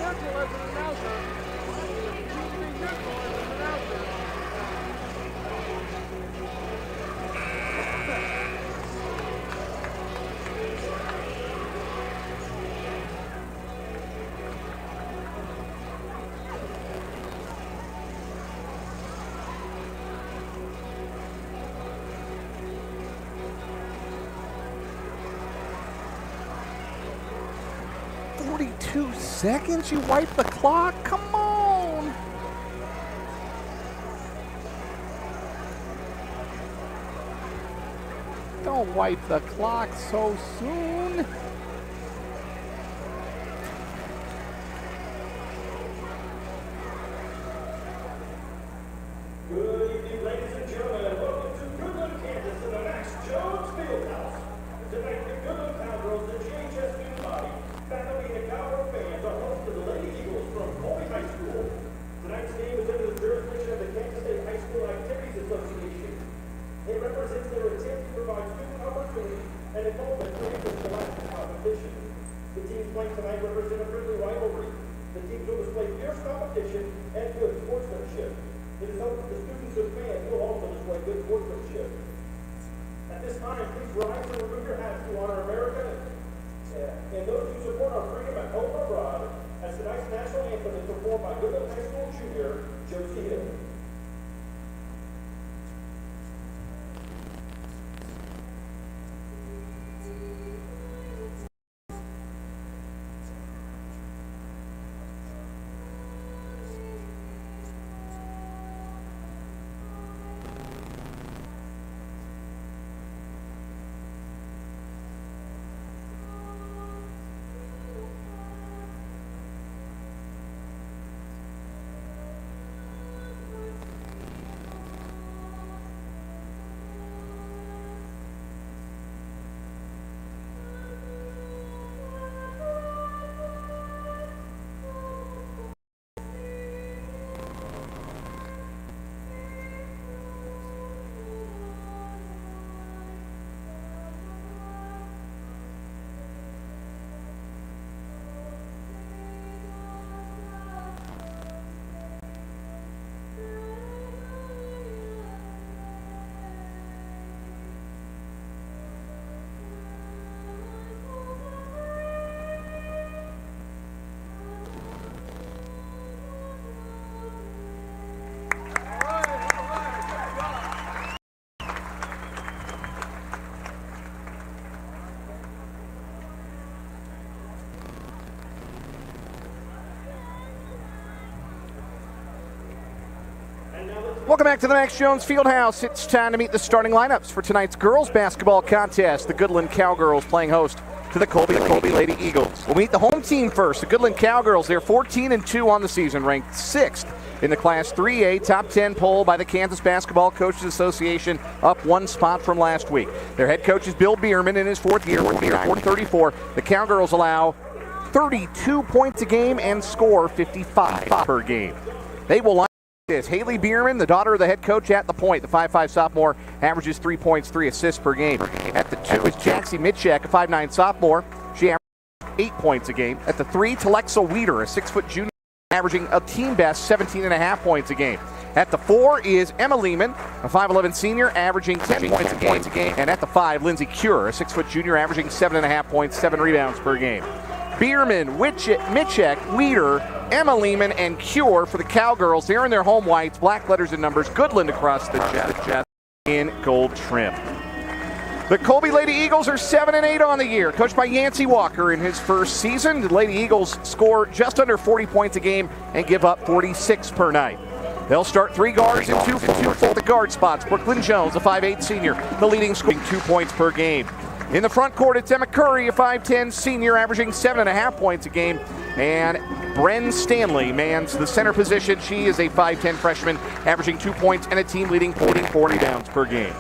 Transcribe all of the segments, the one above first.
neutral as an announcer. Choose to be neutral as an announcer. Seconds? You wipe the clock? Come on! Don't wipe the clock so soon. Good evening, ladies and gentlemen. Welcome to Goodland, Kansas, in the Max Jones Fieldhouse. Tonight, the Goodland Cowgirls, the JHS student body, family and Cowgirl fans are home to the Lady Eagles from Colby High School. Tonight's game is under the jurisdiction of the Kansas State High School Activities Association. It represents their attempt to provide student opportunity and involvement in interscholastic competition. The teams playing tonight represent a friendly rivalry. The teams will display fierce competition and good sportsmanship. It is hoped that the students and fans will also display good sportsmanship. At this time, please rise and remove your hats to honor America and those who support our freedom at home or abroad, as tonight's national anthem is performed by Goodland High School junior Josie Hill. Welcome back to the Max Jones Fieldhouse. It's time to meet the starting lineups for tonight's girls basketball contest. The Goodland Cowgirls playing host to the Colby Lady Eagles. We'll meet the home team first. The Goodland Cowgirls, they're 14-2 on the season, ranked 6th in the Class 3A top 10 poll by the Kansas Basketball Coaches Association, up one spot from last week. Their head coach is Bill Bierman in his fourth year, 34. The Cowgirls allow 32 points a game and score 55 per game. They will line is Haley Bierman, the daughter of the head coach, at the point. The 5'5 sophomore averages 3 points, 3 assists per game. At the 2 is Jaxie Mitchak, a 5'9 sophomore. She averages 8 points a game. At the 3, Telexa Weeder, a 6-foot junior, averaging a team best 17.5 points a game. At the 4 is Emma Lehman, a 5'11 senior, averaging 10 points a game. And at the 5, Lindsay Cure, a 6-foot junior, averaging 7.5 points, 7 rebounds per game. Bierman, Mitchak, Weeder, Emma Lehman, and Cure for the Cowgirls. They're in their home whites, black letters and numbers. Goodland across the chest in gold trim. The Colby Lady Eagles are 7-8 on the year, coached by Yancey Walker in his first season. The Lady Eagles score just under 40 points a game and give up 46 per night. They'll start 3 guards and 2 full the guard spots. Brooklyn Jones, a 5'8 senior, the leading scoring 2 points per game. In the front court, it's Emma Curry, a 5'10 senior, averaging 7.5 points a game. And Bren Stanley mans the center position. She is a 5'10 freshman, averaging 2 points and a team leading 40 rebounds per game.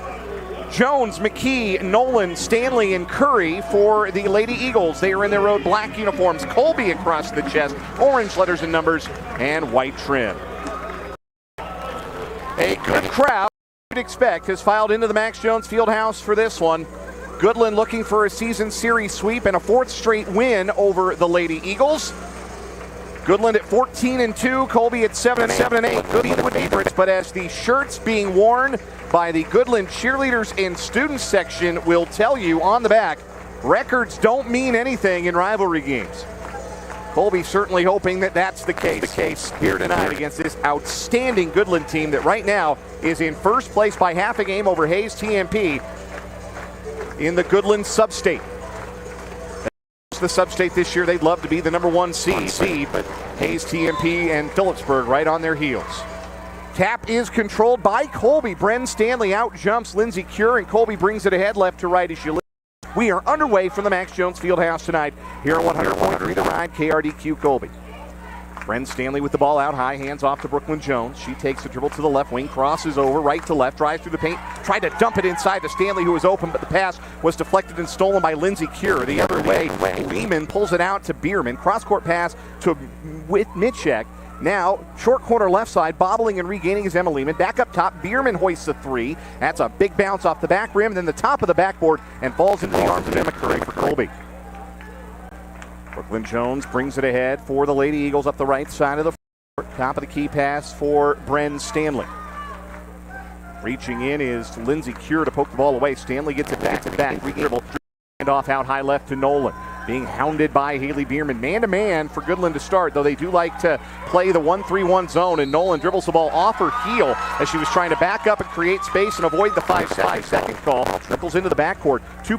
Jones, McKee, Nolan, Stanley, and Curry for the Lady Eagles. They are in their road black uniforms. Colby across the chest, orange letters and numbers, and white trim. A good crowd, you'd expect, has filed into the Max Jones Fieldhouse for this one. Goodland looking for a season series sweep and a 4th straight win over the Lady Eagles. Goodland at 14-2, Colby at 7-8. Goodland would be favorites, but as the shirts being worn by the Goodland cheerleaders and students section will tell you on the back, records don't mean anything in rivalry games. Colby certainly hoping that that's the case here tonight against this outstanding Goodland team that right now is in first place by half a game over Hayes TMP in the Goodland Substate. The Substate this year, they'd love to be the number 1 seed, but Hayes TMP and Phillipsburg right on their heels. Tap is controlled by Colby. Bren Stanley out jumps Lindsey Cure, and Colby brings it ahead left to right as you listen. We are underway from the Max Jones Fieldhouse tonight here on 100.3 The Ride, KRDQ Colby. Bren Stanley with the ball out high, hands off to Brooklyn Jones. She takes the dribble to the left wing, crosses over, right to left, drives through the paint, tried to dump it inside to Stanley, who was open, but the pass was deflected and stolen by Lindsey Cure. The other way, Lehman pulls it out to Bierman. Cross-court pass to Mitchek. Now, short corner left side, bobbling and regaining is Emma Lehman. Back up top, Bierman hoists a three. That's a big bounce off the back rim, then the top of the backboard, and falls into the arms of Emma Curry for Colby. Brooklyn Jones brings it ahead for the Lady Eagles up the right side of the court. Top of the key pass for Bren Stanley. Reaching in is Lindsey Cure to poke the ball away. Stanley gets it back. Dribble. And off out high left to Nolan. Being hounded by Haley Bierman. Man-to-man for Goodland to start, though they do like to play the 1-3-1 zone, and Nolan dribbles the ball off her heel as she was trying to back up and create space and avoid the 5-second call. Trickles into the backcourt. Two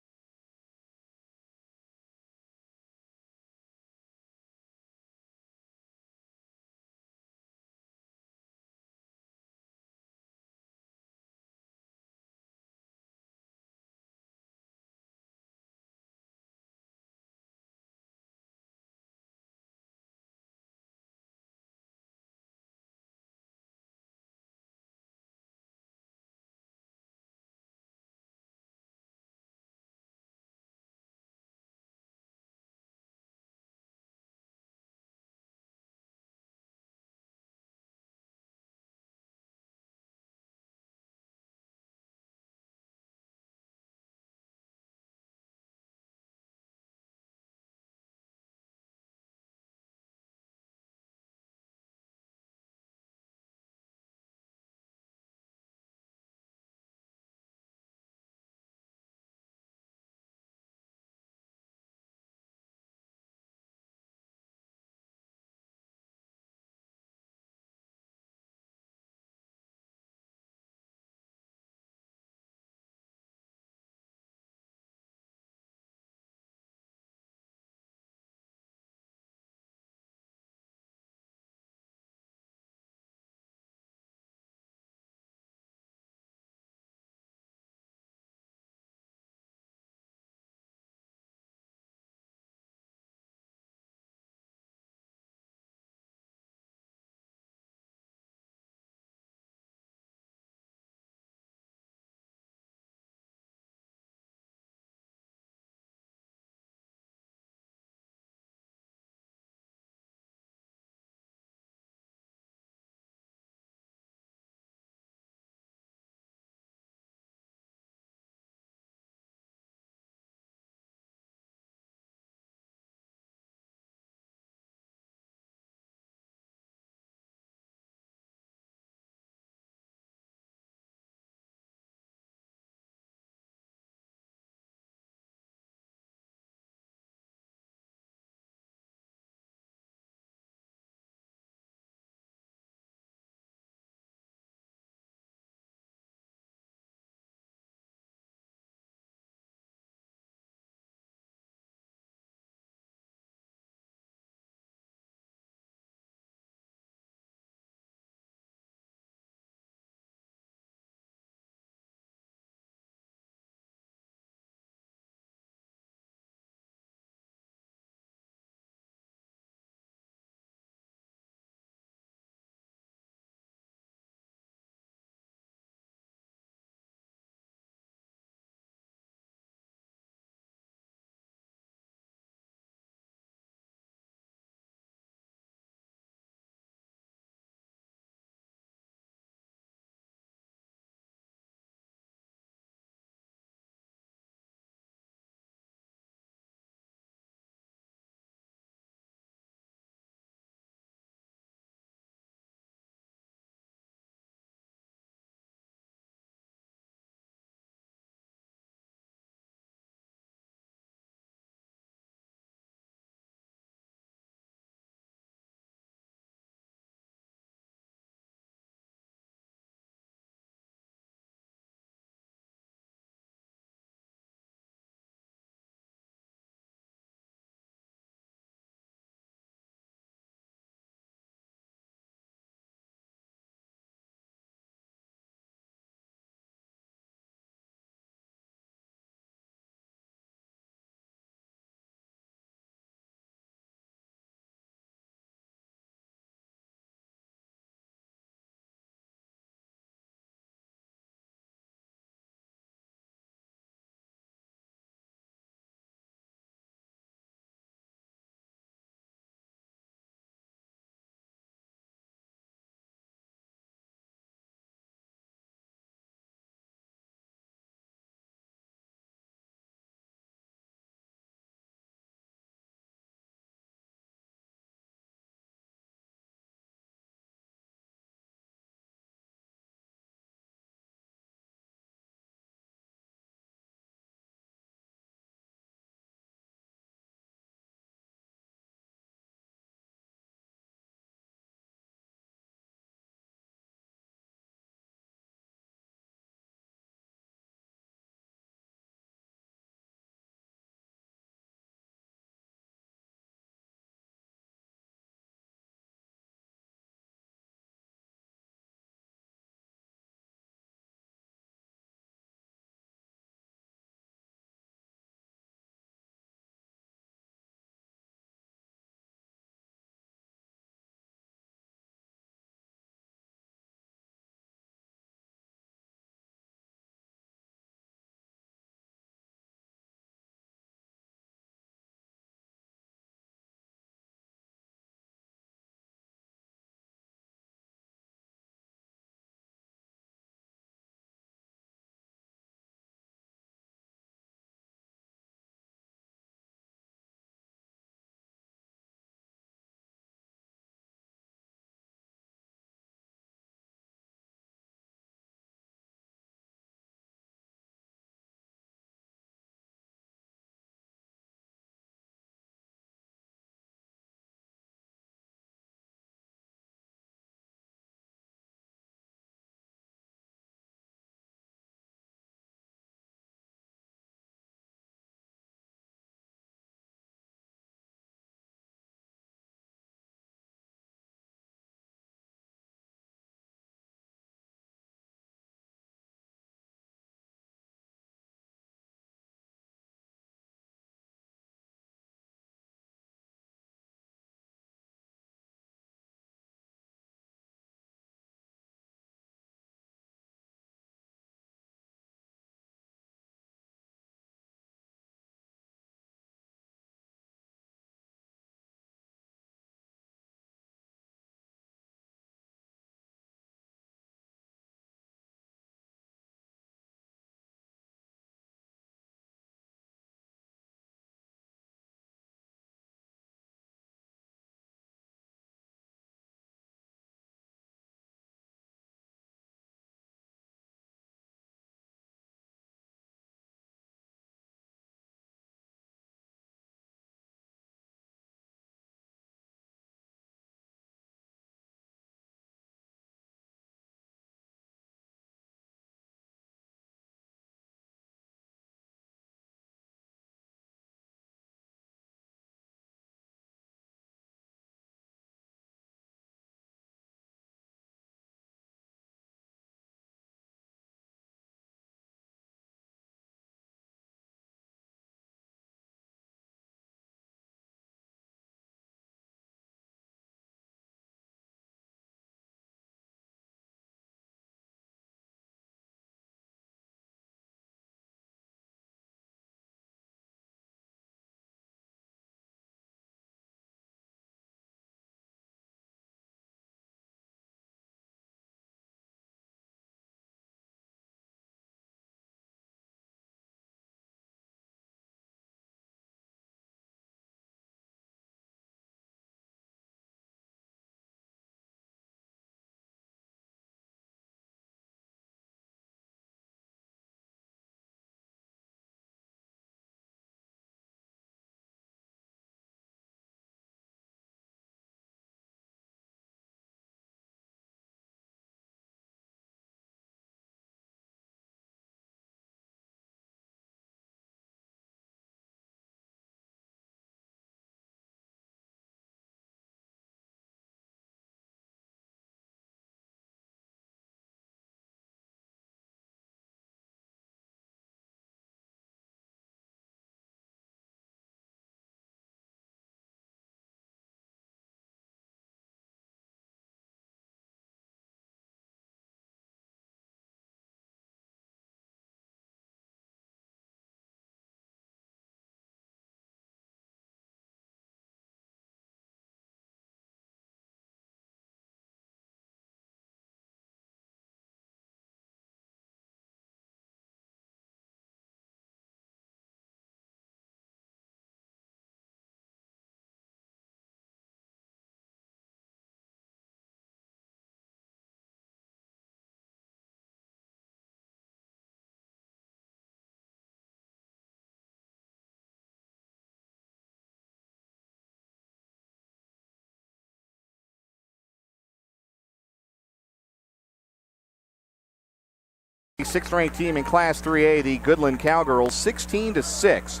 6th-ranked team in Class 3A, the Goodland Cowgirls, 16-6.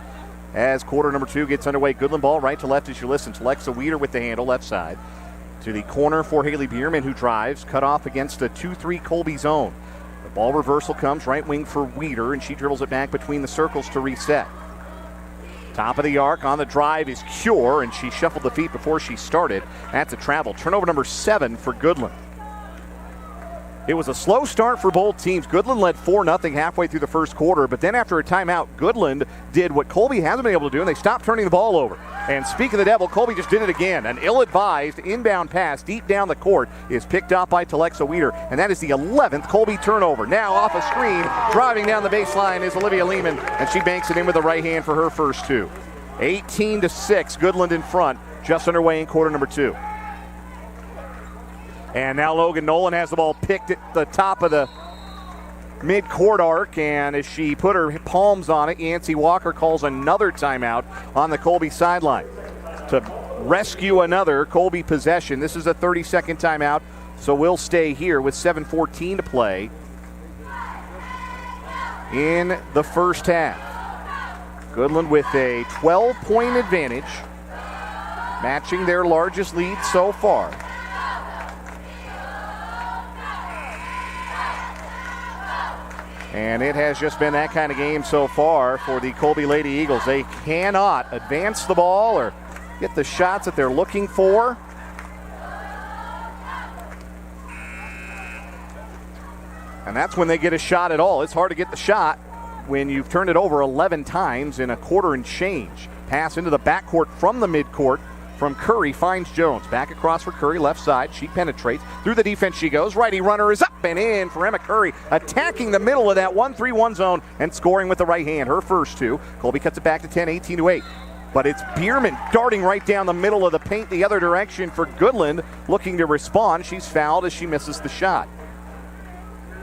As quarter number 2 gets underway, Goodland ball right to left as you listen. To Alexa Weeder with the handle, left side. To the corner for Haley Bierman, who drives, cut off against a 2-3 Colby zone. The ball reversal comes right wing for Weeder, and she dribbles it back between the circles to reset. Top of the arc on the drive is Cure, and she shuffled the feet before she started. That's a travel. Turnover number 7 for Goodland. It was a slow start for both teams. Goodland led 4-0 halfway through the first quarter, but then after a timeout, Goodland did what Colby hasn't been able to do, and they stopped turning the ball over. And speak of the devil, Colby just did it again. An ill-advised inbound pass deep down the court is picked up by Alexa Weeder, and that is the 11th Colby turnover. Now off a screen, driving down the baseline is Olivia Lehman, and she banks it in with the right hand for her first 2. 18-6, Goodland in front, just underway in quarter number 2. And now Logan Nolan has the ball picked at the top of the mid-court arc, and as she put her palms on it, Yancey Walker calls another timeout on the Colby sideline to rescue another Colby possession. This is a 30-second timeout, so we'll stay here with 7:14 to play in the first half. Goodland with a 12-point advantage, matching their largest lead so far. And it has just been that kind of game so far for the Colby Lady Eagles. They cannot advance the ball or get the shots that they're looking for. And that's when they get a shot at all. It's hard to get the shot when you've turned it over 11 times in a quarter and change. Pass into the backcourt from the midcourt. From Curry, finds Jones. Back across for Curry, left side. She penetrates. Through the defense she goes. Righty runner is up and in for Emma Curry, attacking the middle of that 1-3-1 zone and scoring with the right hand. Her first 2. Colby cuts it back to 10, 18-8. But it's Bierman darting right down the middle of the paint the other direction for Goodland, looking to respond. She's fouled as she misses the shot.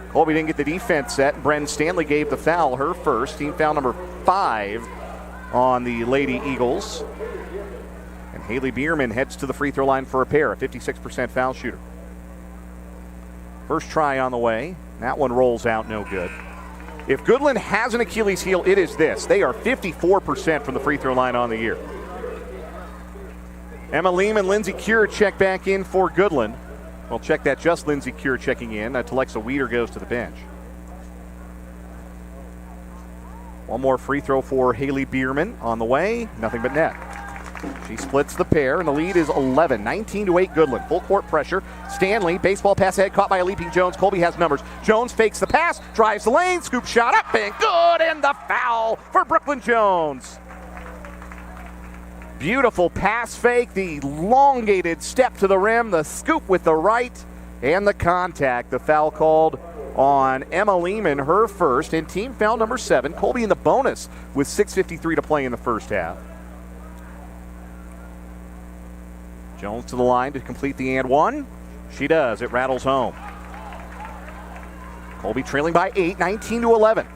Colby didn't get the defense set. Brendan Stanley gave the foul, her first. Team foul number 5 on the Lady Eagles. And Haley Bierman heads to the free throw line for a pair, a 56% foul shooter. First try on the way. That one rolls out, no good. If Goodland has an Achilles heel, it is this. They are 54% from the free throw line on the year. Emma Lehman, Lindsey Cure check back in for Goodland. Well, check that, just Lindsey Cure checking in. Alexa Weeder goes to the bench. One more free throw for Haley Bierman on the way. Nothing but net. She splits the pair, and the lead is 11. 19-8 Goodland. Full court pressure. Stanley, baseball pass ahead, caught by a leaping Jones. Colby has numbers. Jones fakes the pass, drives the lane, scoop shot up, and good, and the foul for Brooklyn Jones. Beautiful pass fake, the elongated step to the rim, the scoop with the right, and the contact. The foul called on Emma Lehman, her first, and team foul number 7. Colby in the bonus with 6:53 to play in the first half. Jones to the line to complete the and one. She does. It rattles home. Colby trailing by 8, 19-11.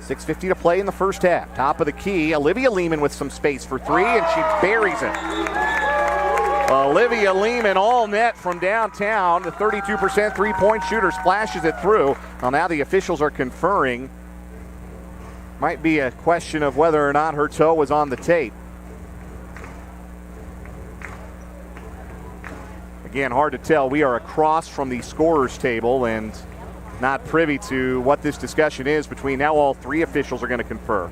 6:50 to play in the first half. Top of the key, Olivia Lehman with some space for 3, and she buries it. Olivia Lehman all net from downtown. The 32% three-point shooter splashes it through. Well, now the officials are conferring. Might be a question of whether or not her toe was on the tape. Again, hard to tell. We are across from the scorers table and not privy to what this discussion is between now. All 3 officials are going to confer.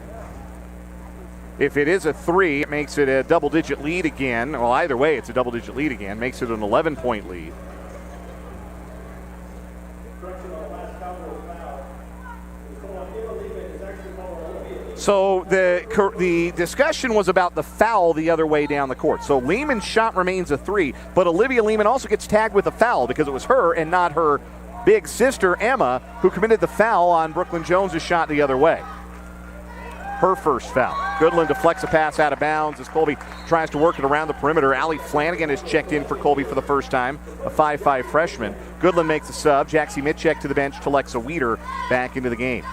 If it is a 3, it makes it a double-digit lead again. Well, either way, it's a double-digit lead again. Makes it an 11-point lead. So the discussion was about the foul the other way down the court. So Lehman's shot remains a 3, but Olivia Lehman also gets tagged with a foul because it was her and not her big sister Emma who committed the foul on Brooklyn Jones' shot the other way. Her first foul. Goodland deflects a pass out of bounds as Colby tries to work it around the perimeter. Allie Flanagan has checked in for Colby for the first time, a 5'5 freshman. Goodland makes a sub. Jaxie Mitchek to the bench. Alexa Weeder back into the game.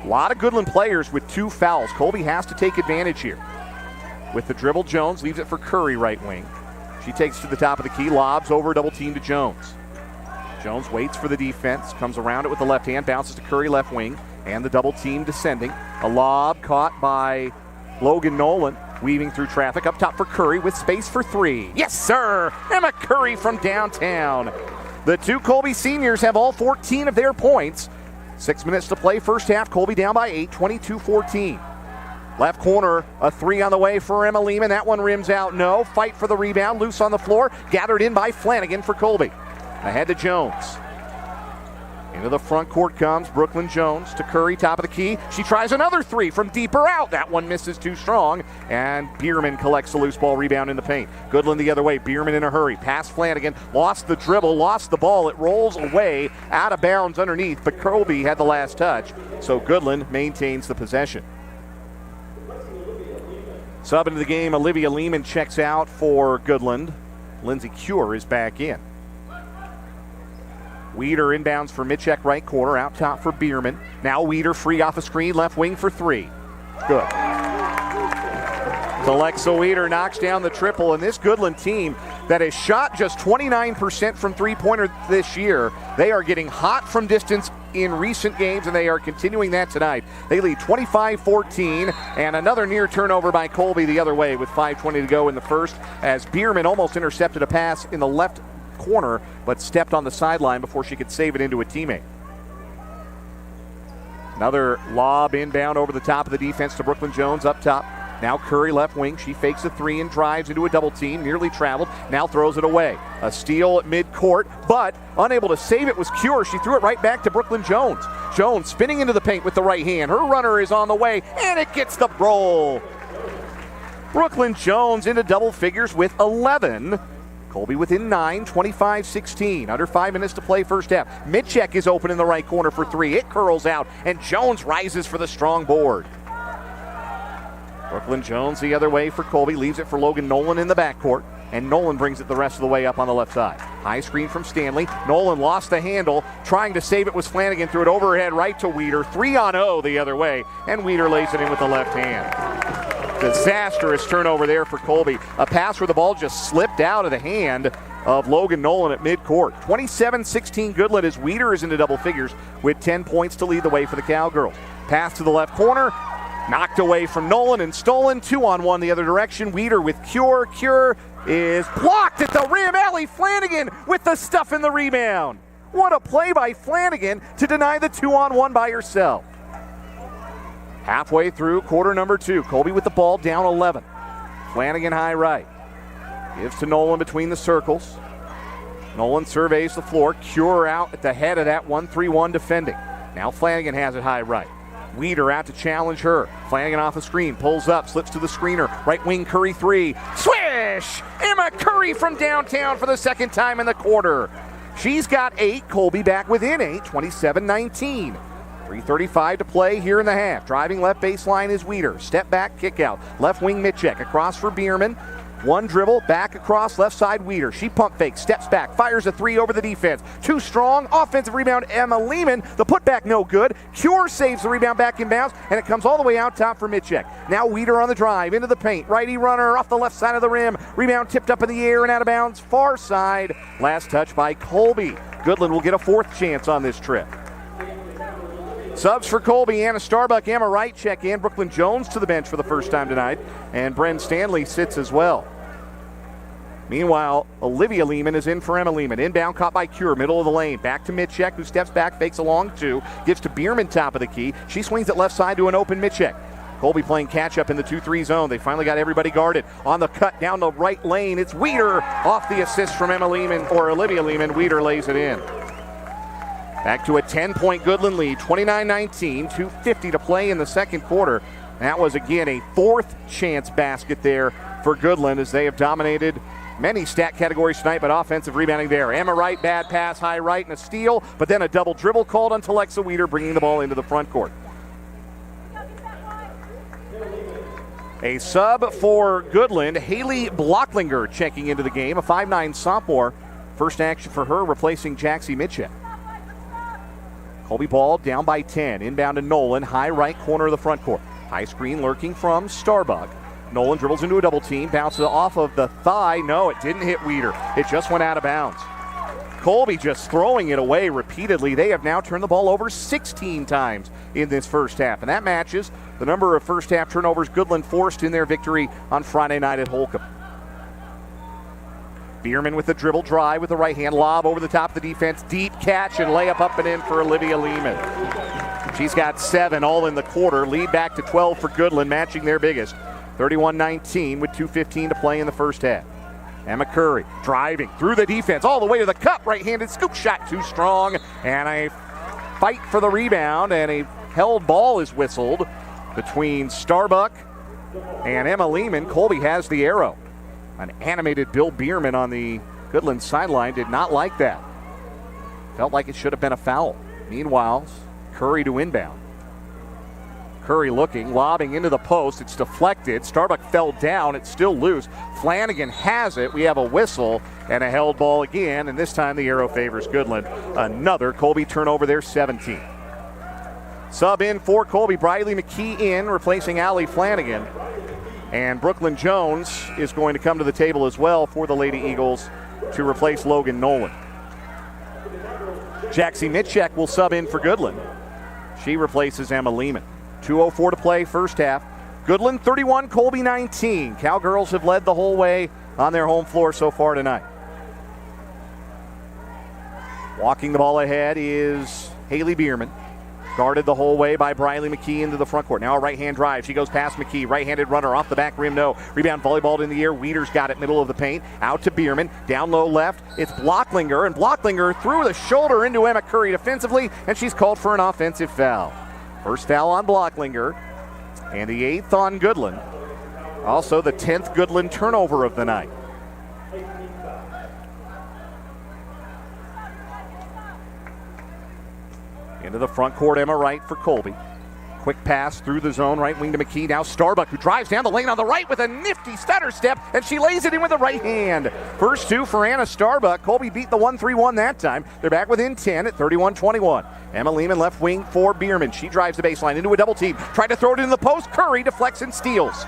A lot of Goodland players with 2 fouls. Colby has to take advantage here. With the dribble, Jones leaves it for Curry, right wing. She takes to the top of the key, lobs over, double team to Jones. Jones waits for the defense, comes around it with the left hand, bounces to Curry left wing, and the double team descending. A lob caught by Logan Nolan, weaving through traffic. Up top for Curry with space for three. Yes, sir! Emma Curry from downtown. The two Colby seniors have all 14 of their points. 6 minutes to play first half. Colby down by 8, 22-14. Left corner, a three on the way for Emma Lehman. That one rims out. No. Fight for the rebound. Loose on the floor. Gathered in by Flanagan for Colby. Ahead to Jones. Into the front court comes Brooklyn Jones to Curry, top of the key. She tries another three from deeper out. That one misses too strong. And Bierman collects the loose ball rebound in the paint. Goodland the other way. Bierman in a hurry. Pass Flanagan. Lost the dribble. Lost the ball. It rolls away out of bounds underneath. But Colby had the last touch. So Goodland maintains the possession. Sub into the game, Olivia Lehman checks out for Goodland. Lindsay Cure is back in. Weeder inbounds for Mitchek, right corner, out top for Bierman. Now Weeder free off a screen, left wing for three. Good. Alexa Weeder knocks down the triple, and this Goodland team that has shot just 29% from three-pointer this year, they are getting hot from distance in recent games, and they are continuing that tonight. They lead 25-14, and another near turnover by Colby the other way with 5:20 to go in the first, as Bierman almost intercepted a pass in the left corner, but stepped on the sideline before she could save it into a teammate. Another lob inbound over the top of the defense to Brooklyn Jones up top. Now Curry left wing. She fakes a three and drives into a double team. Nearly traveled. Now throws it away. A steal at midcourt, but unable to save it was Cure. She threw it right back to Brooklyn Jones. Jones spinning into the paint with the right hand. Her runner is on the way, and it gets the roll. Brooklyn Jones into double figures with 11. Colby within 9, 25-16. Under 5 minutes to play first half. Mitchek is open in the right corner for three. It curls out, and Jones rises for the strong board. Brooklyn Jones the other way for Colby. Leaves it for Logan Nolan in the backcourt. And Nolan brings it the rest of the way up on the left side. High screen from Stanley. Nolan lost the handle. Trying to save it was Flanagan. Threw it overhead right to Weeder. 3-on-0 the other way. And Weeder lays it in with the left hand. Disastrous turnover there for Colby. A pass where the ball just slipped out of the hand of Logan Nolan at midcourt. 27-16 Goodland as Weeder is into double figures with 10 points to lead the way for the Cowgirls. Pass to the left corner. Knocked away from Nolan and stolen. 2-on-1 the other direction. Weeder with Cure. Cure is blocked at the rim. Allie Flanagan with the stuff in the rebound. What a play by Flanagan to deny the 2-on-1 by herself. Halfway through quarter number 2. Colby with the ball down 11. Flanagan high right. Gives to Nolan between the circles. Nolan surveys the floor. Cure out at the head of that 1-3-1 defending. Now Flanagan has it high right. Weeder out to challenge her. Flanagan off the screen, pulls up, slips to the screener. Right wing Curry three. Swish! Emma Curry from downtown for the second time in the quarter. She's got 8. Colby back within 8, 27-19. 3:35 to play here in the half. Driving left baseline is Weeder. Step back, kick out. Left wing Mitchek across for Bierman. One dribble, back across, left side Weeder. She pump fakes, steps back, fires a three over the defense. Too strong, offensive rebound, Emma Lehman. The putback no good. Cure saves the rebound back in bounds, and it comes all the way out top for Mitchek. Now Weeder on the drive, into the paint. Righty runner off the left side of the rim. Rebound tipped up in the air and out of bounds, far side. Last touch by Colby. Goodland will get a 4th chance on this trip. Subs for Colby, Anna Starbuck, Emma Wright check in. Brooklyn Jones to the bench for the first time tonight. And Bren Stanley sits as well. Meanwhile, Olivia Lehman is in for Emma Lehman. Inbound caught by Cure, middle of the lane. Back to Mitchek, who steps back, fakes a long 2. Gives to Bierman, top of the key. She swings it left side to an open Mitchek. Colby playing catch-up in the 2-3 zone. They finally got everybody guarded. On the cut down the right lane, it's Weeder. Off the assist from Emma Lehman, or Olivia Lehman. Weeder lays it in. Back to a 10-point Goodland lead, 29-19, 2:50 to play in the second quarter. That was, again, a 4th chance basket there for Goodland as they have dominated many stat categories tonight, but offensive rebounding there. Emma Wright, bad pass, high right, and a steal, but then a double dribble called on Alexa Weeder, bringing the ball into the front court. A sub for Goodland, Haley Blocklinger checking into the game, a 5'9" sophomore. First action for her, replacing Jaxie Mitchek. Colby ball down by 10. Inbound to Nolan. High right corner of the front court. High screen lurking from Starbuck. Nolan dribbles into a double team. Bounces off of the thigh. No, it didn't hit Weeder. It just went out of bounds. Colby just throwing it away repeatedly. They have now turned the ball over 16 times in this first half, and that matches the number of first half turnovers Goodland forced in their victory on Friday night at Holcomb. Bierman with the dribble drive with the right hand lob over the top of the defense. Deep catch and layup up and in for Olivia Lehman. She's got 7 all in the quarter. Lead back to 12 for Goodland, matching their biggest. 31-19 with 2:15 to play in the first half. Emma Curry driving through the defense all the way to the cup. Right-handed scoop shot too strong. And a fight for the rebound, and a held ball is whistled between Starbuck and Emma Lehman. Colby has the arrow. An animated Bill Bierman on the Goodland sideline did not like that. Felt like it should have been a foul. Meanwhile, Curry to inbound. Curry looking, lobbing into the post. It's deflected. Starbuck fell down. It's still loose. Flanagan has it. We have a whistle and a held ball again, and this time the arrow favors Goodland. Another Colby turnover there, 17. Sub in for Colby. Briley McKee in, replacing Allie Flanagan. And Brooklyn Jones is going to come to the table as well for the Lady Eagles to replace Logan Nolan. Jaxie Mitchek will sub in for Goodland. She replaces Emma Lehman. 2:04 to play, first half. Goodland 31, Colby 19. Cowgirls have led the whole way on their home floor so far tonight. Walking the ball ahead is Haley Bierman. Guarded the whole way by Briley McKee into the front court. Now a right-hand drive. She goes past McKee. Right-handed runner off the back rim. No. Rebound volleyballed in the air. Weeder's got it middle of the paint. Out to Bierman. Down low left. It's Blocklinger. And Blocklinger threw the shoulder into Emma Curry defensively. And she's called for an offensive foul. First foul on Blocklinger. And the 8th on Goodland. Also the 10th Goodland turnover of the night. Into the front court, Emma Wright for Colby. Quick pass through the zone, right wing to McKee. Now Starbuck, who drives down the lane on the right with a nifty stutter step, and she lays it in with the right hand. First 2 for Anna Starbuck. Colby beat the 1-3-1 that time. They're back within 10 at 31-21. Emma Lehman left wing for Bierman. She drives the baseline into a double team. Tried to throw it in the post. Curry deflects and steals.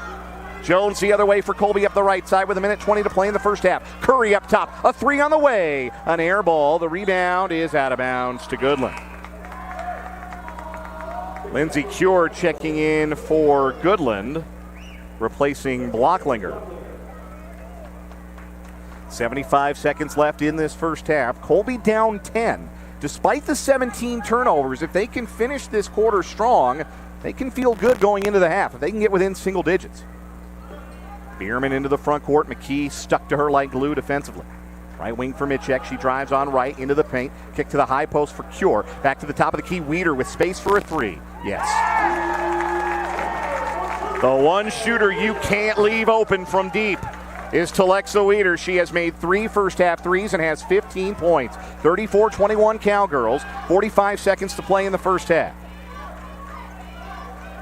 Jones the other way for Colby up the right side with 1:20 to play in the first half. Curry up top. A 3 on the way. An air ball. The rebound is out of bounds to Goodland. Lindsay Cure checking in for Goodland, replacing Blocklinger. 75 seconds left in this first half. Colby down 10. Despite the 17 turnovers, if they can finish this quarter strong, they can feel good going into the half. If they can get within single digits. Bierman into the front court. McKee stuck to her like glue defensively. Right wing for Mitchek. She drives on right into the paint. Kick to the high post for Cure. Back to the top of the key. Weeder with space for a 3. Yes. The one shooter you can't leave open from deep is Telexa Weeder. She has made 3 first half threes and has 15 points. 34-21 Cowgirls. 45 seconds to play in the first half.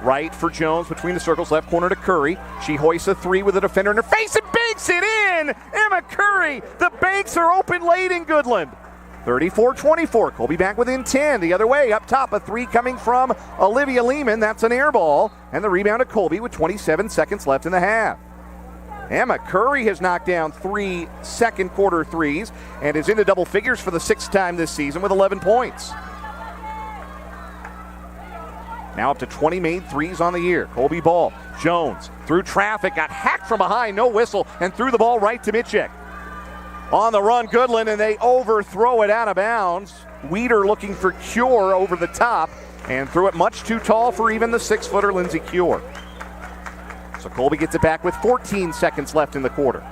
Right for Jones between the circles, left corner to Curry. She hoists a 3 with a defender in her face and banks it in! Emma Curry! The banks are open late in Goodland. 34-24, Colby back within 10. The other way, up top, a 3 coming from Olivia Lehman. That's an air ball. And the rebound to Colby with 27 seconds left in the half. Emma Curry has knocked down 3 second quarter threes and is into double figures for the 6th time this season with 11 points. Now up to 20 made threes on the year. Colby ball. Jones through traffic, got hacked from behind, no whistle, and threw the ball right to Mitchek. On the run, Goodland, and they overthrow it out of bounds. Weeder looking for Cure over the top, and threw it much too tall for even the 6-footer Lindsay Cure. So Colby gets it back with 14 seconds left in the quarter.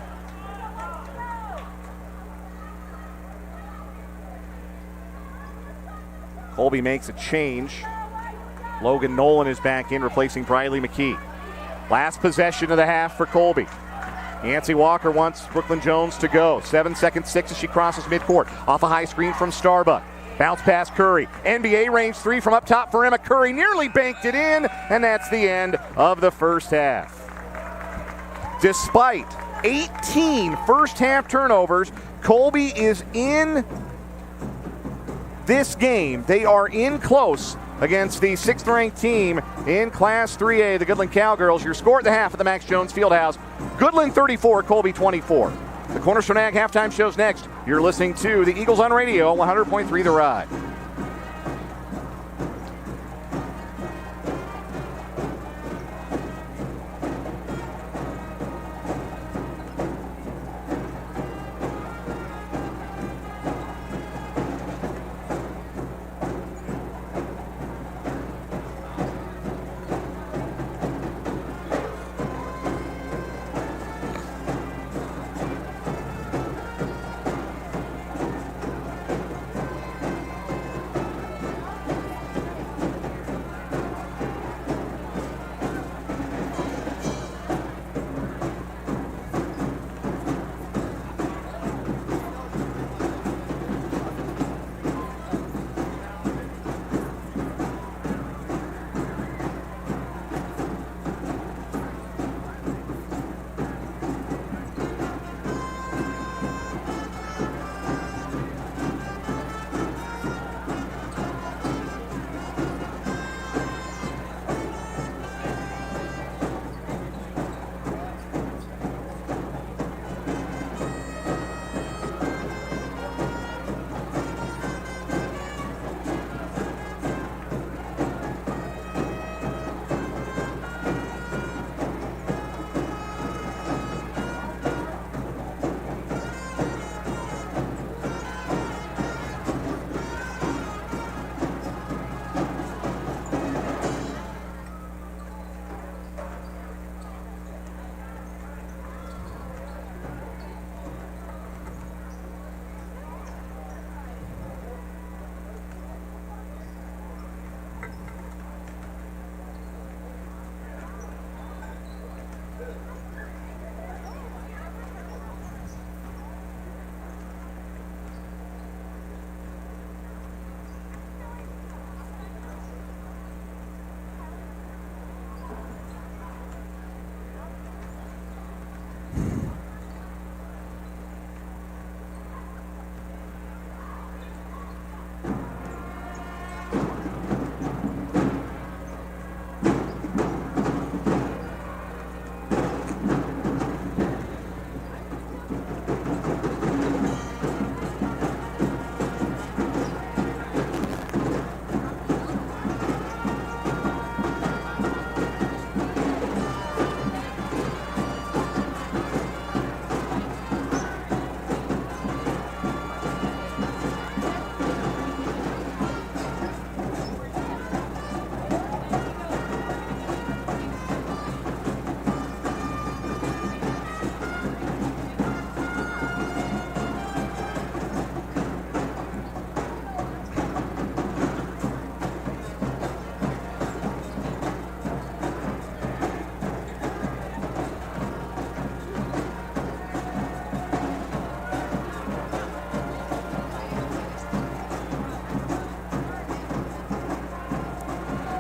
Colby makes a change. Logan Nolan is back in, replacing Briley McKee. Last possession of the half for Colby. Nancy Walker wants Brooklyn Jones to go. 7 seconds, 6 as she crosses midcourt. Off a high screen from Starbuck. Bounce pass Curry. NBA range 3 from up top for Emma Curry. Nearly banked it in, and that's the end of the first half. Despite 18 first half turnovers, Colby is in this game. They are in close against the 6th-ranked team in Class 3A, the Goodland Cowgirls. Your score at the half at the Max Jones Fieldhouse. Goodland 34, Colby 24. The Cornerstone Ag halftime show's next. You're listening to the Eagles on Radio, 100.3 The Ride.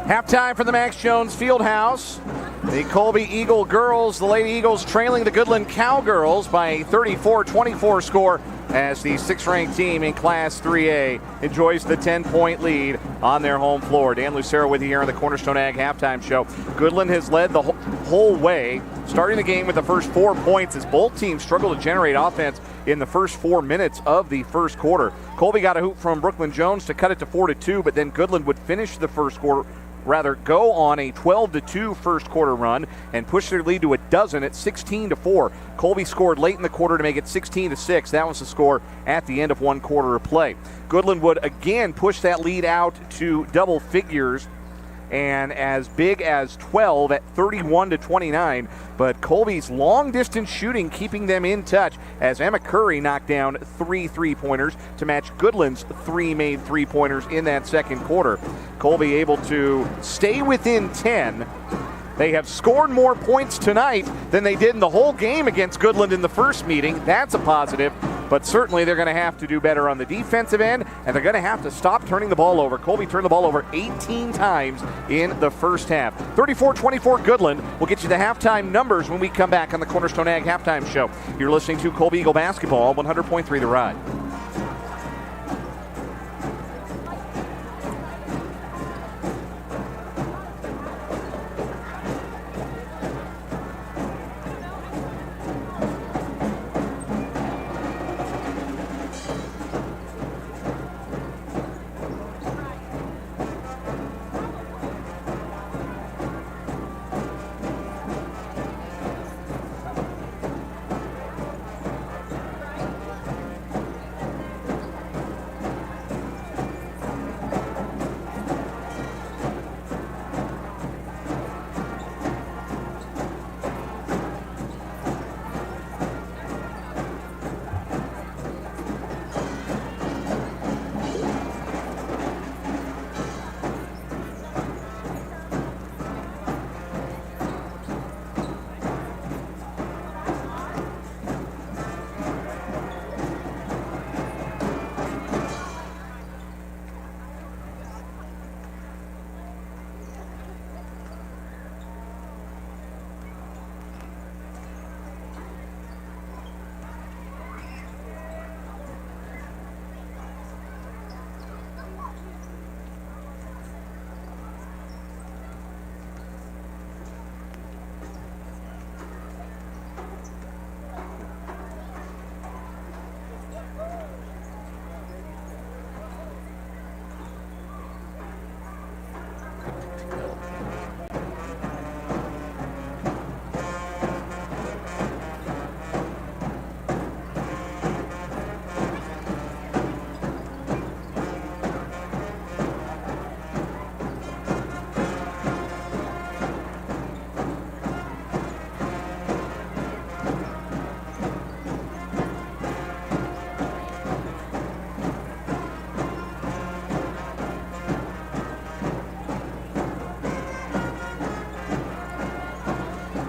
Halftime from the Max Jones Fieldhouse. The Colby Eagle girls, the Lady Eagles trailing the Goodland Cowgirls by a 34-24 score as the 6th-ranked team in Class 3A enjoys the 10-point lead on their home floor. Dan Lucero with you here on the Cornerstone Ag halftime show. Goodland has led the whole way, starting the game with the first 4 points as both teams struggle to generate offense in the first 4 minutes of the first quarter. Colby got a hoop from Brooklyn Jones to cut it to 4-2, but then Goodland would finish the first quarter, go on a 12-2 first quarter run and push their lead to a dozen at 16-4. Colby scored late in the quarter to make it 16-6. That was the score at the end of one quarter of play. Goodland would again push that lead out to double figures and as big as 12 at 31-29, but Colby's long-distance shooting keeping them in touch as Emma Curry knocked down 3 3-pointers to match Goodland's 3 made 3-pointers in that second quarter. Colby able to stay within 10. They have scored more points tonight than they did in the whole game against Goodland in the first meeting. That's a positive, but certainly they're going to have to do better on the defensive end, and they're going to have to stop turning the ball over. Colby turned the ball over 18 times in the first half. 34-24 Goodland. We'll get you the halftime numbers when we come back on the Cornerstone Ag halftime show. You're listening to Colby Eagle Basketball, 100.3 The Ride.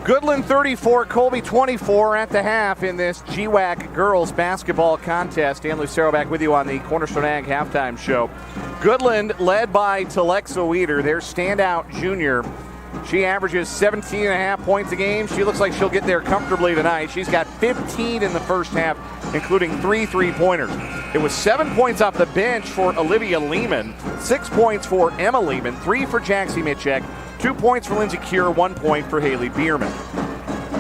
Goodland 34, Colby 24 at the half in this GWAC girls basketball contest. Dan Lucero back with you on the Cornerstone Ag halftime show. Goodland led by Telexa Weeder, their standout junior. She averages 17.5 points a game. She looks like she'll get there comfortably tonight. She's got 15 in the first half, including 3 3-pointers. It was 7 points off the bench for Olivia Lehman, 6 points for Emma Lehman, 3 for Jaxie Mitchek, 2 points for Lindsay Cure, 1 point for Haley Bierman.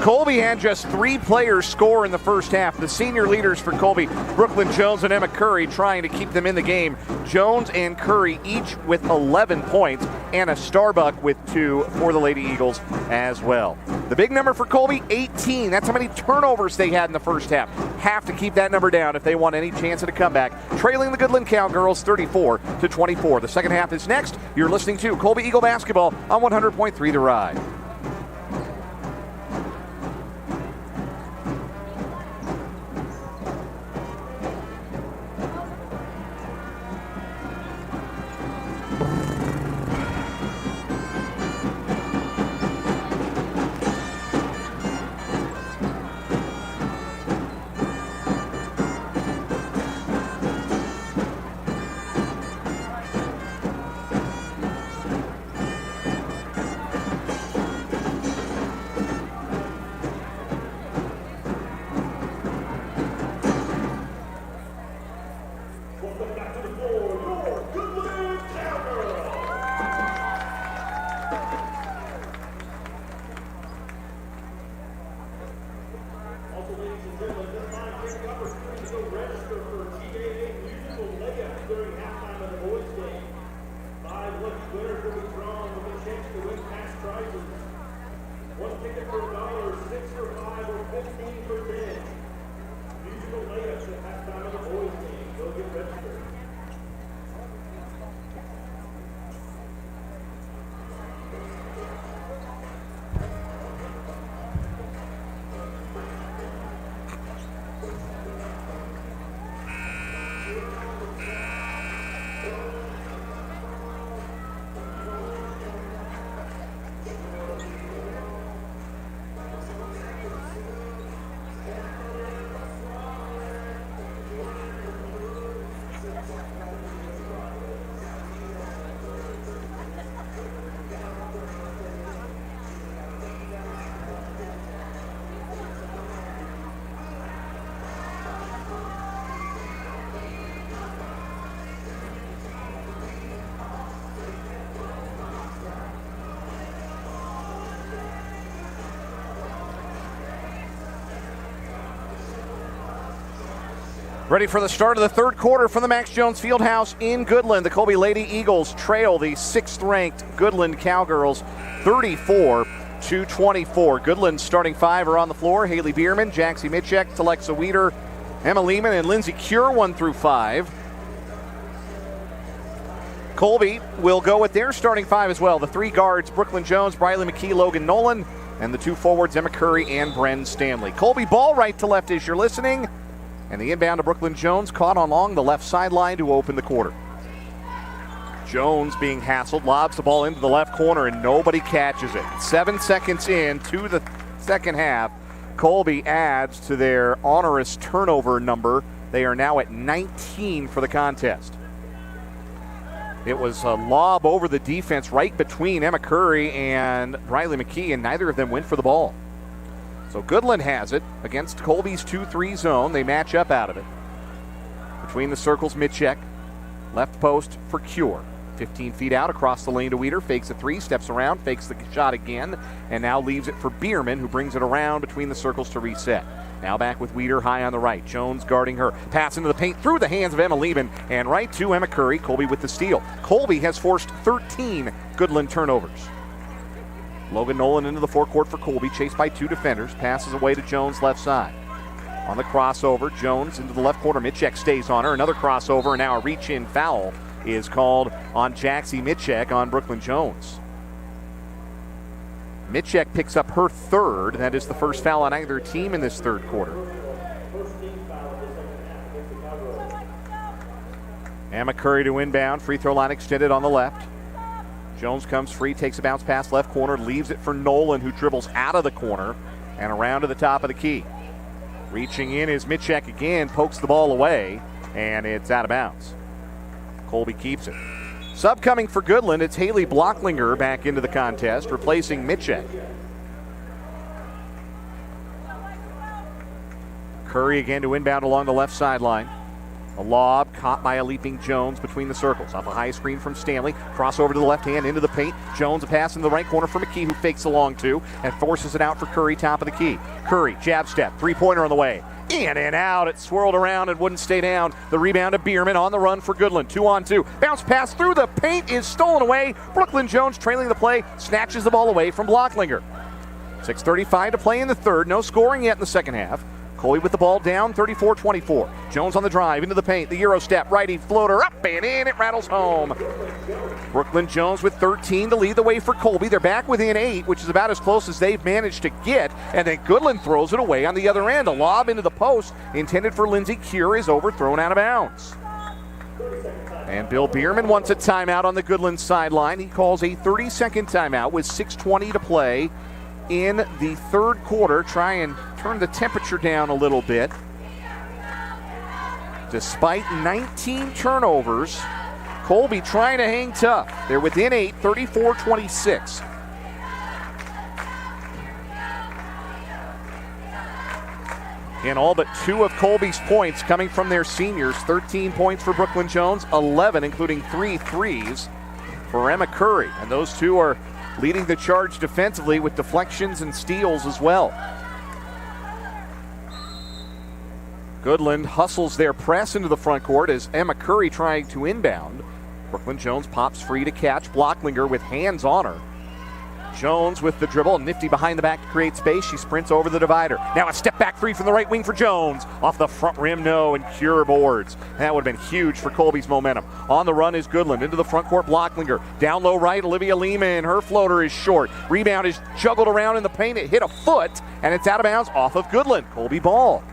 Colby had just 3 players score in the first half. The senior leaders for Colby, Brooklyn Jones and Emma Curry, trying to keep them in the game. Jones and Curry each with 11 points. Anna Starbuck with 2 for the Lady Eagles as well. The big number for Colby, 18. That's how many turnovers they had in the first half. Have to keep that number down if they want any chance at a comeback. Trailing the Goodland Cowgirls 34-24. The second half is next. You're listening to Colby Eagle Basketball on 100.3 The Ride. Ready for the start of the third quarter from the Max Jones Fieldhouse in Goodland. The Colby Lady Eagles trail the 6th-ranked Goodland Cowgirls 34-24. Goodland's starting 5 are on the floor. Haley Bierman, Jaxie Mitchek, Telexa Weeder, Emma Lehman, and Lindsay Cure 1 through 5. Colby will go with their starting 5 as well. The 3 guards, Brooklyn Jones, Briley McKee, Logan Nolan, and the 2 forwards, Emma Curry and Bren Stanley. Colby ball right to left as you're listening. And the inbound to Brooklyn Jones caught along the left sideline to open the quarter. Jones being hassled, lobs the ball into the left corner, and nobody catches it. 7 seconds into the second half, Colby adds to their onerous turnover number. They are now at 19 for the contest. It was a lob over the defense right between Emma Curry and Briley McKee, and neither of them went for the ball. So Goodland has it against Colby's 2-3 zone. They match up out of it. Between the circles, Mitchek. Left post for Cure. 15 feet out across the lane to Weeder. Fakes a 3, steps around, fakes the shot again, and now leaves it for Bierman, who brings it around between the circles to reset. Now back with Weeder high on the right. Jones guarding her. Pass into the paint through the hands of Emma Lehman, and right to Emma Curry. Colby with the steal. Colby has forced 13 Goodland turnovers. Logan Nolan into the forecourt for Colby, chased by 2 defenders, passes away to Jones left side. On the crossover, Jones into the left corner, Mitchek stays on her, another crossover, and now a reach-in foul is called on Jaxie Mitchek on Brooklyn Jones. Mitchek picks up her 3rd, that is the first foul on either team in this third quarter. Emma Curry to inbound, free throw line extended on the left. Jones comes free, takes a bounce pass left corner, leaves it for Nolan, who dribbles out of the corner and around to the top of the key. Reaching in is Mitchek again, pokes the ball away, and it's out of bounds. Colby keeps it. Sub coming for Goodland, it's Haley Blocklinger back into the contest, replacing Mitchek. Curry again to inbound along the left sideline. A lob caught by a leaping Jones between the circles. Off a high screen from Stanley. Crossover to the left hand into the paint. Jones a pass in the right corner for McKee, who fakes along two and forces it out for Curry, top of the key. Curry, jab step, three-pointer on the way. In and out. It swirled around and wouldn't stay down. The rebound to Bierman on the run for Goodland. 2-on-2. Bounce pass through the paint is stolen away. Brooklyn Jones trailing the play, snatches the ball away from Blocklinger. 6:35 to play in the third. No scoring yet in the second half. Colby with the ball down, 34-24. Jones on the drive, into the paint, the Euro step, righty floater, up and in, it rattles home. Brooklyn Jones with 13 to lead the way for Colby. They're back within 8, which is about as close as they've managed to get, and then Goodland throws it away on the other end. A lob into the post, intended for Lindsey Cure, is overthrown out of bounds. And Bill Bierman wants a timeout on the Goodland sideline. He calls a 30-second timeout with 6:20 to play in the third quarter. Try and turn the temperature down a little bit. Despite 19 turnovers, Colby trying to hang tough. They're within 8, 34-26. And all but 2 of Colby's points coming from their seniors. 13 points for Brooklyn Jones, 11 including 3 threes for Emma Curry. And those two are leading the charge defensively with deflections and steals as well. Goodland hustles their press into the front court as Emma Curry trying to inbound. Brooklyn Jones pops free to catch. Blocklinger with hands on her. Jones with the dribble, nifty behind the back to create space. She sprints over the divider. Now a step back three from the right wing for Jones. Off the front rim, no, and Cure boards. That would have been huge for Colby's momentum. On the run is Goodland. Into the front court, Blocklinger. Down low right, Olivia Lehman. Her floater is short. Rebound is juggled around in the paint. It hit a foot, and it's out of bounds off of Goodland. Colby ball.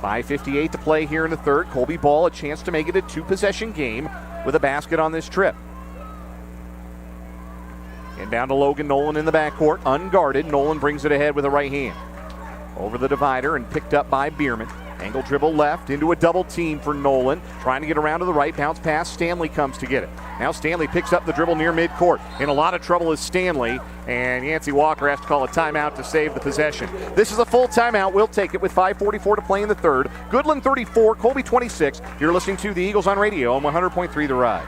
5:58 to play here in the third. Colby ball, a chance to make it a 2-possession game with a basket on this trip. Inbound to Logan Nolan in the backcourt, unguarded. Nolan brings it ahead with a right hand. Over the divider and picked up by Bierman. Angle dribble left into a double team for Nolan. Trying to get around to the right, bounce pass. Stanley comes to get it. Now Stanley picks up the dribble near midcourt. In a lot of trouble is Stanley, and Yancey Walker has to call a timeout to save the possession. This is a full timeout. We'll take it with 5:44 to play in the third. Goodland 34, Colby 26. You're listening to the Eagles on radio on 100.3 The Ride.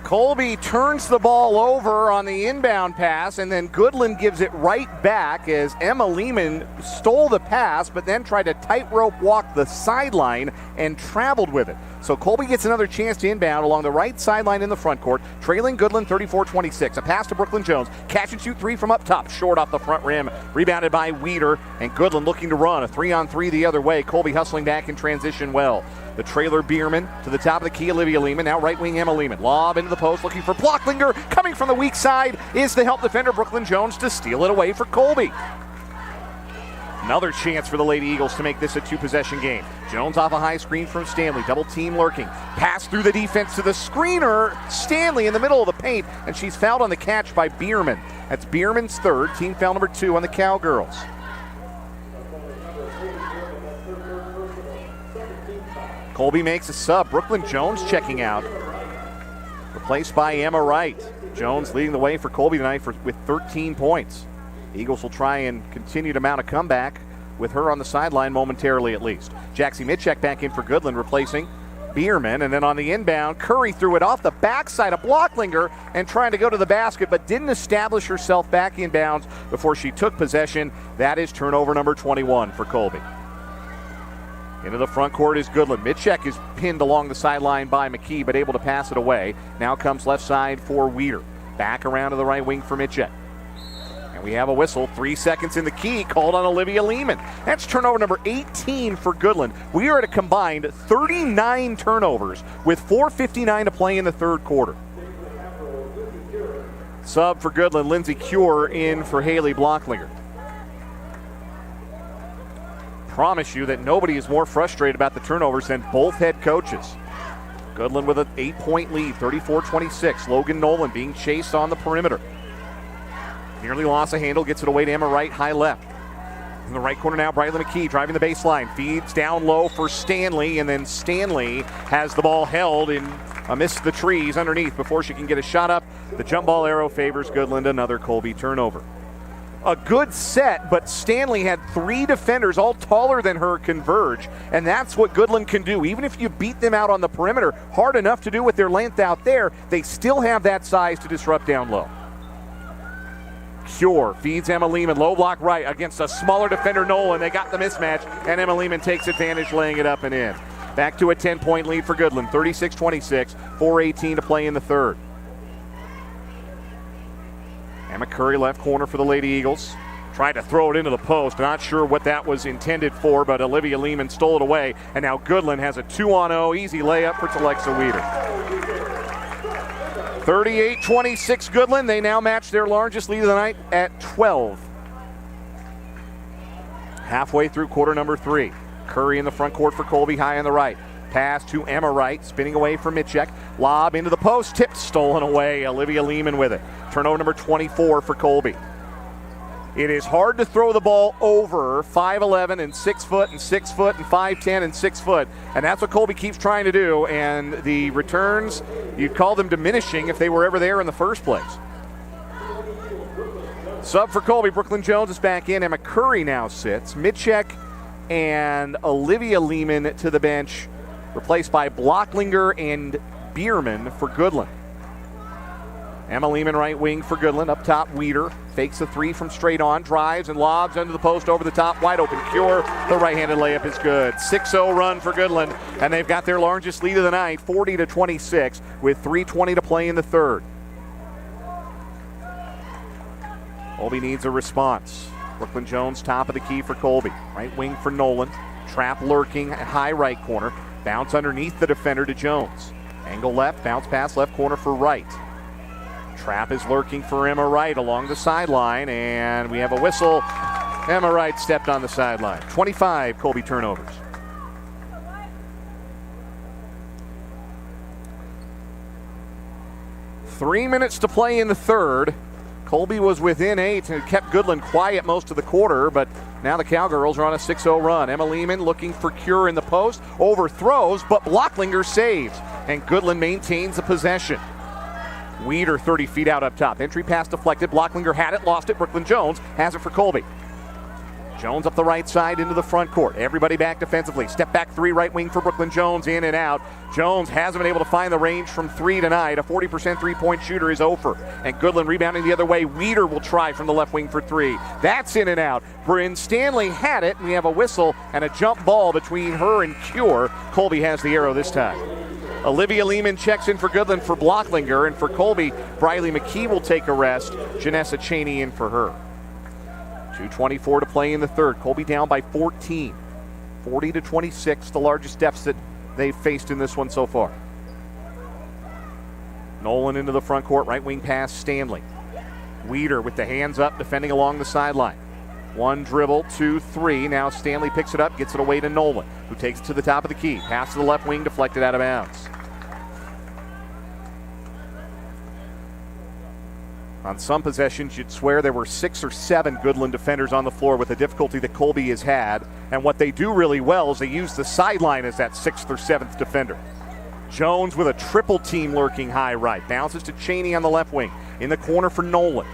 Colby turns the ball over on the inbound pass, and then Goodland gives it right back as Emma Lehman stole the pass, but then tried to tightrope walk the sideline and traveled with it. So Colby gets another chance to inbound along the right sideline in the front court, trailing Goodland 34-26. A pass to Brooklyn Jones. Catch and shoot three from up top. Short off the front rim. Rebounded by Weeder, and Goodland looking to run. A 3-on-3 the other way. Colby hustling back in transition well. The trailer Bierman to the top of the key, Olivia Lehman. Now right wing Emma Lehman. Lob into the post looking for Blocklinger. Coming from the weak side is the help defender Brooklyn Jones to steal it away for Colby. Another chance for the Lady Eagles to make this a 2-possession game. Jones off a high screen from Stanley. Double team lurking. Pass through the defense to the screener. Stanley in the middle of the paint, and she's fouled on the catch by Bierman. That's Bierman's third. Team foul number 2 on the Cowgirls. Colby makes a sub. Brooklyn Jones checking out. Replaced by Emma Wright. Jones leading the way for Colby tonight with 13 points. The Eagles will try and continue to mount a comeback with her on the sideline momentarily at least. Jaxie Mitchek back in for Goodland, replacing Bierman. And then on the inbound, Curry threw it off the backside of Blocklinger and trying to go to the basket, but didn't establish herself back inbounds before she took possession. That is turnover number 21 for Colby. Into the front court is Goodland. Mitchek is pinned along the sideline by McKee, but able to pass it away. Now comes left side for Weeder. Back around to the right wing for Mitchek. And we have a whistle. 3 seconds in the key called on Olivia Lehman. That's turnover number 18 for Goodland. We are at a combined 39 turnovers with 4:59 to play in the third quarter. Sub for Goodland, Lindsay Cure in for Haley Blocklinger. Promise you that nobody is more frustrated about the turnovers than both head coaches. Goodland with an 8-point lead, 34-26. Logan Nolan being chased on the perimeter. Nearly lost a handle, gets it away to Emma Wright, high left. In the right corner now, Briley McKee driving the baseline. Feeds down low for Stanley, and then Stanley has the ball held in amidst the trees underneath before she can get a shot up. The jump ball arrow favors Goodland, another Colby turnover. A good set, but Stanley had 3 defenders, all taller than her, converge, and that's what Goodland can do. Even if you beat them out on the perimeter, hard enough to do with their length out there, they still have that size to disrupt down low. Cure feeds Emma Lehman, low block right against a smaller defender, Nolan. They got the mismatch, and Emma Lehman takes advantage, laying it up and in. Back to a 10-point lead for Goodland, 36-26, 4:18 to play in the third. Emma Curry left corner for the Lady Eagles. Tried to throw it into the post. Not sure what that was intended for, but Olivia Lehman stole it away. And now Goodland has a 2-on-0 easy layup for Telexa Weeder. 38-26 Goodland. They now match their largest lead of the night at 12. Halfway through quarter number 3. Curry in the front court for Colby, high on the right. Pass to Emma Wright, spinning away from Mitchek. Lob into the post, tipped, stolen away. Olivia Lehman with it. Turnover number 24 for Colby. It is hard to throw the ball over 5'11" and 6 foot and 6 foot and 5'10" and 6 foot. And that's what Colby keeps trying to do. And the returns, you'd call them diminishing if they were ever there in the first place. Sub for Colby, Brooklyn Jones is back in. Emma Curry now sits. Mitchek and Olivia Lehman to the bench, replaced by Blocklinger and Bierman for Goodland. Emma Lehman right wing for Goodland. Up top, Weeder fakes a 3 from straight on, drives and lobs under the post over the top, wide open Cure. The right-handed layup is good. 6-0 run for Goodland, and they've got their largest lead of the night, 40-26, with 3:20 to play in the third. Colby needs a response. Brooklyn Jones top of the key for Colby. Right wing for Nolan. Trap lurking, high right corner. Bounce underneath the defender to Jones. Angle left, bounce pass left corner for Wright. Trap is lurking for Emma Wright along the sideline, and we have a whistle. Emma Wright stepped on the sideline. 25 Colby turnovers. Three minutes to play in the third. Colby was within 8 and kept Goodland quiet most of the quarter, but now the Cowgirls are on a 6-0 run. Emma Lehman looking for Cure in the post, overthrows, but Blocklinger saves, and Goodland maintains the possession. Weeder 30 feet out up top. Entry pass deflected. Blocklinger had it, lost it. Brooklyn Jones has it for Colby. Jones up the right side into the front court. Everybody back defensively. Step back 3 right wing for Brooklyn Jones, in and out. Jones hasn't been able to find the range from 3 tonight. A 40% three-point shooter is over. And Goodland rebounding the other way. Weeder will try from the left wing for 3. That's in and out. Bryn Stanley had it. We have a whistle and a jump ball between her and Cure. Colby has the arrow this time. Olivia Lehman checks in for Goodland for Blocklinger, and for Colby, Briley McKee will take a rest. Janessa Cheney in for her. 2:24 to play in the third. Colby down by 14. 40-26, the largest deficit they've faced in this one so far. Nolan into the front court, right wing pass, Stanley. Weeder with the hands up, defending along the sideline. 1 dribble, 2, 3. Now Stanley picks it up, gets it away to Nolan, who takes it to the top of the key. Pass to the left wing, deflected out of bounds. On some possessions, you'd swear there were 6 or 7 Goodland defenders on the floor with the difficulty that Colby has had. And what they do really well is they use the sideline as that 6th or 7th defender. Jones with a triple team lurking high right. Bounces to Cheney on the left wing. In the corner for Nolan.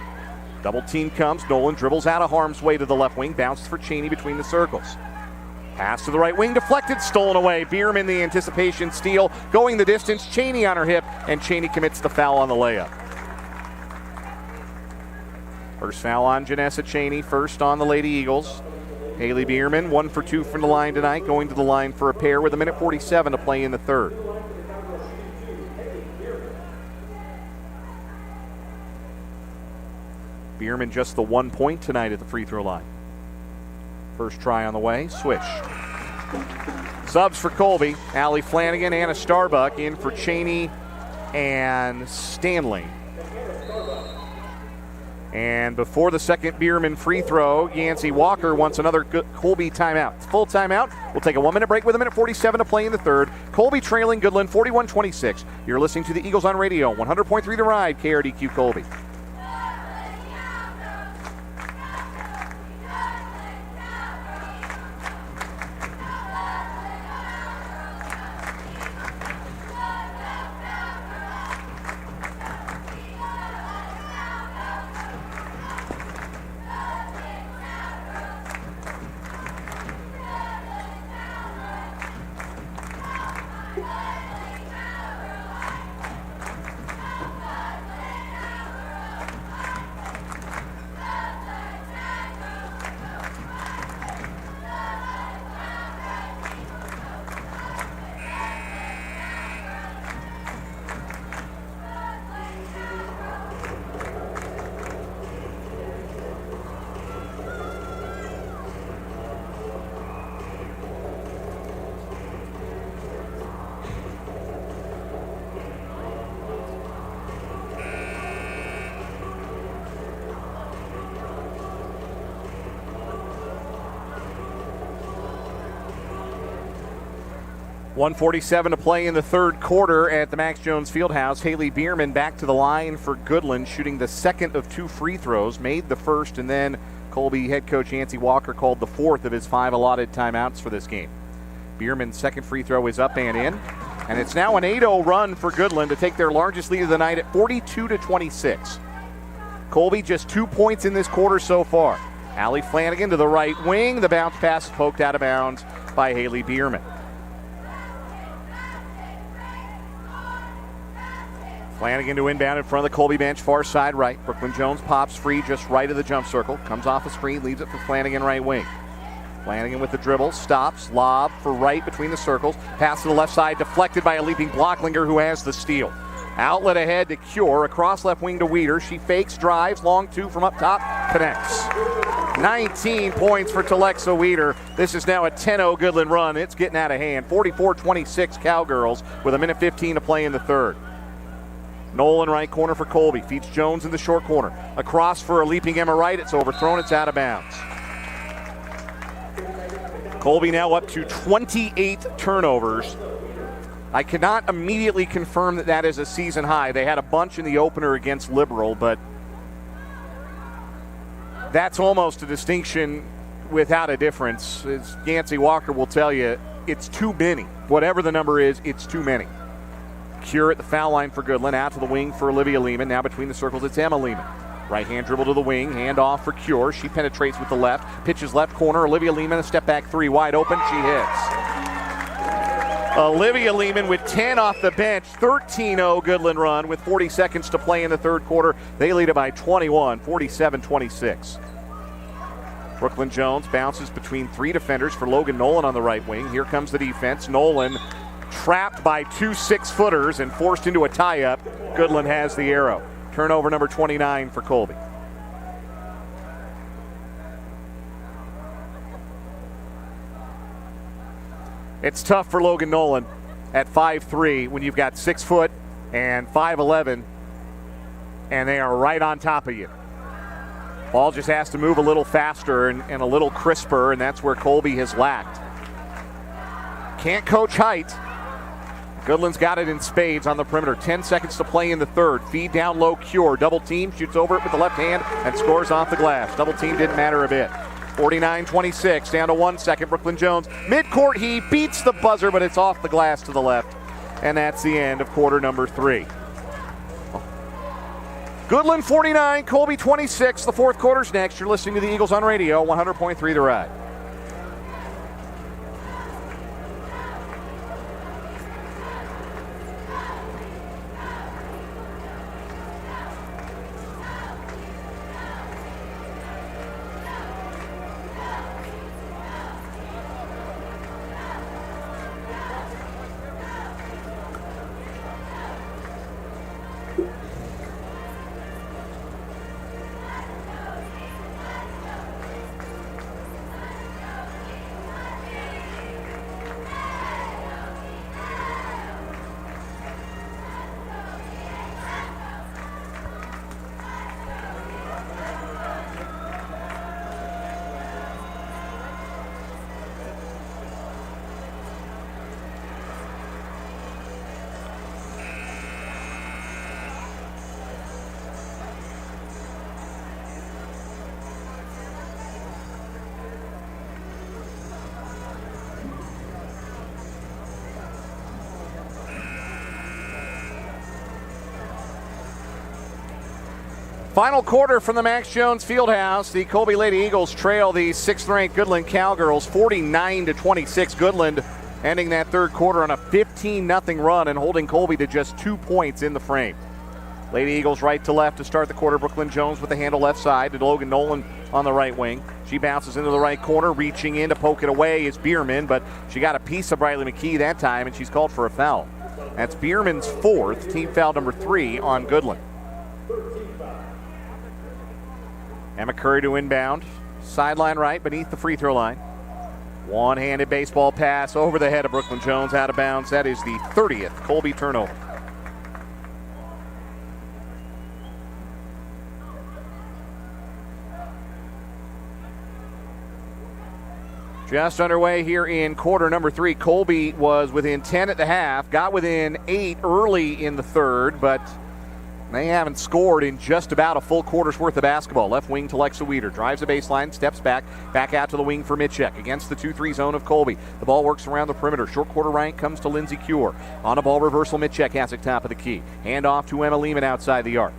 Double team comes. Nolan dribbles out of harm's way to the left wing. Bounces for Cheney between the circles. Pass to the right wing. Deflected. Stolen away. Bierman the anticipation steal. Going the distance. Cheney on her hip. And Cheney commits the foul on the layup. First foul on Janessa Cheney, first on the Lady Eagles. Haley Bierman, 1 for 2 from the line tonight, going to the line for a pair with 1:47 to play in the third. Bierman just the 1 point tonight at the free throw line. First try on the way, swish. Subs for Colby, Allie Flanagan, Anna Starbuck in for Cheney and Stanley. And before the second Bierman free throw, Yancey Walker wants another Colby timeout. Full timeout. We'll take a 1-minute break with 1:47 to play in the third. Colby trailing Goodland 41-26. You're listening to the Eagles on Radio, 100.3 The Ride, KRDQ Colby. .147 to play in the third quarter at the Max Jones Fieldhouse. Haley Bierman back to the line for Goodland, shooting the second of 2 free throws, made the first, and then Colby head coach Yancey Walker called the 4th of his 5 allotted timeouts for this game. Bierman's second free throw is up and in, and it's now an 8-0 run for Goodland to take their largest lead of the night at 42-26. Colby just 2 points in this quarter so far. Allie Flanagan to the right wing. The bounce pass is poked out of bounds by Haley Bierman. Flanagan to inbound in front of the Colby bench, far side right. Brooklyn Jones pops free just right of the jump circle. Comes off the screen, leaves it for Flanagan right wing. Flanagan with the dribble, stops, lob for right between the circles. Pass to the left side, deflected by a leaping Blocklinger who has the steal. Outlet ahead to Cure, across left wing to Weeder. She fakes, drives, long 2 from up top, connects. 19 points for Telexa Weeder. This is now a 10-0 Goodland run. It's getting out of hand. 44-26 Cowgirls with 1:15 to play in the third. Nolan right corner for Colby. Feeds Jones in the short corner. Across for a leaping Emma Wright. It's overthrown. It's out of bounds. Colby now up to 28 turnovers. I cannot immediately confirm that that is a season high. They had a bunch in the opener against Liberal, but that's almost a distinction without a difference. As Yancey Walker will tell you, it's too many. Whatever the number is, it's too many. Cure at the foul line for Goodland. Out to the wing for Olivia Lehman. Now between the circles, it's Emma Lehman. Right hand dribble to the wing. Hand off for Cure. She penetrates with the left. Pitches left corner. Olivia Lehman, a step back 3 wide open. She hits. Olivia Lehman with 10 off the bench. 13-0 Goodland run with 40 seconds to play in the third quarter. They lead it by 21, 47-26. Brooklyn Jones bounces between 3 defenders for Logan Nolan on the right wing. Here comes the defense. Nolan trapped by 2 6-footers and forced into a tie-up. Goodland has the arrow. Turnover number 29 for Colby. It's tough for Logan Nolan at 5'3" when you've got 6 foot and 5'11", and they are right on top of you. Ball just has to move a little faster and a little crisper, and that's where Colby has lacked. Can't coach height. Goodland's got it in spades on the perimeter. 10 seconds to play in the third. Feed down low, Cure. Double team, shoots over it with the left hand and scores off the glass. Double team didn't matter a bit. 49-26, down to 1 second. Brooklyn Jones, midcourt, he beats the buzzer, but it's off the glass to the left. And that's the end of quarter number 3. Goodland 49, Colby 26. The fourth quarter's next. You're listening to the Eagles on radio, 100.3 The Ride. Final quarter from the Max Jones Fieldhouse. The Colby Lady Eagles trail the 6th-ranked Goodland Cowgirls 49-26. Goodland ending that third quarter on a 15-0 run and holding Colby to just 2 points in the frame. Lady Eagles right to left to start the quarter. Brooklyn Jones with the handle left side to Logan Nolan on the right wing. She bounces into the right corner, reaching in to poke it away is Bierman, but she got a piece of Briley McKee that time, and she's called for a foul. That's Bierman's 4th, team foul number 3 on Goodland. Emma Curry to inbound. Sideline right beneath the free throw line. One-handed baseball pass over the head of Brooklyn Jones out of bounds. That is the 30th Colby turnover. Just underway here in quarter number 3. Colby was within 10 at the half, got within 8 early in the third, but they haven't scored in just about a full quarter's worth of basketball. Left wing to Lexa Weeder. Drives the baseline, steps back out to the wing for Mitchek against the 2-3 zone of Colby. The ball works around the perimeter. Short quarter right comes to Lindsay Cure. On a ball reversal, Mitchek has it top of the key. Hand off to Emma Lehman outside the arc.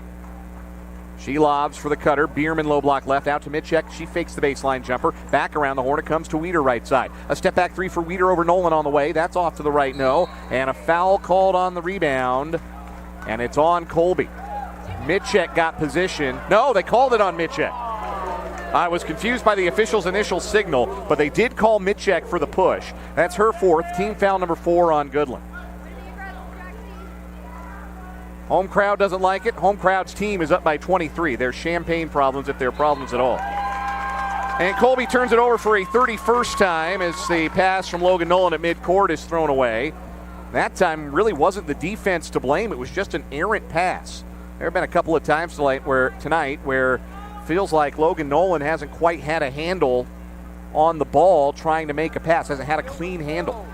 She lobs for the cutter. Bierman low block left out to Mitchek. She fakes the baseline jumper. Back around the horn. It comes to Weeder right side. A step back 3 for Weeder over Nolan on the way. That's off to the right, no. And a foul called on the rebound. And it's on Colby. Mitchek got position. No, they called it on Mitchek. I was confused by the official's initial signal, but they did call Mitchek for the push. That's her 4th, team foul number 4 on Goodland. Home crowd doesn't like it. Home crowd's team is up by 23. There's champagne problems if there are problems at all. And Colby turns it over for a 31st time as the pass from Logan Nolan at midcourt is thrown away. That time really wasn't the defense to blame. It was just an errant pass. There have been a couple of times tonight where it feels like Logan Nolan hasn't quite had a handle on the ball trying to make a pass, hasn't had a clean handle.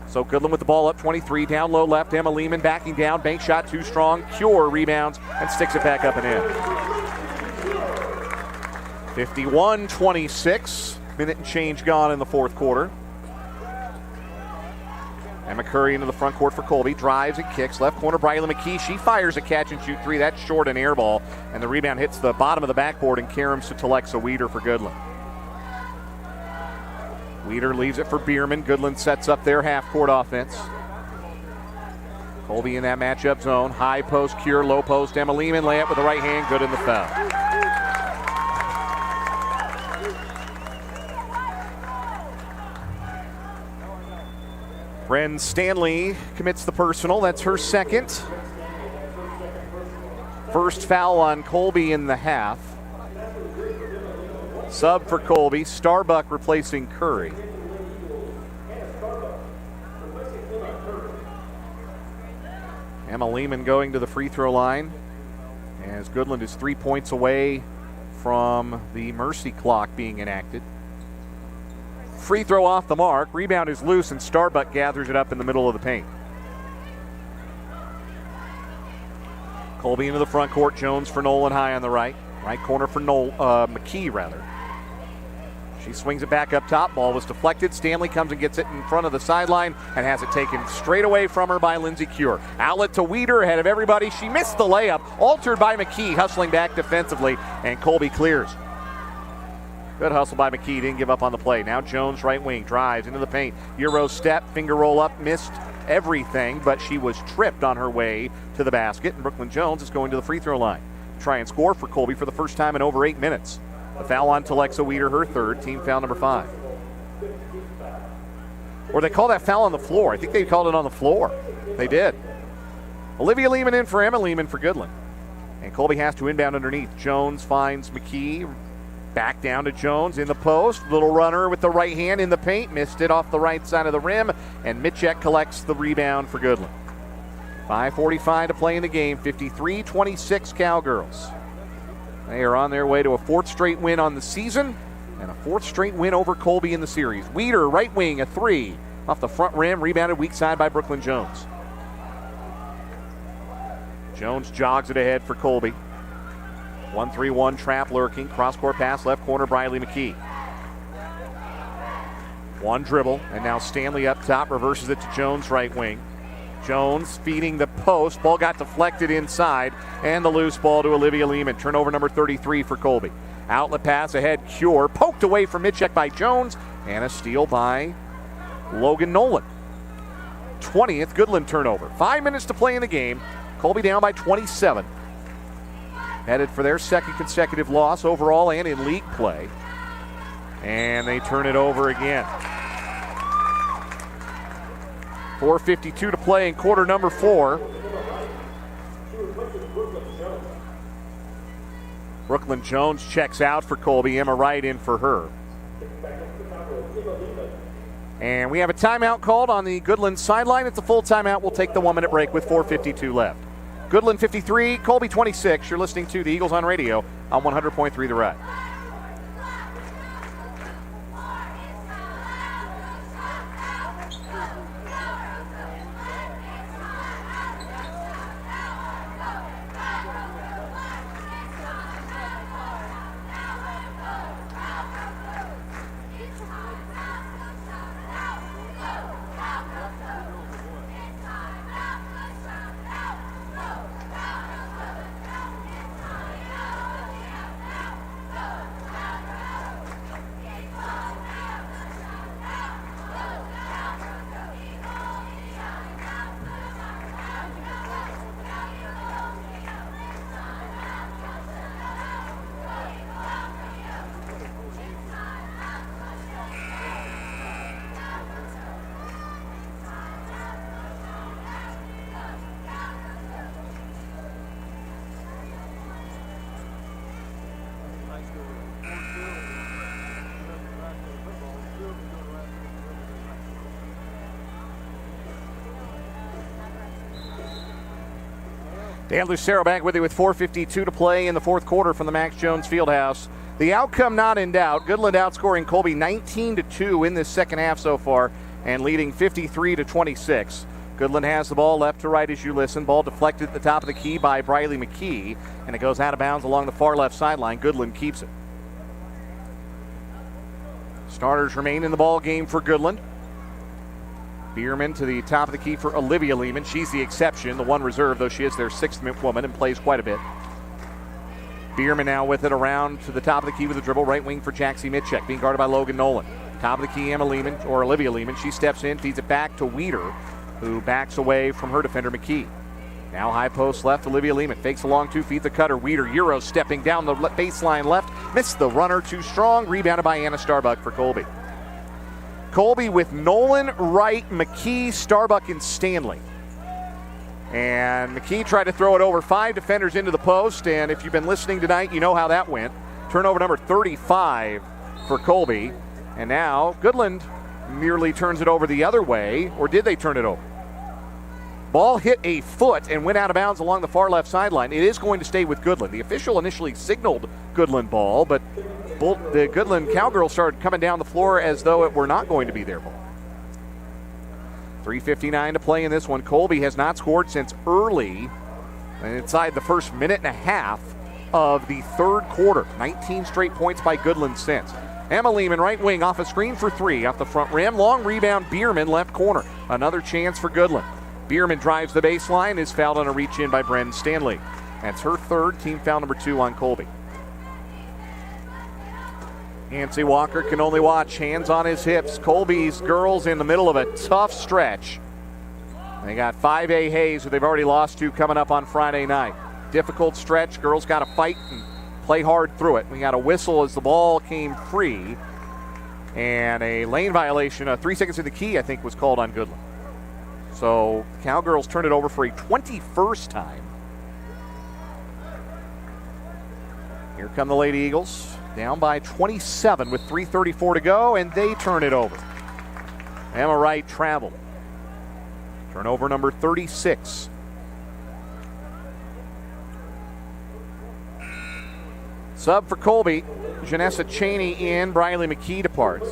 So Goodland with the ball up 23, down low left. Emma Lehman backing down, bank shot too strong. Cure rebounds and sticks it back up and in. 51-26, minute and change gone in the fourth quarter. Emma Curry into the front court for Colby. Drives and kicks. Left corner, Briley McKee. She fires a catch-and-shoot 3. That's short and air ball. And the rebound hits the bottom of the backboard and caroms to Lexa Weeder for Goodland. Weeder leaves it for Bierman. Goodland sets up their half-court offense. Colby in that matchup zone. High post, Cure, low post. Emma Lehman layup with the right hand. Good in the foul. Ren Stanley commits the personal. That's her 2nd. First foul on Colby in the half. Sub for Colby. Starbuck replacing Curry. Emma Lehman going to the free throw line as Goodland is 3 points away from the mercy clock being enacted. Free throw off the mark. Rebound is loose and Starbuck gathers it up in the middle of the paint. Colby into the front court. Jones for Nolan high on the right. Right corner for McKee, rather. She swings it back up top. Ball was deflected. Stanley comes and gets it in front of the sideline and has it taken straight away from her by Lindsay Cure. Outlet to Weeder ahead of everybody. She missed the layup. Altered by McKee, hustling back defensively, and Colby clears. Good hustle by McKee. Didn't give up on the play. Now Jones, right wing, drives into the paint. Euro step, finger roll up, missed everything, but she was tripped on her way to the basket, and Brooklyn Jones is going to the free throw line. Try and score for Colby for the first time in over 8 minutes. A foul on Telexa Weeder, her third, team foul number 5. Or they call that foul on the floor. I think they called it on the floor. They did. Olivia Lehman in for Emma Lehman for Goodland. And Colby has to inbound underneath. Jones finds McKee. Back down to Jones in the post. Little runner with the right hand in the paint. Missed it off the right side of the rim. And Mitchek collects the rebound for Goodland. 5:45 to play in the game. 53-26 Cowgirls. They are on their way to a 4th straight win on the season and a 4th straight win over Colby in the series. Weeder, right wing, a 3 off the front rim, rebounded weak side by Brooklyn Jones. Jones jogs it ahead for Colby. 1-3-1 trap lurking, cross-court pass, left corner, Briley McKee. One dribble, and now Stanley up top, reverses it to Jones, right wing. Jones feeding the post. Ball got deflected inside, and the loose ball to Olivia Lehman. Turnover number 33 for Colby. Outlet pass ahead, Cure. Poked away from Mitchek by Jones, and a steal by Logan Nolan. 20th Goodland turnover. 5 minutes to play in the game. Colby down by 27. Headed for their second consecutive loss overall and in league play. And they turn it over again. 4:52 to play in quarter number 4. Brooklyn Jones checks out for Colby. Emma Wright in for her. And we have a timeout called on the Goodland sideline. It's a full timeout. We'll take the 1-minute break with 4:52 left. Goodland 53, Colby 26. You're listening to the Eagles on Radio on 100.3 The Ride. Dan Lucero back with you with 4:52 to play in the fourth quarter from the Max Jones Fieldhouse. The outcome not in doubt. Goodland outscoring Colby 19-2 in this second half so far and leading 53-26. Goodland has the ball left to right as you listen. Ball deflected at the top of the key by Briley McKee, and it goes out of bounds along the far left sideline. Goodland keeps it. Starters remain in the ball game for Goodland. Bierman to the top of the key for Olivia Lehman. She's the exception, the one reserve, though she is their sixth woman and plays quite a bit. Bierman now with it around to the top of the key with a dribble. Right wing for Jaxie Mitchek, being guarded by Logan Nolan. Top of the key, Emma Lehman, or Olivia Lehman. She steps in, feeds it back to Weeder, who backs away from her defender, McKee. Now high post left, Olivia Lehman fakes a long 2 feet, the cutter. Weeder, Euro stepping down the baseline left. Missed the runner, too strong. Rebounded by Anna Starbuck for Colby. Colby with Nolan, Wright, McKee, Starbuck, and Stanley. And McKee tried to throw it over 5 defenders into the post, and if you've been listening tonight, you know how that went. Turnover number 35 for Colby. And now Goodland merely turns it over the other way, or did they turn it over? Ball hit a foot and went out of bounds along the far left sideline. It is going to stay with Goodland. The official initially signaled Goodland ball, but the Goodland Cowgirls started coming down the floor as though it were not going to be their ball. 3:59 to play in this one. Colby has not scored since early And inside the first minute and a half of the third quarter, 19 straight points by Goodland since. Emma Lehman, right wing, off a screen for three, off the front rim. Long rebound, Bierman, left corner. Another chance for Goodland. Bierman drives the baseline, is fouled on a reach in by Brendan Stanley. That's her third, team foul number 2 on Colby. Nancy Walker can only watch, hands on his hips. Colby's girls in the middle of a tough stretch. They got 5A Hayes, who they've already lost to, coming up on Friday night. Difficult stretch, girls got to fight and play hard through it. We got a whistle as the ball came free, and a lane violation, 3 seconds in the key, I think, was called on Goodland. So Cowgirls turn it over for a 21st time. Here come the Lady Eagles, down by 27 with 3:34 to go, and they turn it over. Emma Wright traveled. Turnover number 36. Sub for Colby, Janessa Cheney in, Briley McKee departs.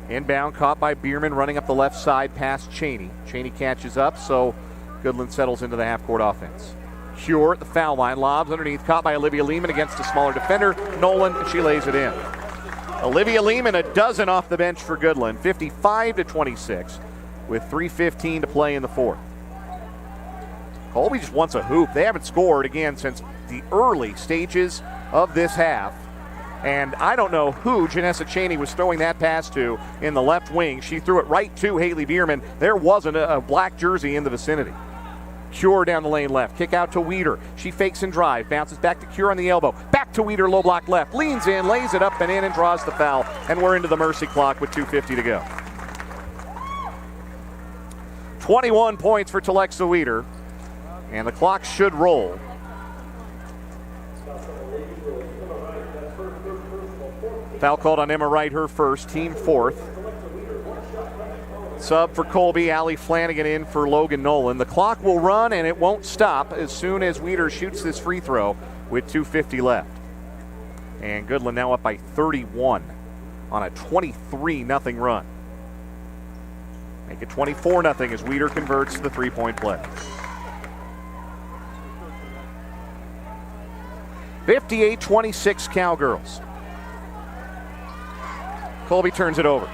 Inbound caught by Bierman, running up the left side past Cheney. Cheney catches up, so Goodland settles into the half-court offense. Cure at the foul line, lobs underneath, caught by Olivia Lehman against a smaller defender, Nolan, and she lays it in. Olivia Lehman, a dozen off the bench for Goodland, 55-26, with 3:15 to play in the fourth. Colby just wants a hoop. They haven't scored again since the early stages of this half. And I don't know who Janessa Cheney was throwing that pass to in the left wing. She threw it right to Haley Bierman. There wasn't a black jersey in the vicinity. Cure down the lane left. Kick out to Weeder. She fakes and drive. Bounces back to Cure on the elbow. Back to Weeder, low block left. Leans in, lays it up and in, and draws the foul. And we're into the mercy clock with 2:50 to go. 21 points for Telexa Weeder. And the clock should roll. Foul called on Emma Wright, her first, team fourth. Sub for Colby, Allie Flanagan in for Logan Nolan. The clock will run and it won't stop as soon as Weeder shoots this free throw with 2:50 left. And Goodland now up by 31 on a 23-0 run. Make it 24-0 as Weeder converts the three-point play. 58-26 Cowgirls. Colby turns it over.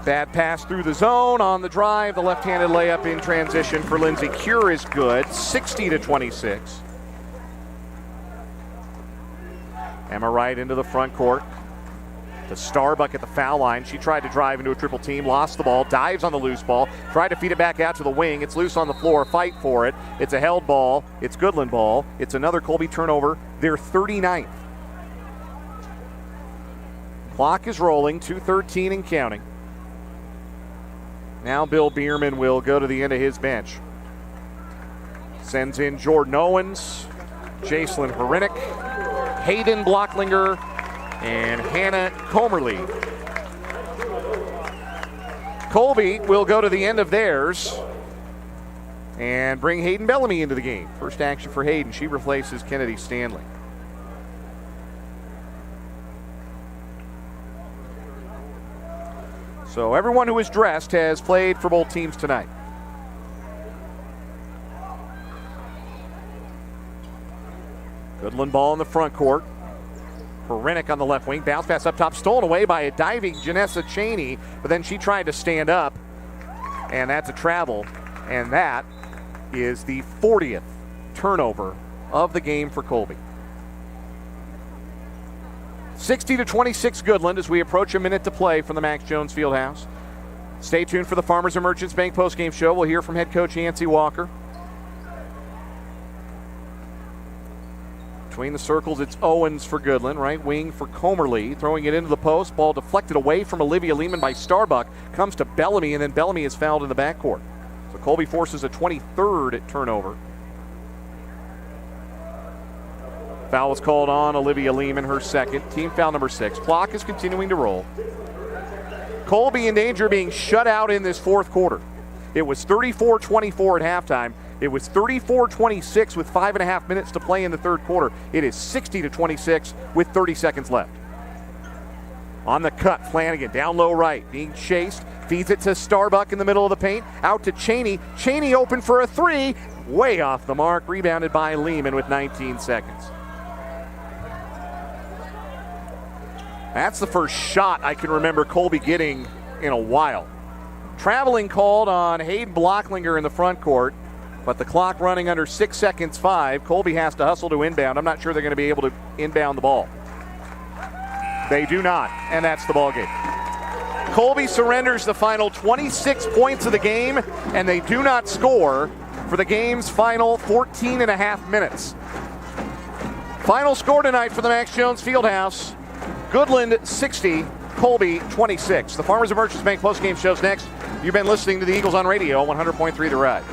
Bad pass through the zone on the drive. The left-handed layup in transition for Lindsay Cure is good. 60-26. Emma Wright into the front court. To Starbuck at the foul line. She tried to drive into a triple team, lost the ball, dives on the loose ball, tried to feed it back out to the wing. It's loose on the floor, fight for it. It's a held ball. It's Goodland ball. It's another Colby turnover. They're 39th. Clock is rolling, 2:13 and counting. Now Bill Bierman will go to the end of his bench. Sends in Jordan Owens, Jacelyn Herinek, Hayden Blocklinger, and Hannah Comerly. Colby will go to the end of theirs and bring Hayden Bellamy into the game. First action for Hayden. She replaces Kennedy Stanley. So everyone who is dressed has played for both teams tonight. Goodland ball in the front court. Herinek on the left wing. Bounce pass up top. Stolen away by a diving Janessa Cheney. But then she tried to stand up. And that's a travel. And that is the 40th turnover of the game for Colby. 60-26 Goodland as we approach a minute to play from the Max Jones Fieldhouse. Stay tuned for the Farmers and Merchants Bank postgame show. We'll hear from head coach Nancy Walker. Between the circles, it's Owens for Goodland, right wing for Comerly, throwing it into the post. Ball deflected away from Olivia Lehman by Starbuck. Comes to Bellamy, and then Bellamy is fouled in the backcourt. So Colby forces a 23rd turnover. Foul was called on Olivia Lehman, her second. Team foul number 6. Clock is continuing to roll. Colby in danger of being shut out in this fourth quarter. It was 34-24 at halftime. It was 34-26 with 5.5 minutes to play in the third quarter. It is 60-26 with 30 seconds left. On the cut, Flanagan down low right, being chased, feeds it to Starbuck in the middle of the paint, out to Cheney. Cheney open for a three, way off the mark, rebounded by Lehman with 19 seconds. That's the first shot I can remember Colby getting in a while. Traveling called on Hayden Blocklinger in the front court, but the clock running under 6 seconds 5. Colby has to hustle to inbound. I'm not sure they're going to be able to inbound the ball. They do not, and that's the ball game. Colby surrenders the final 26 points of the game, and they do not score for the game's final 14 and a half minutes. Final score tonight for the Max Jones Fieldhouse, Goodland 60, Colby 26. The Farmers and Merchants Bank postgame show's next. You've been listening to the Eagles on radio, 100.3 The Ride.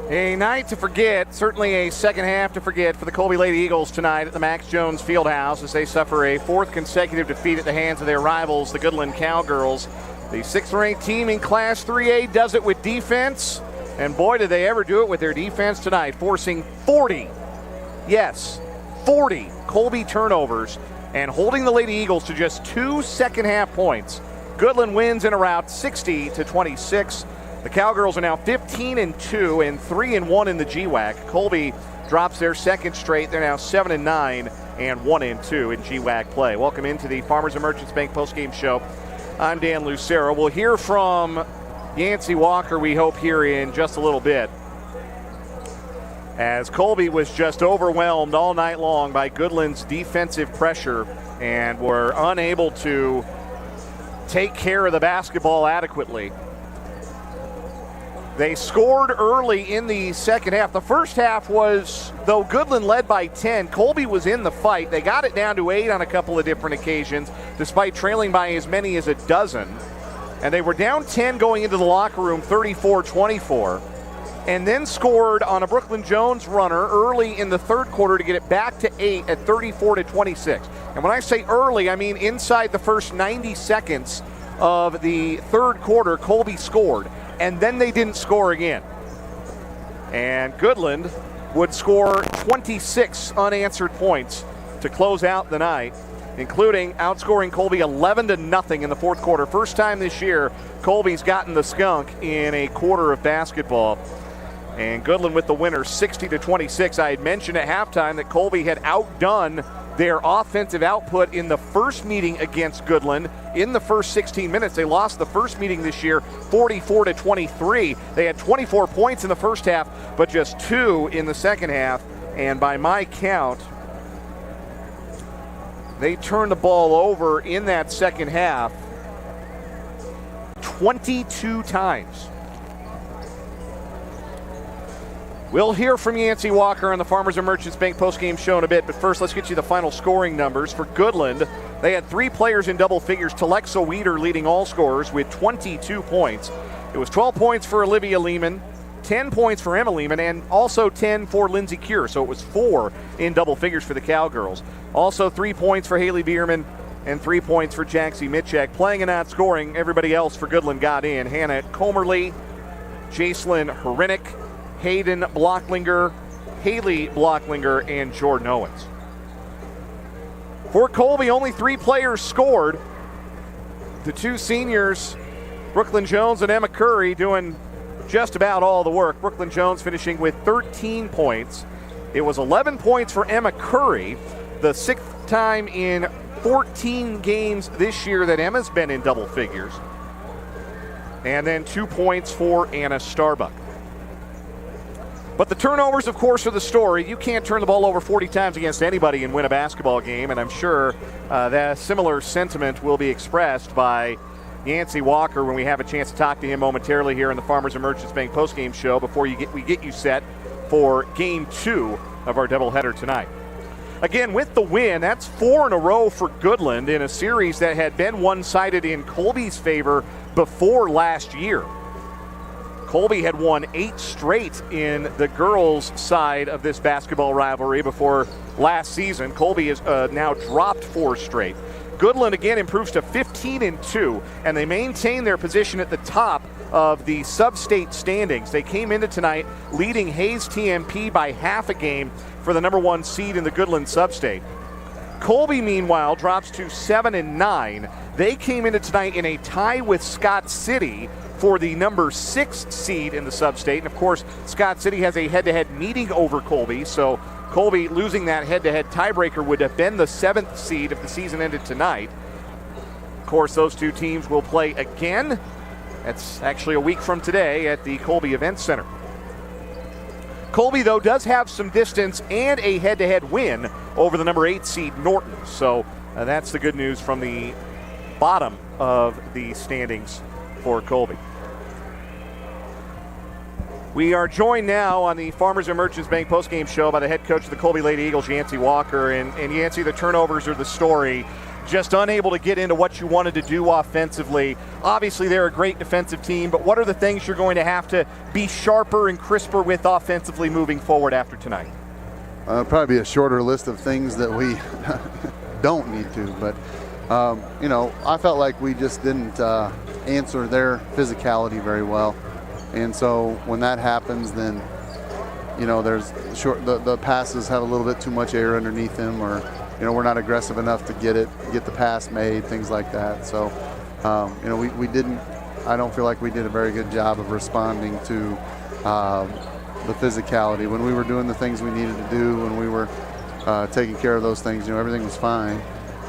A night to forget, certainly a second half to forget for the Colby Lady Eagles tonight at the Max Jones Fieldhouse as they suffer a fourth consecutive defeat at the hands of their rivals, the Goodland Cowgirls. The 6th-ranked team in Class 3A does it with defense, and boy, did they ever do it with their defense tonight, forcing 40 Colby turnovers and holding the Lady Eagles to just 2 second-half points. Goodland wins in a rout 60-26. The Cowgirls are now 15-2 and 3-1 in the GWAC. Colby drops their second straight. They're now 7-9 and 1-2 in GWAC play. Welcome into the Farmers and Merchants Bank postgame show. I'm Dan Lucero. We'll hear from Yancey Walker, we hope, here in just a little bit. as Colby was just overwhelmed all night long by Goodland's defensive pressure and were unable to take care of the basketball adequately. They scored early in the second half. The first half was, though Goodland led by 10, Colby was in the fight. They got it down to 8 on a couple of different occasions, despite trailing by as many as a dozen. And they were down 10 going into the locker room, 34-24. And then scored on a Brooklyn Jones runner early in the third quarter to get it back to 8 at 34-26. And when I say early, I mean inside the first 90 seconds of the third quarter, Colby scored. And then they didn't score again. And Goodland would score 26 unanswered points to close out the night, including outscoring Colby 11-0 in the fourth quarter. First time this year Colby's gotten the skunk in a quarter of basketball. And Goodland with the winner, 60-26. I had mentioned at halftime that Colby had outdone their offensive output in the first meeting against Goodland in the first 16 minutes. They lost the first meeting this year, 44-23. They had 24 points in the first half, but just 2 in the second half. And by my count, they turned the ball over in that second half 22 times. We'll hear from Yancey Walker on the Farmers and Merchants Bank postgame show in a bit, but first let's get you the final scoring numbers. For Goodland, they had 3 players in double figures. Telexa Weeder leading all scorers with 22 points. It was 12 points for Olivia Lehman, 10 points for Emma Lehman, and also 10 for Lindsay Cure, so it was 4 in double figures for the Cowgirls. Also 3 points for Haley Bierman and 3 points for Jaxie Mitchak. Playing and not scoring, everybody else for Goodland got in. Hannah Comerly, Jacelyn Herinek, Hayden Blocklinger, Haley Blocklinger, and Jordan Owens. For Colby, only 3 players scored. The 2 seniors, Brooklyn Jones and Emma Curry, doing just about all the work. Brooklyn Jones finishing with 13 points. It was 11 points for Emma Curry, the 6th time in 14 games this year that Emma's been in double figures. And then 2 points for Anna Starbuck. But the turnovers, of course, are the story. You can't turn the ball over 40 times against anybody and win a basketball game, and I'm sure that similar sentiment will be expressed by Yancey Walker when we have a chance to talk to him momentarily here in the Farmers and Merchants Bank postgame show before we get you set for Game 2 of our doubleheader tonight. Again, with the win, that's 4 in a row for Goodland in a series that had been one-sided in Colby's favor before last year. Colby had won 8 straight in the girls' side of this basketball rivalry before last season. Colby has now dropped 4 straight. Goodland again improves to 15-2, and they maintain their position at the top of the sub-state standings. They came into tonight leading Hayes TMP by half a game for the number 1 seed in the Goodland sub-state. Colby, meanwhile, drops to 7-9. They came into tonight in a tie with Scott City for the number 6 seed in the sub-state. And, of course, Scott City has a head-to-head meeting over Colby, so Colby losing that head-to-head tiebreaker would have been the 7th seed if the season ended tonight. Of course, those 2 teams will play again. That's actually a week from today at the Colby Event Center. Colby, though, does have some distance and a head-to-head win over the number 8 seed Norton. So that's the good news from the bottom of the standings for Colby. We are joined now on the Farmers and Merchants Bank postgame show by the head coach of the Colby Lady Eagles, Yancey Walker. And Yancey, the turnovers are the story. Just unable to get into what you wanted to do offensively. Obviously, they're a great defensive team, but what are the things you're going to have to be sharper and crisper with offensively moving forward after tonight? Probably a shorter list of things that we don't need to, but I felt like we just didn't answer their physicality very well. And so when that happens, then, there's the passes have a little bit too much air underneath them, or, we're not aggressive enough to get the pass made, things like that. So, we didn't, I don't feel like we did a very good job of responding to the physicality. When we were doing the things we needed to do, when we were taking care of those things, everything was fine.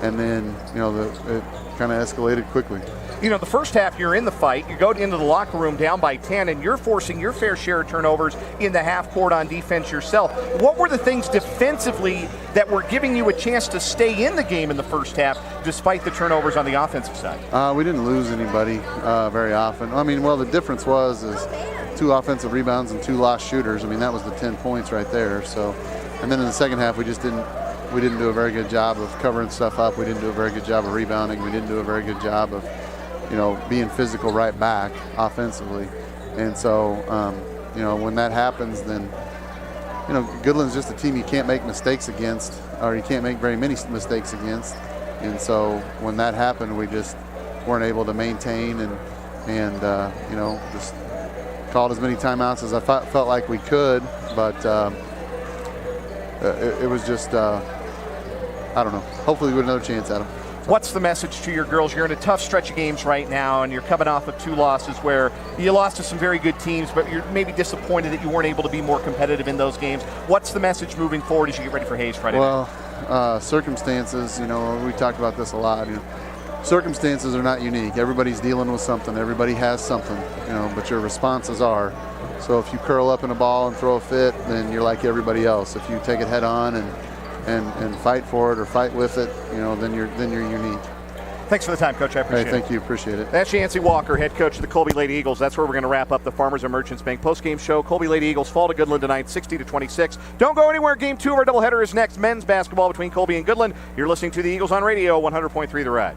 and then it kind of escalated quickly. The first half you're in the fight, you go into the locker room down by 10, and you're forcing your fair share of turnovers in the half court on defense yourself. What were the things defensively that were giving you a chance to stay in the game in the first half despite the turnovers on the offensive side? We didn't lose anybody very often. The difference is 2 offensive rebounds and 2 lost shooters. That was the 10 points right there. So, and then in the second half we didn't do a very good job of covering stuff up. We didn't do a very good job of rebounding. We didn't do a very good job of being physical right back offensively. And so, when that happens, then, Goodland's just a team you can't make mistakes against, or you can't make very many mistakes against. And so when that happened, we just weren't able to maintain and just called as many timeouts as I felt like we could. But it was just, I don't know. Hopefully we get another chance at them. What's the message to your girls? You're in a tough stretch of games right now, and you're coming off of 2 losses where you lost to some very good teams, but you're maybe disappointed that you weren't able to be more competitive in those games. What's the message moving forward as you get ready for Hayes Friday night? Well, circumstances, we talked about this a lot. Circumstances are not unique. Everybody's dealing with something. Everybody has something, but your responses are. So if you curl up in a ball and throw a fit, then you're like everybody else. If you take it head on and fight for it or fight with it, then you're unique. Thanks for the time, Coach. I appreciate it. Thank you. Appreciate it. That's Yancey Walker, head coach of the Colby Lady Eagles. That's where we're going to wrap up the Farmers and Merchants Bank postgame show. Colby Lady Eagles fall to Goodland tonight, 60-26. Don't go anywhere. Game 2 of our doubleheader is next. Men's basketball between Colby and Goodland. You're listening to the Eagles on radio, 100.3 The Ride.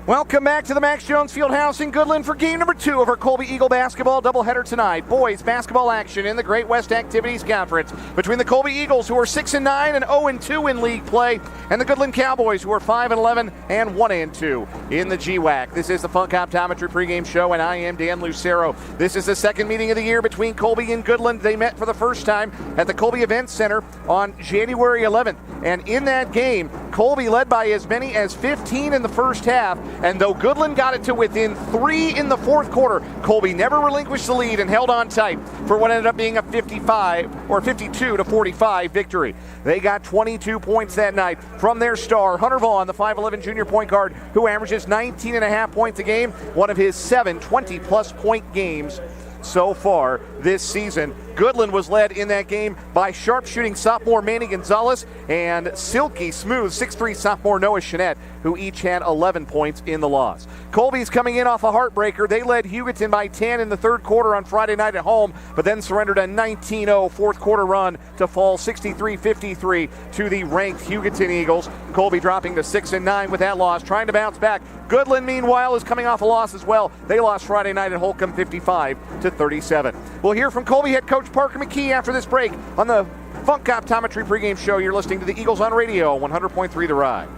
Welcome back to the Max Jones Fieldhouse in Goodland for game number 2 of our Colby Eagle basketball doubleheader tonight. Boys basketball action in the Great West Activities Conference between the Colby Eagles, who are 6-9 and 0-2 in league play, and the Goodland Cowboys, who are 5-11 and 1-2 in the GWAC. This is the Funk Optometry pregame show, and I am Dan Lucero. This is the second meeting of the year between Colby and Goodland. They met for the first time at the Colby Events Center on January 11th, and in that game, Colby led by as many as 15 in the first half, and though Goodland got it to within 3 in the fourth quarter, Colby never relinquished the lead and held on tight for what ended up being a 52-45 victory. They got 22 points that night from their star, Hunter Vaughn, the 5'11 junior point guard, who averages 19.5 points a game, one of his 7 20-plus point games so far this season. Goodland was led in that game by sharpshooting sophomore Manny Gonzalez and silky smooth 6'3 sophomore Noah Chanette, who each had 11 points in the loss. Colby's coming in off a heartbreaker. They led Hugoton by 10 in the third quarter on Friday night at home, but then surrendered a 19-0 fourth quarter run to fall 63-53 to the ranked Hugoton Eagles. Colby dropping to 6-9 with that loss, trying to bounce back. Goodland, meanwhile, is coming off a loss as well. They lost Friday night at Holcomb 55-37. We'll hear from Colby head coach Parker McKee after this break on the Funk Optometry pregame show. You're listening to the Eagles on Radio, 100.3 The Ride.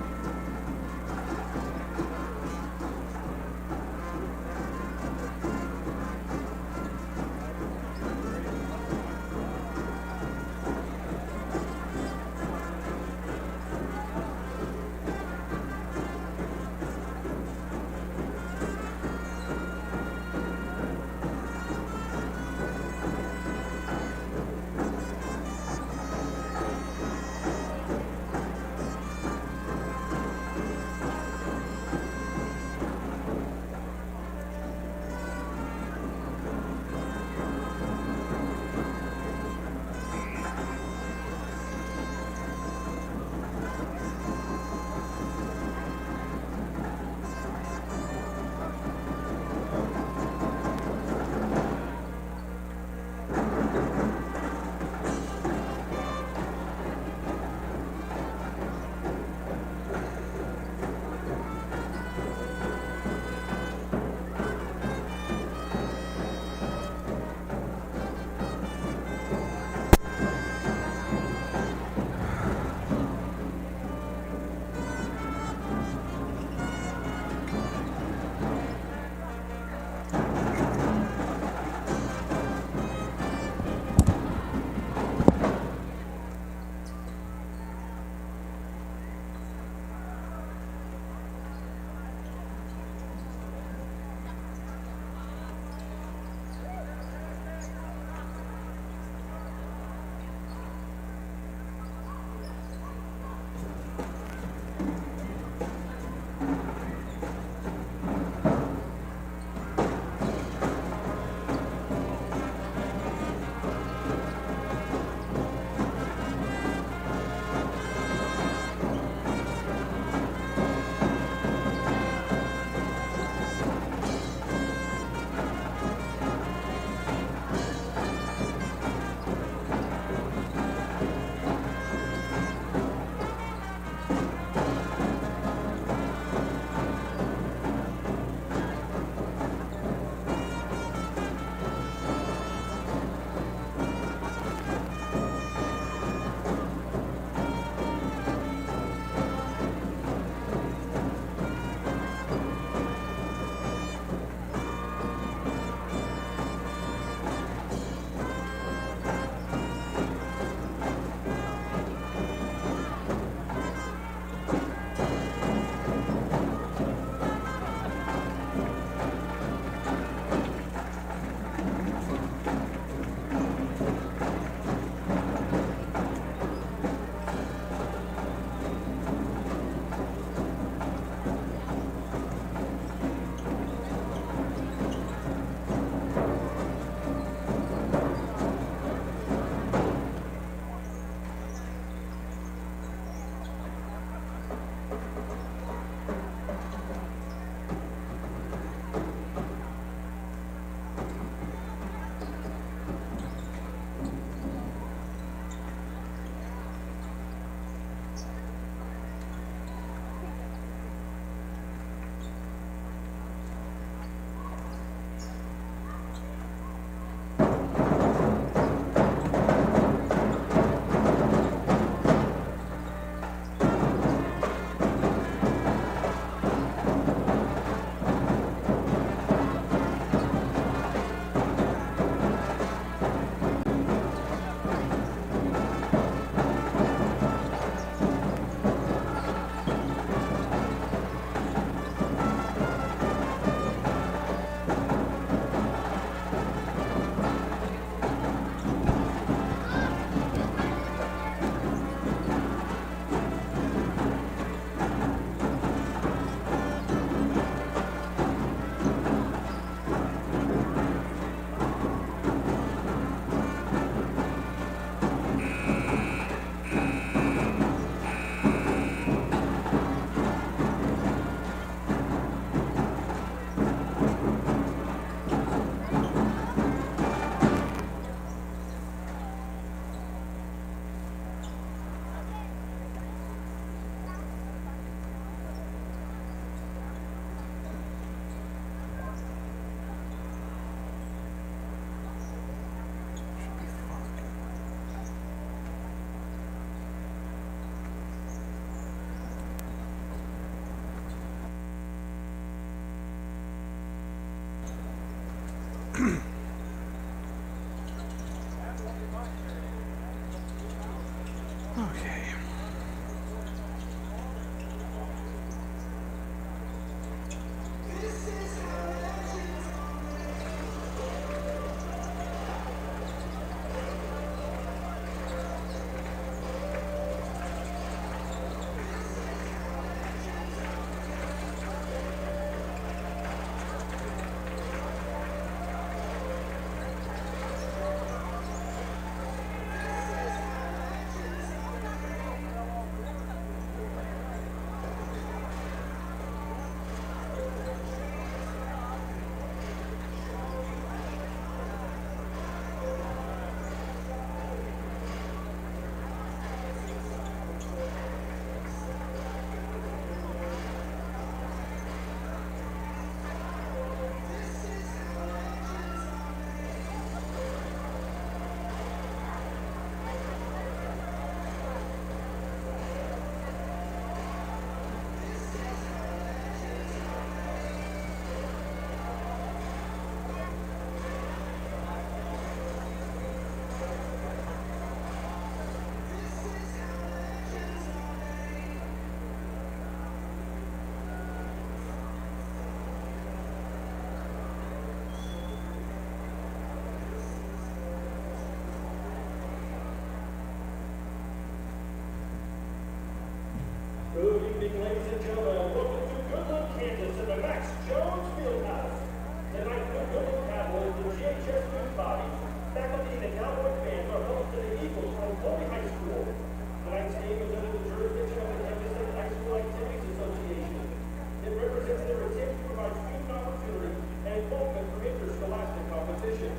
competition.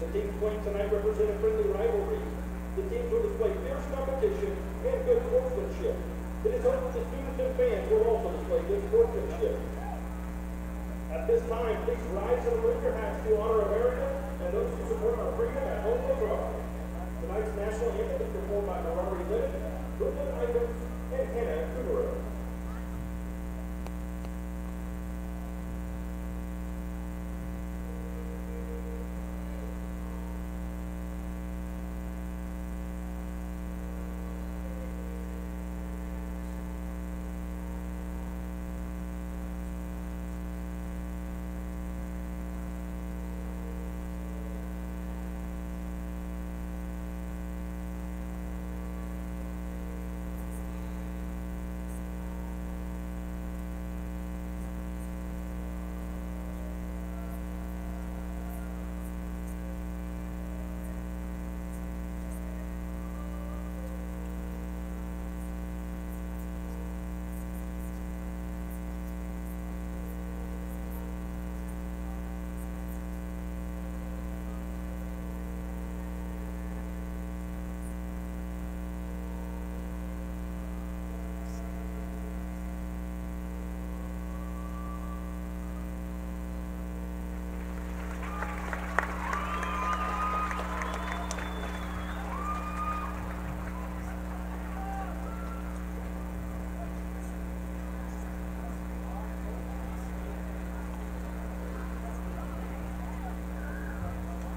The teams playing tonight represent a friendly rivalry. The teams will display fierce competition and good sportsmanship. It is hoped that the students and fans will also display good sportsmanship. At this time, please rise and remove your hats to honor America and those who support our freedom at home and abroad. Tonight's national anthem is performed by Goodland, Anthem, and Hannah.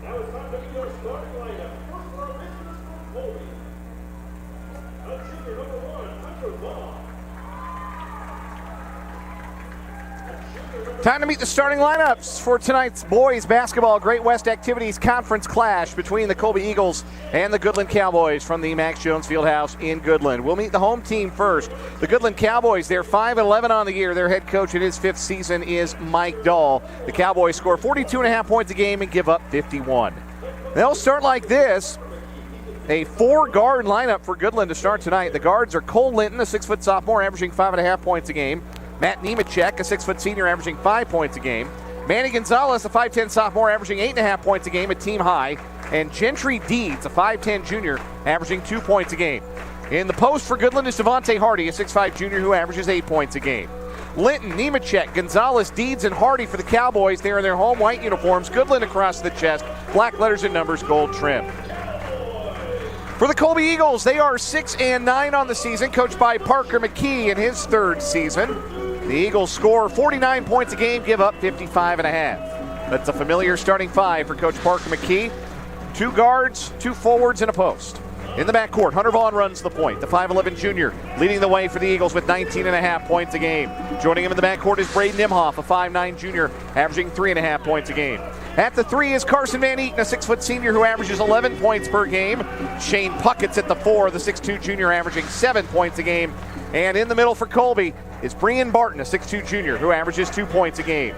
Now it's time to meet our starting lineup. First for our visitors from Colby. Junior number 1, Vaughn. Time to meet the starting lineups for tonight's boys basketball Great West Activities Conference clash between the Colby Eagles and the Goodland Cowboys from the Max Jones Fieldhouse in Goodland. We'll meet the home team first. The Goodland Cowboys, they're 5-11 on the year. Their head coach in his 5th season is Mike Dahl. The Cowboys score 42.5 points a game and give up 51. They'll start like this. A 4-guard lineup for Goodland to start tonight. The guards are Cole Linton, a 6-foot sophomore, averaging 5.5 points a game. Matt Nemechek, a 6-foot senior, averaging 5 points a game. Manny Gonzalez, a 5'10 sophomore, averaging 8.5 points a game at team high. And Gentry Deeds, a 5'10 junior, averaging 2 points a game. In the post for Goodland is Devontae Hardy, a 6'5 junior who averages 8 points a game. Linton, Nemechek, Gonzalez, Deeds, and Hardy for the Cowboys. They're in their home white uniforms. Goodland across the chest, black letters and numbers, gold trim. For the Colby Eagles, they are 6-9 on the season, coached by Parker McKee in his 3rd season. The Eagles score 49 points a game, give up 55.5. That's a familiar starting 5 for Coach Parker McKee. 2 guards, 2 forwards, and a post. In the backcourt, Hunter Vaughn runs the point. The 5'11 junior leading the way for the Eagles with 19.5 points a game. Joining him in the backcourt is Braden Imhoff, a 5'9 junior, averaging 3.5 points a game. At the 3 is Carson Van Eaton, a 6-foot senior who averages 11 points per game. Shane Puckett's at the 4, the 6'2 junior, averaging 7 points a game. And in the middle for Colby is Brian Barton, a 6'2 junior who averages 2 points a game.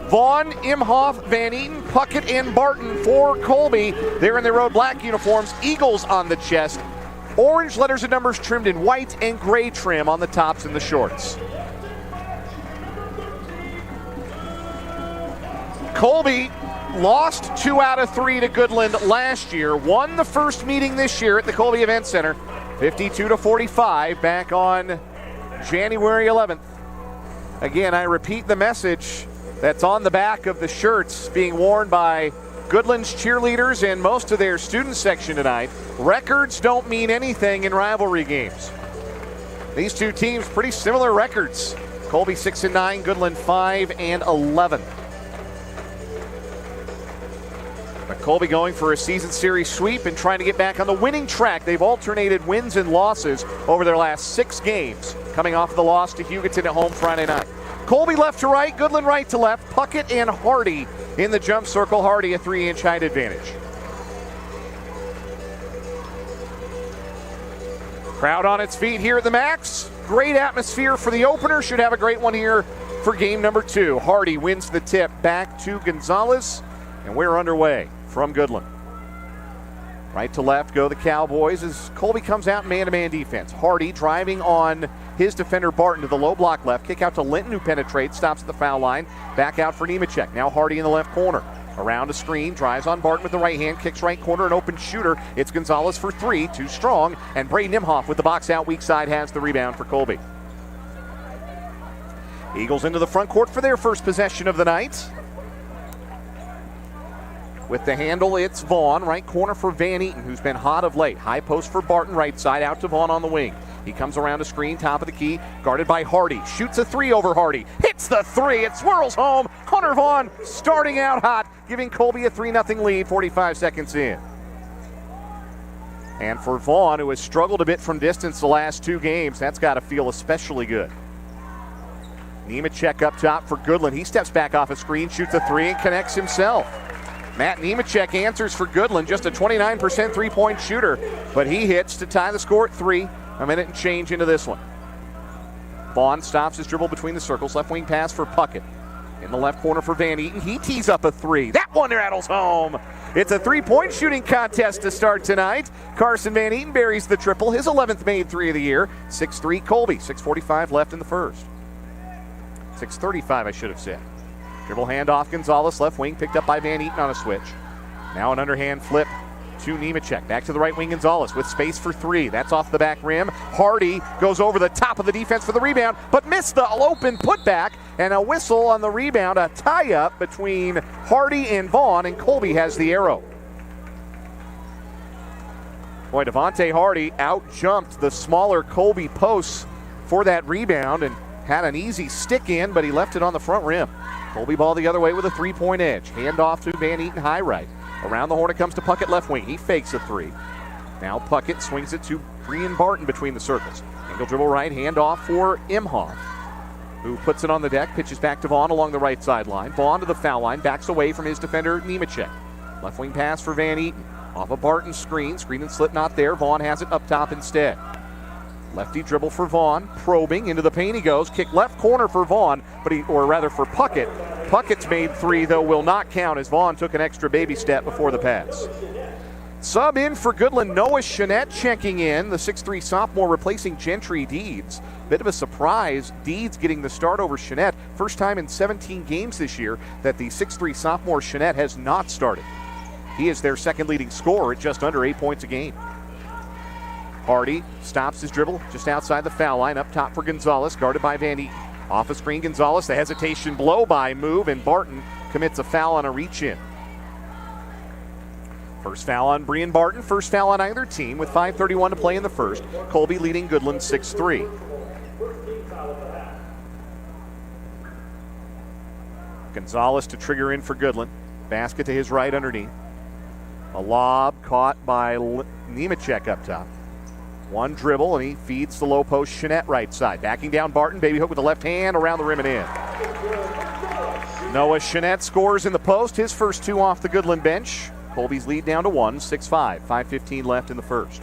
Vaughn, Imhoff, Van Eaton, Puckett, and Barton for Colby. They're in their road black uniforms, Eagles on the chest. Orange letters and numbers trimmed in white and gray trim on the tops and the shorts. Colby lost 2 out of 3 to Goodland last year, won the first meeting this year at the Colby Event Center, 52-45 back on January 11th. Again, I repeat the message that's on the back of the shirts being worn by Goodland's cheerleaders and most of their student section tonight. Records don't mean anything in rivalry games. These two teams, pretty similar records. Colby 6-9, Goodland 5-11. But Colby going for a season series sweep and trying to get back on the winning track. They've alternated wins and losses over their last 6 games, coming off of the loss to Hugoton at home Friday night. Colby left to right, Goodland right to left, Puckett and Hardy in the jump circle. Hardy a 3-inch height advantage. Crowd on its feet here at the Max. Great atmosphere for the opener. Should have a great one here for game number 2. Hardy wins the tip back to Gonzalez, and we're underway from Goodland. Right to left go the Cowboys as Colby comes out in man-to-man defense. Hardy driving on his defender Barton to the low block left. Kick out to Linton who penetrates, stops at the foul line. Back out for Nemechek. Now Hardy in the left corner. Around a screen, drives on Barton with the right hand, kicks right corner, an open shooter. It's Gonzalez for three, too strong, and Braden Imhoff with the box out weak side has the rebound for Colby. Eagles into the front court for their first possession of the night. With the handle, it's Vaughn, right corner for Van Eaton, who's been hot of late. High post for Barton, right side, out to Vaughn on the wing. He comes around a screen, top of the key, guarded by Hardy. Shoots a three over Hardy. Hits the three. It swirls home. Hunter Vaughn starting out hot, giving Colby a 3-0 lead, 45 seconds in. And for Vaughn, who has struggled a bit from distance the last two games, that's got to feel especially good. Nemechek up top for Goodland. He steps back off a screen, shoots a three, and connects himself. Matt Nemechek answers for Goodland, just a 29% three-point shooter, but he hits to tie the score at 3. A minute and change into this one. Vaughn stops his dribble between the circles. Left wing pass for Puckett. In the left corner for Van Eaton. He tees up a three. That one rattles home. It's a three-point shooting contest to start tonight. Carson Van Eaton buries the triple. His 11th made three of the year. 6-3 Colby. 6:45 left in the first. 6:35 I should have said. Dribble handoff Gonzalez. Left wing picked up by Van Eaton on a switch. Now an underhand flip to Nemechek. Back to the right wing Gonzalez with space for three. That's off the back rim. Hardy goes over the top of the defense for the rebound, but missed the open putback, and a whistle on the rebound. A tie-up between Hardy and Vaughn, and Colby has the arrow. Boy, Devontae Hardy out-jumped the smaller Colby posts for that rebound and had an easy stick in, but he left it on the front rim. Colby ball the other way with a three-point edge. Handoff to Van Eaton high right. Around the horn it comes to Puckett left wing. He fakes a three. Now Puckett swings it to Brian Barton between the circles. Angle dribble right, handoff for Imhoff, who puts it on the deck, pitches back to Vaughn along the right sideline. Vaughn to the foul line, backs away from his defender Nemechek. Left wing pass for Van Eaton. Off a Barton screen and slip not there. Vaughn has it up top instead. Lefty dribble for Vaughn, probing into the paint he goes. Kick left corner for Vaughn, for Puckett. Puckett's made three, though, will not count as Vaughn took an extra baby step before the pass. Sub in for Goodland, Noah Chenette checking in, the 6'3 sophomore replacing Gentry Deeds. Bit of a surprise, Deeds getting the start over Chenette. First time in 17 games this year that the 6'3 sophomore Chenette has not started. He is their second leading scorer at just under 8 points a game. Hardy stops his dribble just outside the foul line, up top for Gonzalez, guarded by Van Eaton. Off a screen, Gonzalez, the hesitation blow-by move, and Barton commits a foul on a reach-in. First foul on Brian Barton, first foul on either team with 5:31 to play in the first. Colby leading Goodland 6-3. Gonzalez to trigger in for Goodland. Basket to his right underneath. A lob caught by Nemechek up top. One dribble, and he feeds the low post Chenette right side. Backing down Barton, baby hook with the left hand, around the rim and in. Noah Chenette scores in the post, his first two off the Goodland bench. Colby's lead down to 1, 6-5. 5:15 left in the first.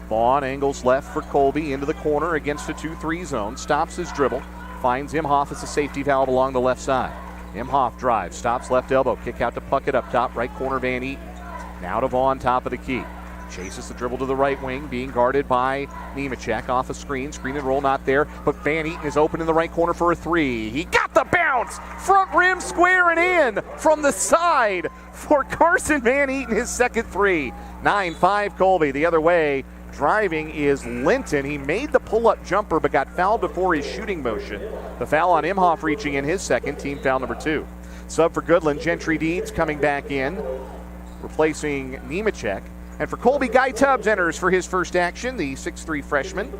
Vaughn angles left for Colby into the corner against a 2-3 zone. Stops his dribble. Finds Imhoff as a safety valve along the left side. Imhoff drives, stops left elbow. Kick out to Puckett up top, right corner Van Eaton. Now to Vaughn, top of the key. Chases the dribble to the right wing, being guarded by Nemechek off a screen. Screen and roll not there, but Van Eaton is open in the right corner for a three. He got the bounce! Front rim square and in from the side for Carson Van Eaton, his second three. 9-5 Colby. The other way, driving is Linton. He made the pull-up jumper but got fouled before his shooting motion. The foul on Imhoff reaching in his second, team foul number 2. Sub for Goodland, Gentry Deeds coming back in, replacing Nemechek. And for Colby, Guy Tubbs enters for his first action, the 6'3 freshman,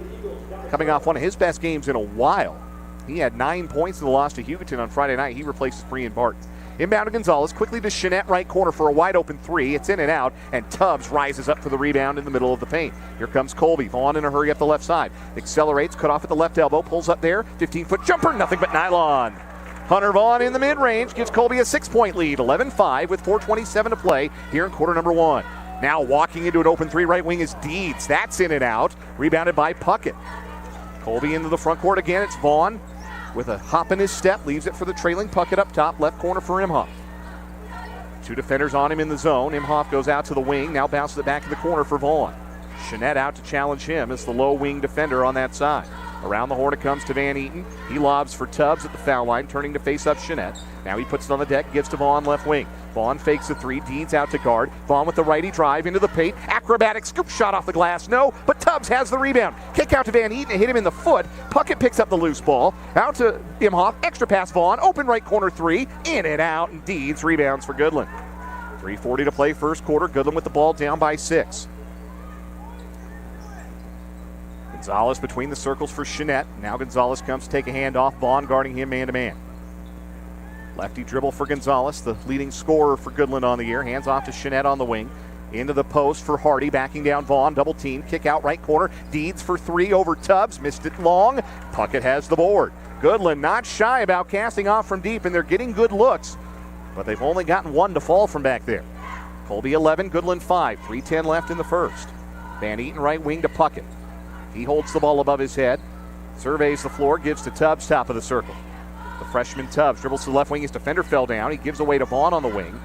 coming off one of his best games in a while. He had 9 points in the loss to Hugoton on Friday night. He replaces Brian Barton. Inbound to Gonzalez, quickly to Chenette, right corner for a wide open three. It's in and out, and Tubbs rises up for the rebound in the middle of the paint. Here comes Colby. Vaughn in a hurry up the left side. Accelerates, cut off at the left elbow, pulls up there. 15-foot jumper, nothing but nylon. Hunter Vaughn in the mid-range gives Colby a 6-point lead, 11-5 with 4:27 to play here in quarter number 1. Now walking into an open three, right wing is Deeds. That's in and out. Rebounded by Puckett. Colby into the front court again. It's Vaughn with a hop in his step. Leaves it for the trailing Puckett up top. Left corner for Imhoff. Two defenders on him in the zone. Imhoff goes out to the wing. Now bounces it back to the corner for Vaughn. Chenette out to challenge him as the low wing defender on that side. Around the horn it comes to Van Eaton. He lobs for Tubbs at the foul line, turning to face up Jeanette. Now he puts it on the deck, gives to Vaughn left wing. Vaughn fakes a three, Deeds out to guard. Vaughn with the righty drive into the paint. Acrobatic scoop shot off the glass. No, but Tubbs has the rebound. Kick out to Van Eaton and hit him in the foot. Puckett picks up the loose ball. Out to Imhoff. Extra pass Vaughn. Open right corner three. In and out. And Deeds rebounds for Goodland. 3:40 to play first quarter. Goodland with the ball down by 6. Gonzalez between the circles for Jeanette. Now Gonzalez comes to take a hand off. Vaughn guarding him man-to-man. Lefty dribble for Gonzalez, the leading scorer for Goodland on the year. Hands off to Jeanette on the wing. Into the post for Hardy, backing down Vaughn. Double team, kick out right corner. Deeds for three over Tubbs. Missed it long. Puckett has the board. Goodland not shy about casting off from deep, and they're getting good looks. But they've only gotten one to fall from back there. Colby 11, Goodland 5. 3:10 left in the first. Van Eaton right wing to Puckett. He holds the ball above his head. Surveys the floor, gives to Tubbs, top of the circle. The freshman Tubbs dribbles to the left wing. His defender fell down. He gives away to Vaughn on the wing.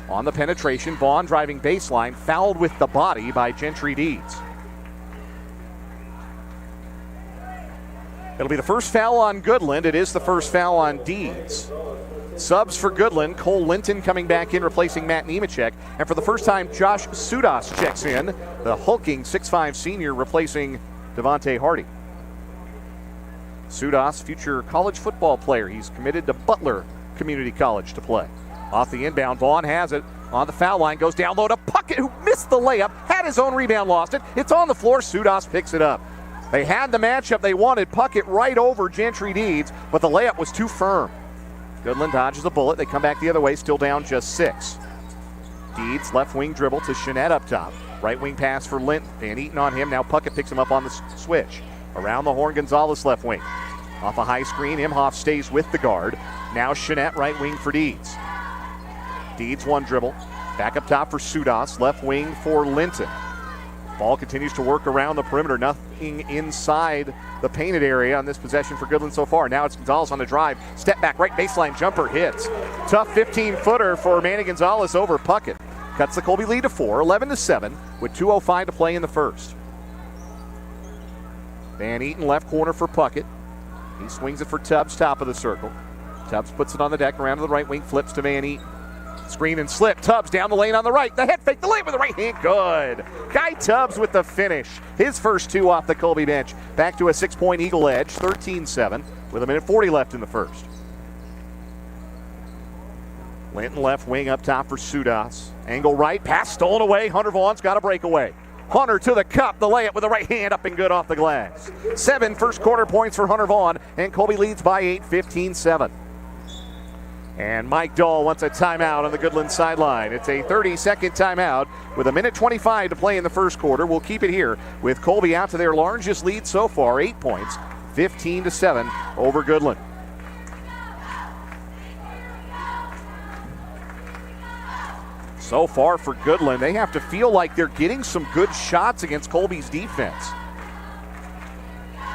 On the penetration, Vaughn driving baseline, fouled with the body by Gentry Deeds. It'll be the first foul on Goodland. It is the first foul on Deeds. Subs for Goodland, Cole Linton coming back in, replacing Matt Nemechek. And for the first time, Josh Sudas checks in, the hulking 6'5 senior, replacing Devontae Hardy. Sudas, future college football player. He's committed to Butler Community College to play. Off the inbound, Vaughn has it on the foul line, goes down low to Puckett, who missed the layup, had his own rebound, lost it. It's on the floor, Sudas picks it up. They had the matchup they wanted, Puckett right over Gentry Deeds, but the layup was too firm. Goodland dodges a bullet. They come back the other way, still down just 6. Deeds, left wing dribble to Jeanette up top. Right wing pass for Linton. Van Eaton on him. Now Puckett picks him up on the switch. Around the horn, Gonzalez left wing. Off a high screen, Imhoff stays with the guard. Now Jeanette right wing for Deeds. Deeds one dribble. Back up top for Sudas. Left wing for Linton. Ball continues to work around the perimeter. Nothing inside the painted area on this possession for Goodland so far. Now it's Gonzalez on the drive. Step back, right baseline jumper hits. Tough 15-footer for Manny Gonzalez over Puckett. Cuts the Colby lead to 4, 11-7, with 2:05 to play in the first. Van Eaton left corner for Puckett. He swings it for Tubbs, top of the circle. Tubbs puts it on the deck, around to the right wing, flips to Van Eaton. Screen and slip. Tubbs down the lane on the right. The head fake, the lane with the right hand. Good. Guy Tubbs with the finish. His first 2 off the Colby bench. Back to a 6-point Eagle edge, 13-7, with 1:40 left in the first. Linton left wing up top for Sudas. Angle right, pass stolen away. Hunter Vaughn's got a breakaway. Hunter to the cup, the layup with the right hand up and good off the glass. 7 first quarter points for Hunter Vaughn, and Colby leads by 8, 15-7. And Mike Dahl wants a timeout on the Goodland sideline. It's a 30-second timeout with 1:25 to play in the first quarter. We'll keep it here with Colby out to their largest lead so far, 8 points, 15-7 over Goodland. So far for Goodland, they have to feel like they're getting some good shots against Colby's defense.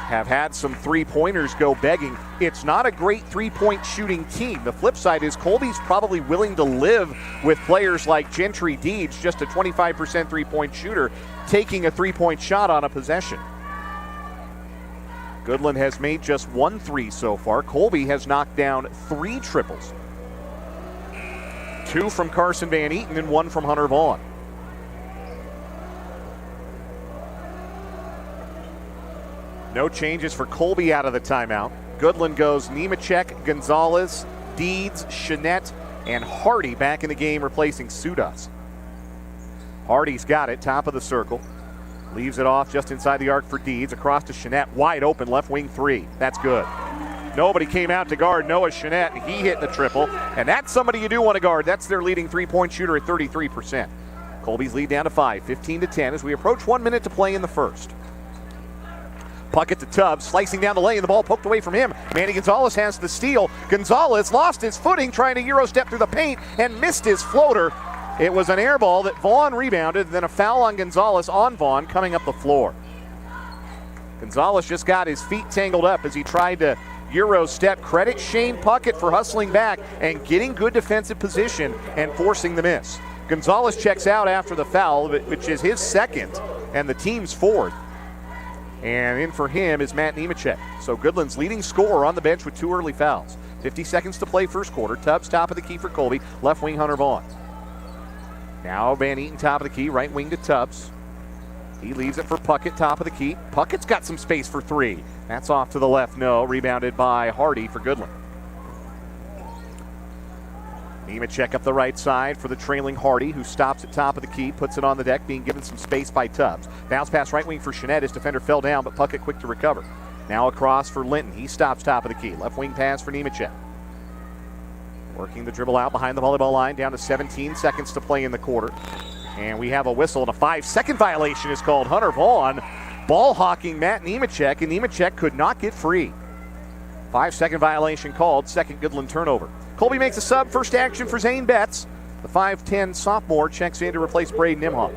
Have had some three-pointers go begging. It's not a great three-point shooting team. The flip side is Colby's probably willing to live with players like Gentry Deeds, just a 25% three-point shooter, taking a three-point shot on a possession. Goodland has made just 1 3 so far. Colby has knocked down 3 triples. 2 from Carson Van Eaton and 1 from Hunter Vaughn. No changes for Colby out of the timeout. Goodland goes Nemechek, Gonzalez, Deeds, Jeanette, and Hardy back in the game, replacing Sudas. Hardy's got it, top of the circle. Leaves it off just inside the arc for Deeds. Across to Jeanette, wide open, left wing 3. That's good. Nobody came out to guard Noah Jeanette. He hit the triple, and that's somebody you do want to guard. That's their leading three-point shooter at 33%. Colby's lead down to 5, 15-10 as we approach 1 minute to play in the first. Puckett to Tubbs, slicing down the lane. The ball poked away from him. Manny Gonzalez has the steal. Gonzalez lost his footing trying to Euro step through the paint and missed his floater. It was an air ball that Vaughn rebounded, then a foul on Gonzalez on Vaughn coming up the floor. Gonzalez just got his feet tangled up as he tried to Euro step. Credit Shane Puckett for hustling back and getting good defensive position and forcing the miss. Gonzalez checks out after the foul, which is his second and the team's 4th. And in for him is Matt Nemechek. So Goodland's leading scorer on the bench with 2 early fouls. 50 seconds to play first quarter. Tubbs top of the key for Colby. Left wing Hunter Vaughn. Now Van Eaton top of the key. Right wing to Tubbs. He leaves it for Puckett top of the key. Puckett's got some space for 3. That's off to the left. No. Rebounded by Hardy for Goodland. Nemechek up the right side for the trailing Hardy, who stops at top of the key, puts it on the deck, being given some space by Tubbs. Bounce pass right wing for Jeanette. His defender fell down, but Puckett quick to recover. Now across for Linton. He stops top of the key. Left wing pass for Nemechek. Working the dribble out behind the volleyball line, down to 17 seconds to play in the quarter. And we have a whistle, and a 5-second violation is called. Hunter Vaughn ball hawking Matt Nemechek, and Nemechek could not get free. 5-second violation called, second Goodland turnover. Colby makes a sub, first action for Zane Betts. The 5'10 sophomore checks in to replace Braden Nimhoff.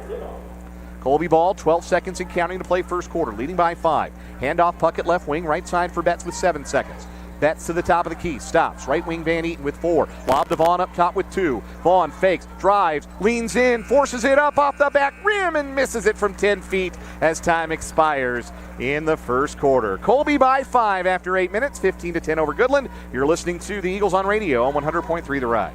Colby ball, 12 seconds and counting to play first quarter, leading by 5. Handoff Puckett left wing, right side for Betts with 7 seconds. Betts to the top of the key, stops. Right wing Van Eaton with 4. Lob to Vaughn up top with 2. Vaughn fakes, drives, leans in, forces it up off the back rim and misses it from 10 feet as time expires in the first quarter. Colby by 5 after 8 minutes, 15-10 over Goodland. You're listening to the Eagles on radio on 100.3 The Ride.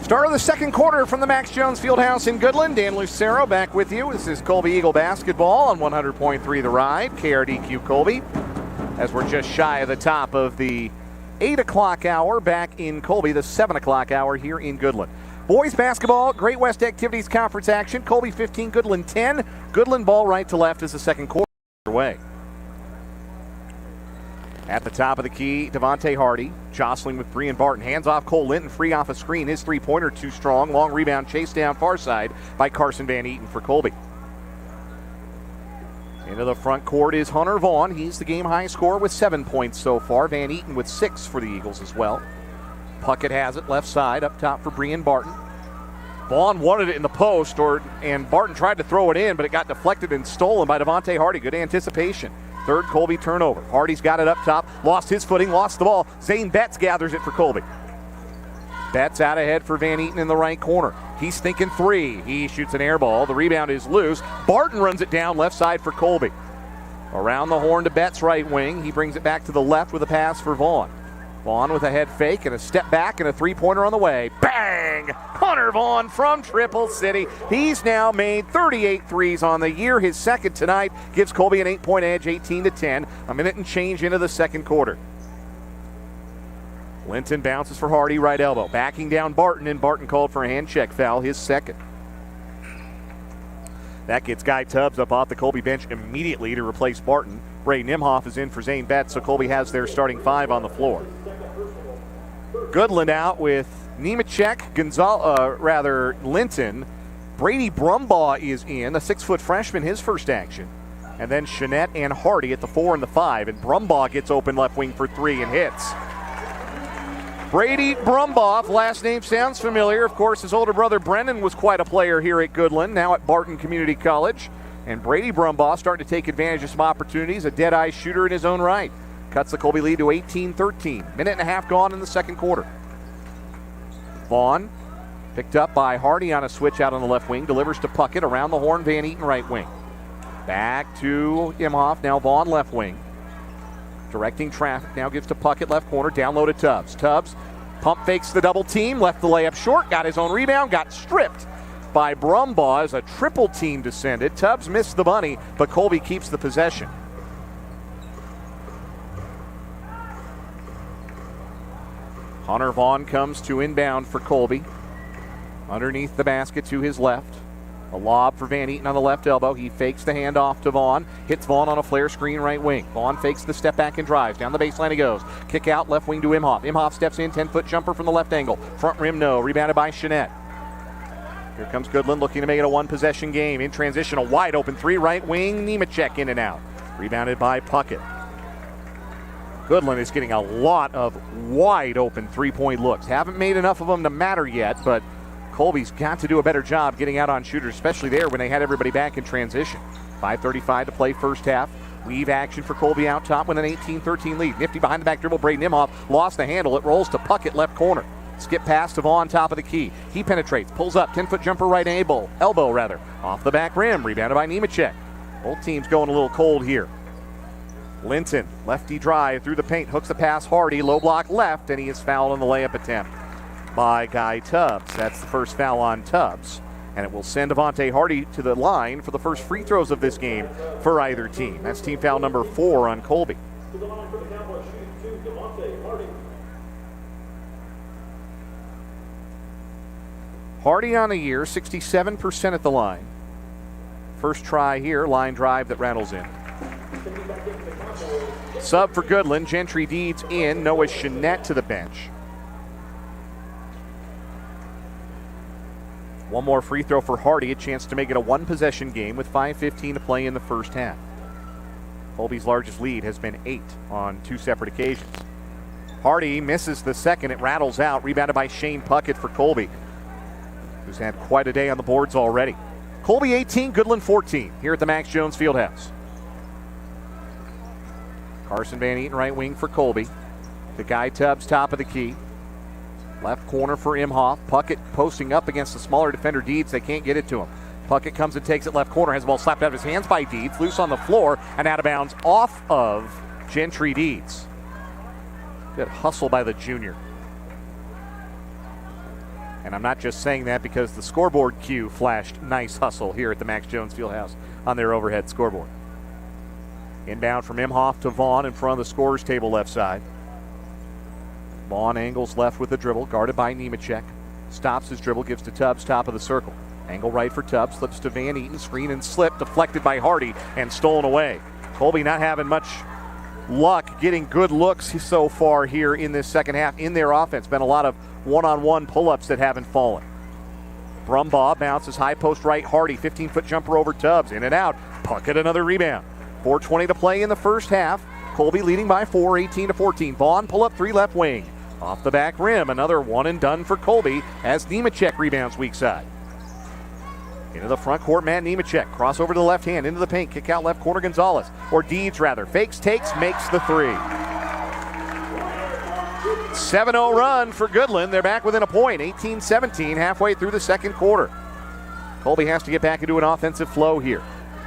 Start of the second quarter from the Max Jones Fieldhouse in Goodland. Dan Lucero back with you. This is Colby Eagle basketball on 100.3 The Ride, KRDQ Colby. As we're just shy of the top of the 8 o'clock hour back in Colby, the 7 o'clock hour here in Goodland. Boys basketball, Great West Activities Conference action. Colby 15, Goodland 10. Goodland ball right to left as the second quarter away. At the top of the key, Devontae Hardy jostling with Brian Barton. Hands off Cole Linton, free off a screen. His three-pointer too strong. Long rebound chased down far side by Carson Van Eaton for Colby. Into the front court is Hunter Vaughn. He's the game high scorer with 7 points so far. Van Eaton with 6 for the Eagles as well. Puckett has it left side up top for Brian Barton. Vaughn wanted it in the post, and Barton tried to throw it in, but it got deflected and stolen by Devontae Hardy. Good anticipation. Third Colby turnover. Hardy's got it up top. Lost his footing, lost the ball. Zane Betts gathers it for Colby. Betts out ahead for Van Eaton in the right corner. He's thinking 3. He shoots an air ball. The rebound is loose. Barton runs it down left side for Colby. Around the horn to Betts right wing. He brings it back to the left with a pass for Vaughn. Vaughn with a head fake and a step back and a three-pointer on the way. Bang! Hunter Vaughn from Triple City. He's now made 38 threes on the year. His second tonight gives Colby an 8-point edge, 18-10. A minute and change into the second quarter. Linton bounces for Hardy, right elbow. Backing down Barton, and Barton called for a hand check foul, his second. That gets Guy Tubbs up off the Colby bench immediately to replace Barton. Ray Nimhoff is in for Zane Betts, so Colby has their starting 5 on the floor. Goodland out with Nemechek, Linton. Brady Brumbaugh is in, a 6-foot freshman, his first action. And then Jeanette and Hardy at the 4 and the 5. And Brumbaugh gets open left wing for 3 and hits. Brady Brumbaugh, last name sounds familiar. Of course, his older brother Brennan was quite a player here at Goodland, now at Barton Community College. And Brady Brumbaugh starting to take advantage of some opportunities, a dead-eye shooter in his own right. Cuts the Colby lead to 18-13. Minute and a half gone in the second quarter. Vaughn picked up by Hardy on a switch out on the left wing. Delivers to Puckett around the horn. Van Eaton right wing. Back to Imhoff. Now Vaughn left wing. Directing traffic. Now gives to Puckett left corner. Down low to Tubbs. Tubbs Pump fakes the double team, left the layup short, got his own rebound, got stripped by Brumbaugh as a triple team descended. Tubbs missed the bunny, but Colby keeps the possession. Hunter Vaughn comes to inbound for Colby. Underneath the basket to his left. A lob for Van Eaton on the left elbow. He fakes the handoff to Vaughn. Hits Vaughn on a flare screen right wing. Vaughn fakes the step back and drives. Down the baseline he goes. Kick out left wing to Imhoff. Imhoff steps in, 10-foot jumper from the left angle. Front rim no. Rebounded by Chenette. Here comes Goodland looking to make it a one-possession game. In transition, a wide open three right wing. Nemechek in and out. Rebounded by Puckett. Goodland is getting a lot of wide open three-point looks. Haven't made enough of them to matter yet, but Colby's got to do a better job getting out on shooters, especially there when they had everybody back in transition. 5:35 to play first half. Weave action for Colby out top with an 18-13 lead. Nifty behind the back dribble. Braden Imhoff lost the handle. It rolls to Puckett left corner. Skip pass to Vaughn, top of the key. He penetrates, pulls up, 10-foot jumper right elbow, off the back rim. Rebounded by Nemechek. Both teams going a little cold here. Linton, lefty drive through the paint, hooks the pass Hardy, low block left, and he is fouled on the layup attempt by Guy Tubbs. That's the first foul on Tubbs, and it will send Devontae Hardy to the line for the first free throws of this game for either team. That's team foul number 4 on Colby. To the line for the Cowboys, shooting 2, Devontae Hardy. Hardy on the year, 67% at the line. First try here, line drive that rattles in. Sub for Goodland, Gentry Deeds in, Noah Chenette to the bench. One more free throw for Hardy, a chance to make it a one-possession game with 5:15 to play in the first half. Colby's largest lead has been 8 on 2 separate occasions. Hardy misses the second, it rattles out, rebounded by Shane Puckett for Colby, who's had quite a day on the boards already. Colby 18, Goodland 14, here at the Max Jones Fieldhouse. Carson Van Eaton right wing for Colby. To Guy Tubbs, top of the key. Left corner for Imhoff. Puckett posting up against the smaller defender Deeds. They can't get it to him. Puckett comes and takes it left corner. Has the ball slapped out of his hands by Deeds. Loose on the floor and out of bounds off of Gentry Deeds. Good hustle by the junior. And I'm not just saying that because the scoreboard cue flashed nice hustle here at the Max Jones Fieldhouse on their overhead scoreboard. Inbound from Imhoff to Vaughn in front of the scorer's table left side. Vaughn angles left with a dribble, guarded by Nemechek. Stops his dribble, gives to Tubbs, top of the circle. Angle right for Tubbs, slips to Van Eaton, screen and slip, deflected by Hardy and stolen away. Colby not having much luck getting good looks so far here in this second half in their offense. Been a lot of one-on-one pull-ups that haven't fallen. Brumbaugh bounces high post right, Hardy, 15-foot jumper over Tubbs, in and out. Puckett another rebound. 4:20 to play in the first half. Colby leading by 4, 18-14. Vaughn pull up 3 left wing. Off the back rim, another one and done for Colby as Nemechek rebounds weak side. Into the front court, Matt Nemechek. Cross over to the left hand, into the paint. Kick out left corner, Gonzalez. Or Deeds, rather. Fakes, takes, makes the 3. 7-0 run for Goodland. They're back within a point. 18-17 halfway through the second quarter. Colby has to get back into an offensive flow here.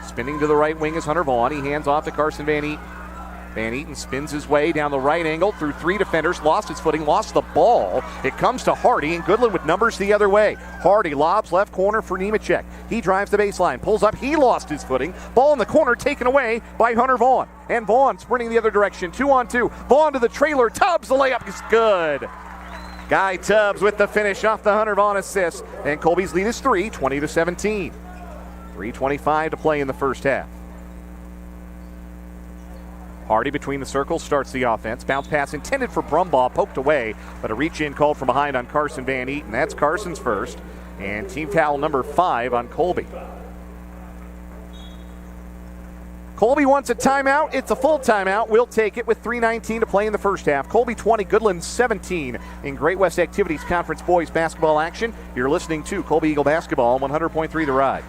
Spinning to the right wing is Hunter Vaughn. He hands off to Carson Van Eaton. Van Eaton spins his way down the right angle through 3 defenders, lost his footing, lost the ball. It comes to Hardy, and Goodland with numbers the other way. Hardy lobs left corner for Nemechek. He drives the baseline, pulls up, he lost his footing. Ball in the corner taken away by Hunter Vaughn. And Vaughn sprinting the other direction, 2-on-2. Vaughn to the trailer, Tubbs, the layup is good. Guy Tubbs with the finish off the Hunter Vaughn assist. And Colby's lead is 3, 20-17. 3:25 to play in the first half. Hardy between the circles starts the offense. Bounce pass intended for Brumbaugh, poked away, but a reach-in called from behind on Carson Van Eaton. That's Carson's first, and team foul number 5 on Colby. Colby wants a timeout. It's a full timeout. We'll take it with 3:19 to play in the first half. Colby 20, Goodland 17 in Great West Activities Conference boys basketball action. You're listening to Colby Eagle Basketball on 100.3 The Ride.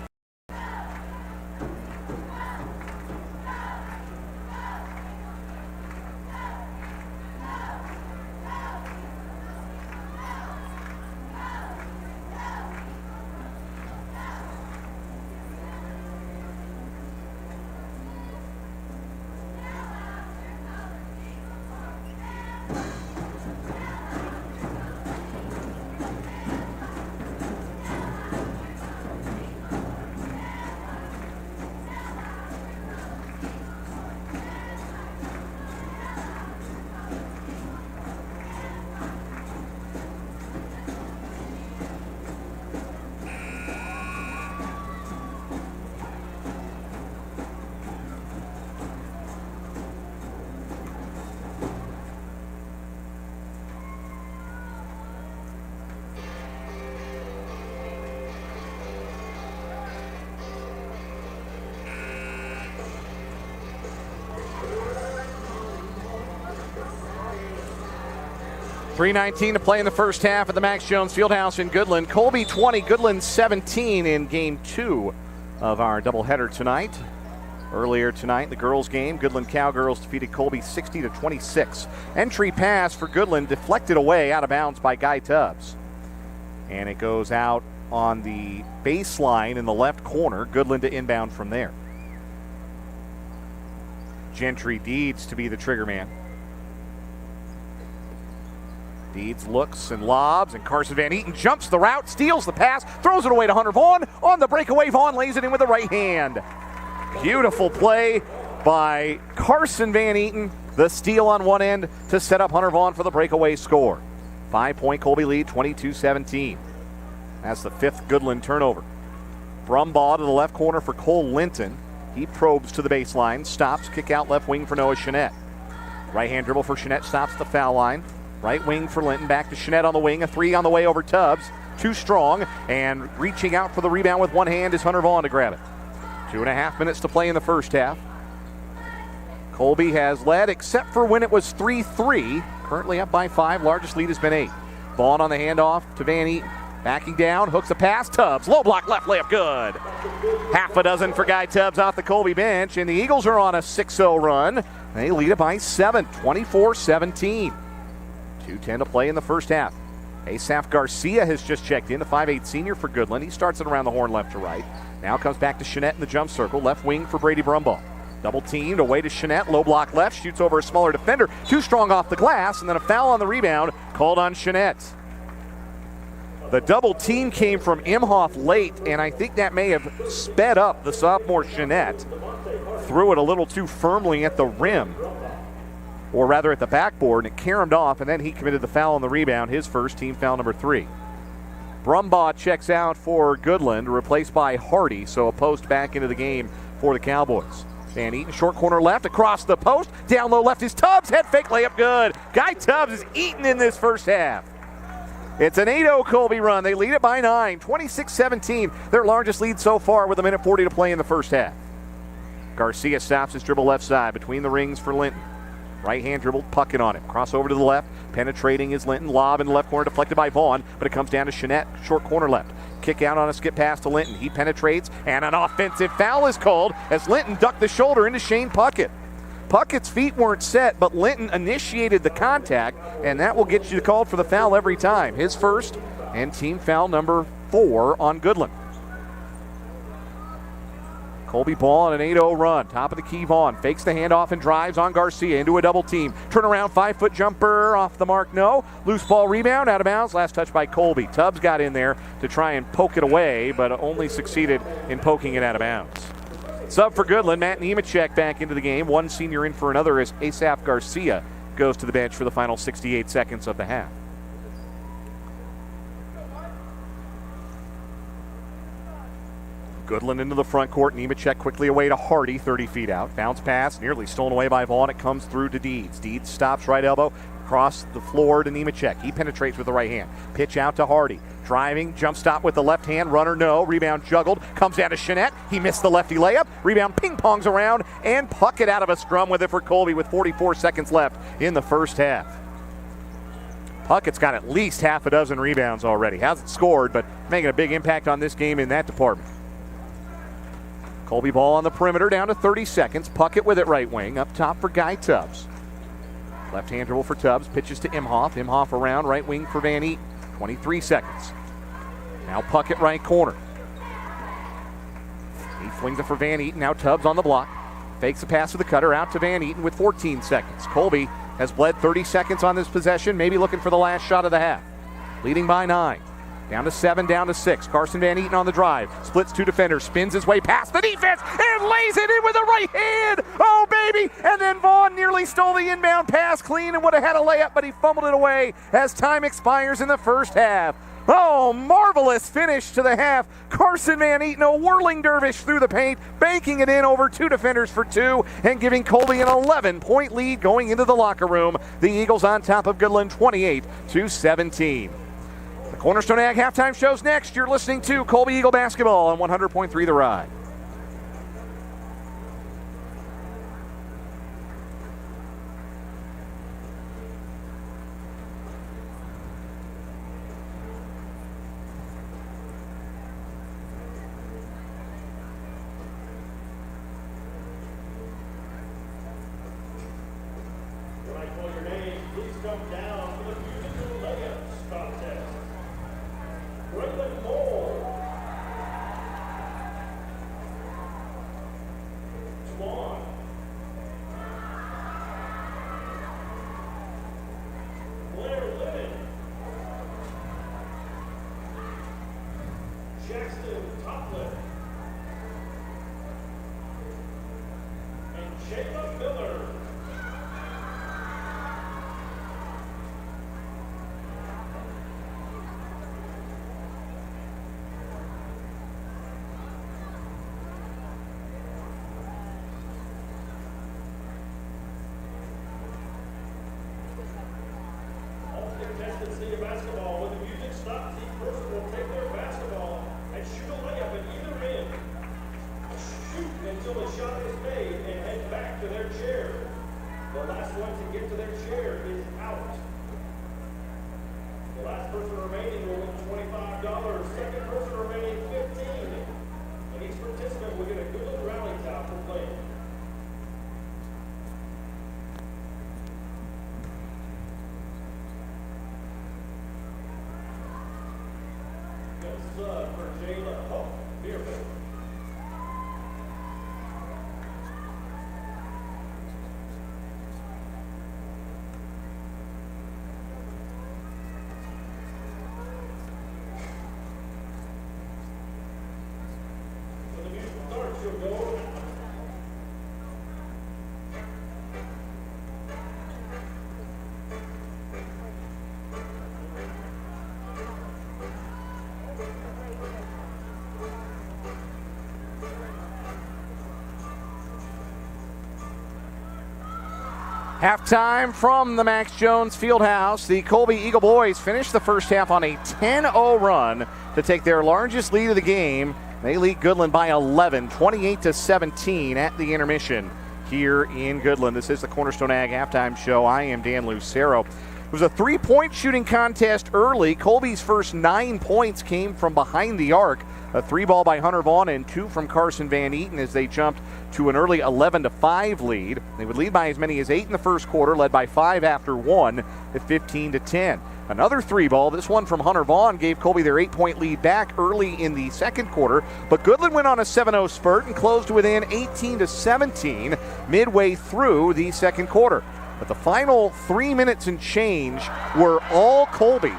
3:19 to play in the first half at the Max Jones Fieldhouse in Goodland. Colby 20, Goodland 17 in game 2 of our doubleheader tonight. Earlier tonight, the girls' game, Goodland Cowgirls defeated Colby 60-26. Entry pass for Goodland deflected away out of bounds by Guy Tubbs. And it goes out on the baseline in the left corner. Goodland to inbound from there. Gentry Deeds to be the trigger man. Deeds looks and lobs, and Carson Van Eaton jumps the route, steals the pass, throws it away to Hunter Vaughn. On the breakaway, Vaughn lays it in with the right hand. Beautiful play by Carson Van Eaton. The steal on one end to set up Hunter Vaughn for the breakaway score. 5-point Colby lead, 22-17. That's the 5th Goodland turnover. Brumbaugh to the left corner for Cole Linton. He probes to the baseline, stops, kick out left wing for Noah Chenette. Right-hand dribble for Chenette, stops the foul line. Right wing for Linton, back to Chenette on the wing. A 3 on the way over Tubbs. Too strong, and reaching out for the rebound with one hand is Hunter Vaughn to grab it. 2.5 minutes to play in the first half. Colby has led, except for when it was 3-3. Currently up by 5. Largest lead has been 8. Vaughn on the handoff to Van Eaton. Backing down, hooks a pass. Tubbs, low block, left layup, good. Half a dozen for Guy Tubbs off the Colby bench, and the Eagles are on a 6-0 run. They lead it by 7, 24-17. 2:10 to play in the first half. Asaph Garcia has just checked in, the 5'8 senior for Goodland. He starts it around the horn left to right. Now comes back to Chenette in the jump circle. Left wing for Brady Brumbaugh. Double teamed away to Chenette. Low block left. Shoots over a smaller defender. Too strong off the glass. And then a foul on the rebound called on Chenette. The double team came from Imhoff late, and I think that may have sped up the sophomore Chenette. Threw it a little too firmly at the rim, or rather at the backboard, and it caromed off, and then he committed the foul on the rebound, his first, team foul number 3. Brumbaugh checks out for Goodland, replaced by Hardy, so a post back into the game for the Cowboys. Van Eaton, short corner left, across the post, down low left is Tubbs, head fake layup good. Guy Tubbs is eaten in this first half. It's an 8-0 Colby run. They lead it by 9, 26-17, their largest lead so far with 1:40 to play in the first half. Garcia stops his dribble left side, between the rings for Linton. Right-hand dribble, pucking on it. Cross over to the left. Penetrating is Linton. Lob in the left corner, deflected by Vaughn, but it comes down to Chenette. Short corner left. Kick out on a skip pass to Linton. He penetrates, and an offensive foul is called as Linton ducked the shoulder into Shane Puckett. Puckett's feet weren't set, but Linton initiated the contact, and that will get you called for the foul every time. His first, and team foul number 4 on Goodland. Colby ball on an 8-0 run. Top of the key, Vaughn fakes the handoff and drives on Garcia into a double team. Turnaround 5-foot jumper off the mark, no. Loose ball rebound, out of bounds. Last touch by Colby. Tubbs got in there to try and poke it away, but only succeeded in poking it out of bounds. Sub for Goodland, Matt Nemechek back into the game. One senior in for another as Asaph Garcia goes to the bench for the final 68 seconds of the half. Goodland into the front court. Nemechek quickly away to Hardy, 30 feet out. Bounce pass, nearly stolen away by Vaughn. It comes through to Deeds. Deeds stops right elbow, across the floor to Nemechek. He penetrates with the right hand. Pitch out to Hardy. Driving, jump stop with the left hand. Runner, no. Rebound juggled. Comes down to Chenette. He missed the lefty layup. Rebound ping-pongs around, and Puckett out of a scrum with it for Colby with 44 seconds left in the first half. Puckett's got at least half a dozen rebounds already. Hasn't scored, but making a big impact on this game in that department. Colby ball on the perimeter, down to 30 seconds. Puckett with it right wing, up top for Guy Tubbs. Left-hand dribble for Tubbs, pitches to Imhoff. Imhoff around, right wing for Van Eaton. 23 seconds. Now Puckett right corner. He flings it for Van Eaton, now Tubbs on the block. Fakes a pass to the cutter, out to Van Eaton with 14 seconds. Colby has bled 30 seconds on this possession, maybe looking for the last shot of the half. Leading by 9. Down to 7, down to 6. Carson Van Eaton on the drive. Splits 2 defenders. Spins his way past the defense and lays it in with the right hand. Oh, baby. And then Vaughn nearly stole the inbound pass clean and would have had a layup, but he fumbled it away as time expires in the first half. Oh, marvelous finish to the half. Carson Van Eaton, a whirling dervish through the paint, banking it in over 2 defenders for 2 and giving Colby an 11-point lead going into the locker room. The Eagles on top of Goodland 28-17. The Cornerstone Ag halftime show's next. You're listening to Colby Eagle Basketball on 100.3 The Ride. come down for the musical layups contest. Braylon Moore. Swan. Blair Lemon. Jackson Toplin. And Jayla Miller. Contestants senior basketball. When the music stops, each person will take their basketball and shoot a layup at either end. Shoot until the shot is made and head back to their chair. The last one to get to their chair is out. The last person remaining will win $25. Second person remaining $15. And each participant will get a Goodland rally towel for playing. Sub for Jayla Hope, Beerfield. When the music starts, you'll go. Halftime from the Max Jones Fieldhouse. The Colby Eagle boys finished the first half on a 10-0 run to take their largest lead of the game. They lead Goodland by 11, 28-17 at the intermission here in Goodland. This is the Cornerstone Ag Halftime Show. I am Dan Lucero. It was a three-point shooting contest early. Colby's first 9 points came from behind the arc. A 3-ball by Hunter Vaughn and 2 from Carson Van Eaton as they jumped to an early 11-5 lead. They would lead by as many as 8 in the first quarter, led by 5 after 1 at 15-10. Another 3-ball, this one from Hunter Vaughn, gave Colby their 8-point lead back early in the second quarter. But Goodland went on a 7-0 spurt and closed within 18-17 midway through the second quarter. But the final 3 minutes and change were all Colby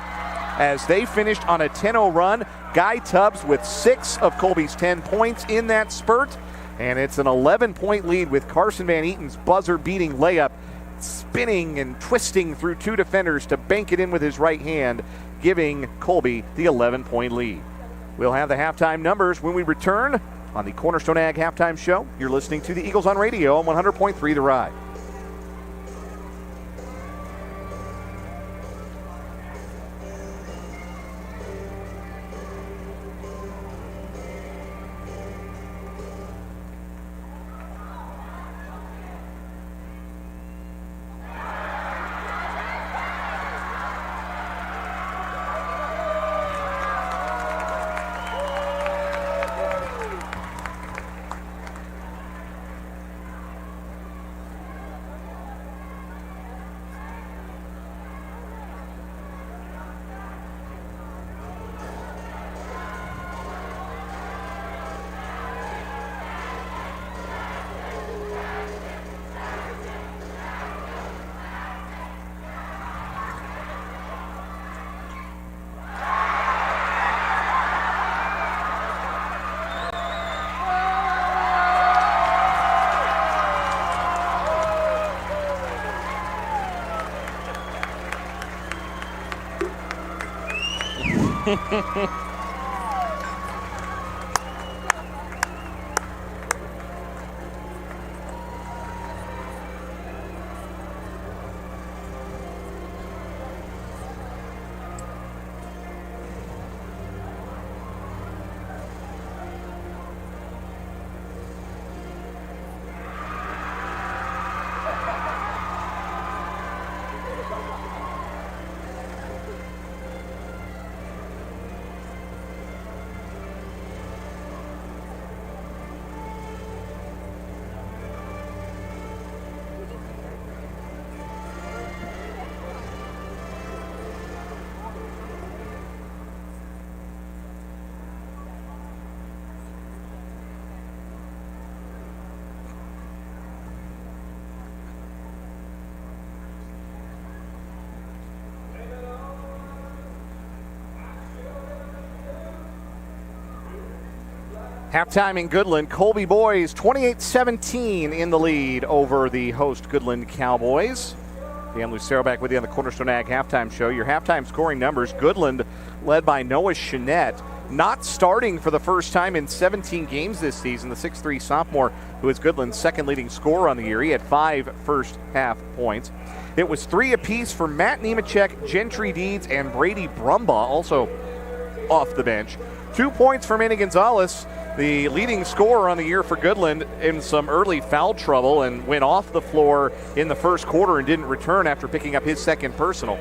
as they finished on a 10-0 run. Guy Tubbs with 6 of Colby's 10 points in that spurt. And it's an 11-point lead with Carson Van Eaton's buzzer-beating layup spinning and twisting through 2 defenders to bank it in with his right hand, giving Colby the 11-point lead. We'll have the halftime numbers when we return on the Cornerstone Ag Halftime Show. You're listening to the Eagles on Radio on 100.3 The Ride. Halftime in Goodland, Colby boys 28-17 in the lead over the host Goodland Cowboys. Dan Lucero back with you on the Cornerstone Ag halftime show. Your halftime scoring numbers: Goodland led by Noah Chenette, not starting for the first time in 17 games this season. The 6'3 sophomore, who is Goodland's second leading scorer on the year. He had 5 first half points. It was 3 apiece for Matt Nemechek, Gentry Deeds, and Brady Brumbaugh, also off the bench. 2 points for Manny Gonzalez, the leading scorer on the year for Goodland, in some early foul trouble and went off the floor in the first quarter and didn't return after picking up his second personal.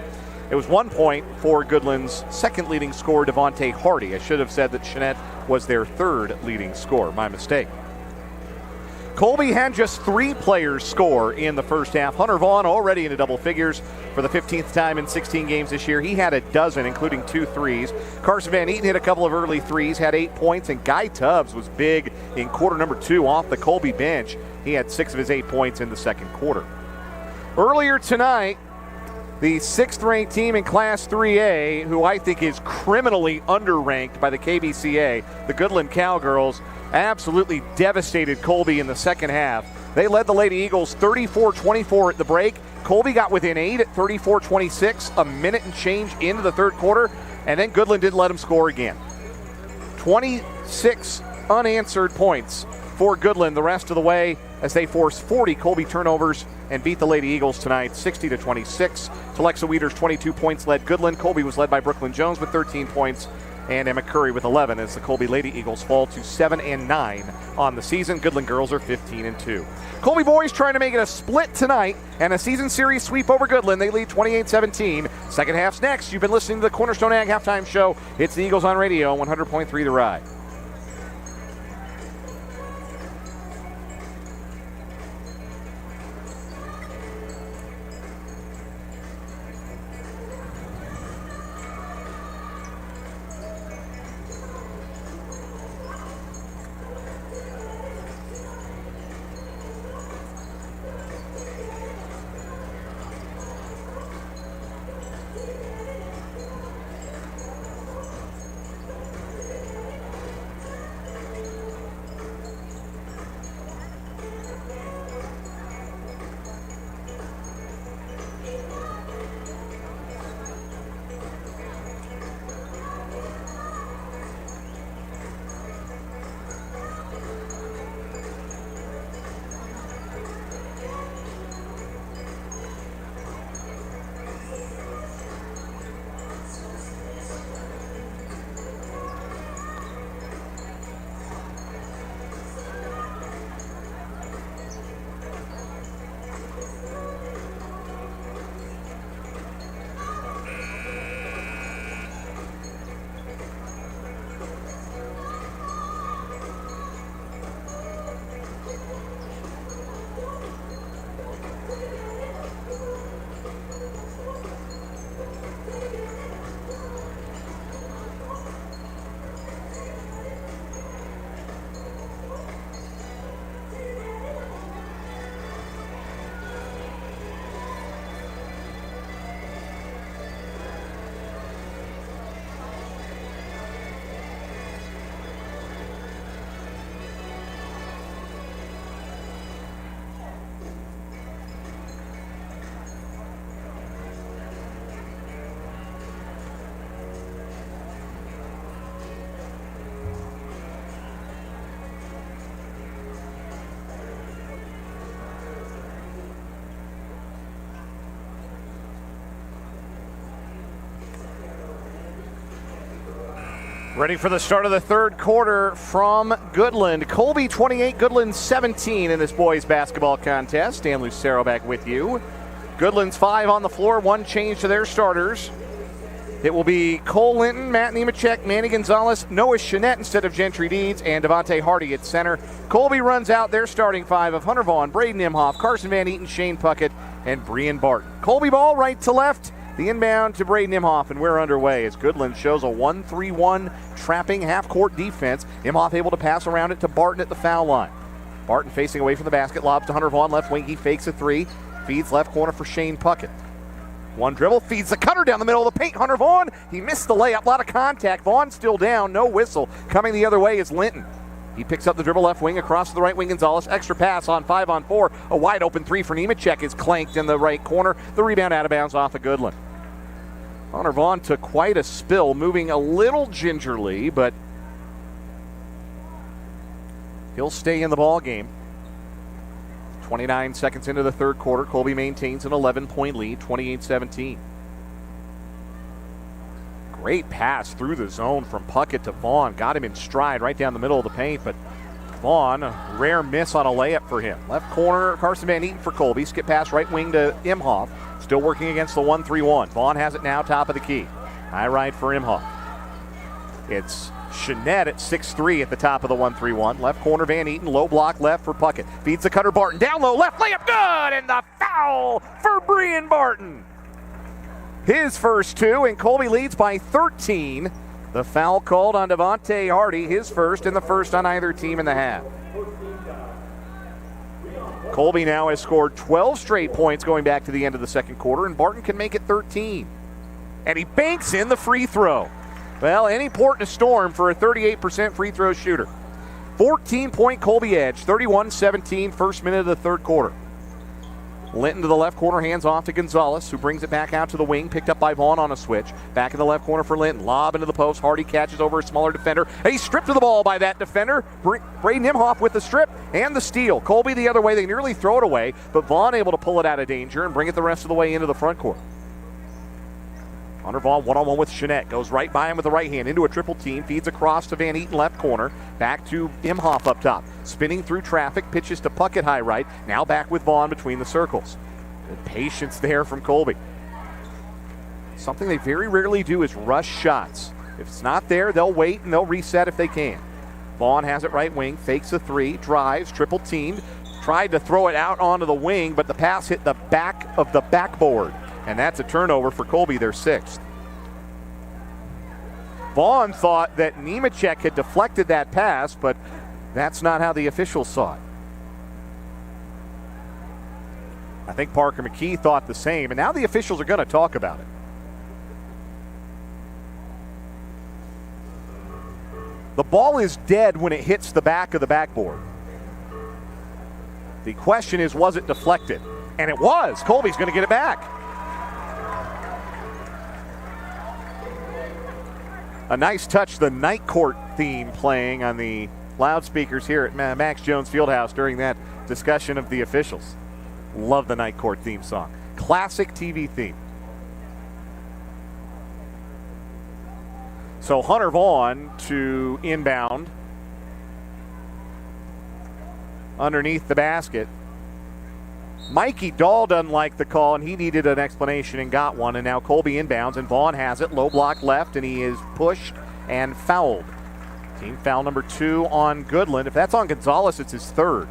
It was 1 point for Goodland's second leading scorer, Devontae Hardy. I should have said that Chenette was their third leading scorer. My mistake. Colby had just 3 players score in the first half. Hunter Vaughn already into double figures for the 15th time in 16 games this year. He had a dozen, including 2 threes. Carson Van Eaton hit a couple of early threes, had 8 points, and Guy Tubbs was big in quarter number 2 off the Colby bench. He had 6 of his 8 points in the second quarter. Earlier tonight, the 6th-ranked team in Class 3A, who I think is criminally underranked by the KBCA, the Goodland Cowgirls, absolutely devastated Colby in the second half. They led the Lady Eagles 34-24 at the break. Colby got within 8 at 34-26, a minute and change into the third quarter, and then Goodland didn't let them score again. 26 unanswered points for Goodland the rest of the way as they forced 40 Colby turnovers and beat the Lady Eagles tonight 60-26. Telexa Weeders 22 points led Goodland. Colby was led by Brooklyn Jones with 13 points and Emma Curry with 11 as the Colby Lady Eagles fall to 7-9 on the season. Goodland girls are 15-2. Colby boys trying to make it a split tonight and a season series sweep over Goodland. They lead 28-17. Second half's next. You've been listening to the Cornerstone Ag halftime show. It's the Eagles on radio, 100.3 The Ride. Ready for the start of the third quarter from Goodland. Colby 28, Goodland 17 in this boys basketball contest. Dan Lucero back with you. Goodland's 5 on the floor, 1 change to their starters. It will be Cole Linton, Matt Nemechek, Manny Gonzalez, Noah Chenette instead of Gentry Deeds, and Devontae Hardy at center. Colby runs out their starting 5 of Hunter Vaughn, Braden Imhoff, Carson Van Eaton, Shane Puckett, and Brian Barton. Colby ball right to left. The inbound to Braden Imhoff, and we're underway as Goodland shows a 1-3-1 trapping half-court defense. Imhoff able to pass around it to Barton at the foul line. Barton facing away from the basket, lobs to Hunter Vaughn, left wing. He fakes a 3, feeds left corner for Shane Puckett. One dribble, feeds the cutter down the middle of the paint. Hunter Vaughn, he missed the layup. A lot of contact. Vaughn still down, no whistle. Coming the other way is Linton. He picks up the dribble left wing across to the right wing. Gonzalez, extra pass on 5-on-4. A wide open three for Nemechek is clanked in the right corner. The rebound out of bounds off of Goodland. Hunter Vaughn took quite a spill, moving a little gingerly, but he'll stay in the ball game. 29 seconds into the third quarter, Colby maintains an 11-point lead, 28-17. Great pass through the zone from Puckett to Vaughn. Got him in stride right down the middle of the paint, but Vaughn, a rare miss on a layup for him. Left corner, Carson Van Eaton for Colby. Skip pass right wing to Imhoff. Still working against the 1-3-1. Vaughn has it now, top of the key. High right for Imhoff. It's Jeanette at 6'3" at the top of the 1-3-1. Left corner, Van Eaton, low block left for Puckett. Feeds the cutter, Barton. Down low, left layup, good! And the foul for Brian Barton. His first two, and Colby leads by 13. The foul called on Devontae Hardy, his first, and the first on either team in the half. Colby now has scored 12 straight points going back to the end of the second quarter, and Barton can make it 13. And he banks in the free throw. Well, any port in a storm for a 38% free throw shooter. 14-point Colby edge, 31-17, first minute of the third quarter. Linton to the left corner, hands off to Gonzalez, who brings it back out to the wing, picked up by Vaughn on a switch. Back in the left corner for Linton. Lob into the post. Hardy catches over a smaller defender. And he's stripped of the ball by that defender. Braden Imhoff with the strip and the steal. Colby the other way. They nearly throw it away, but Vaughn able to pull it out of danger and bring it the rest of the way into the front court. Hunter Vaughn one-on-one with Jeanette. Goes right by him with the right hand into a triple team. Feeds across to Van Eaton left corner. Back to Imhoff up top. Spinning through traffic. Pitches to Puckett high right. Now back with Vaughn between the circles. Good patience there from Colby. Something they very rarely do is rush shots. If it's not there, they'll wait and they'll reset if they can. Vaughn has it right wing. Fakes a three. Drives. Triple teamed. Tried to throw it out onto the wing, but the pass hit the back of the backboard. And that's a turnover for Colby, their sixth. Vaughn thought that Nemechek had deflected that pass, but that's not how the officials saw it. I think Parker McKee thought the same, and now the officials are going to talk about it. The ball is dead when it hits the back of the backboard. The question is, was it deflected? And it was. Colby's going to get it back. A nice touch, the night court theme playing on the loudspeakers here at Max Jones Fieldhouse during that discussion of the officials. Love the night court theme song. Classic TV theme. So Hunter Vaughn to inbound underneath the basket. Mikey Dahl doesn't like the call, and he needed an explanation and got one. And now Colby inbounds, and Vaughn has it. Low block left, and he is pushed and fouled. Team foul number 2 on Goodland. If that's on Gonzalez, it's his third.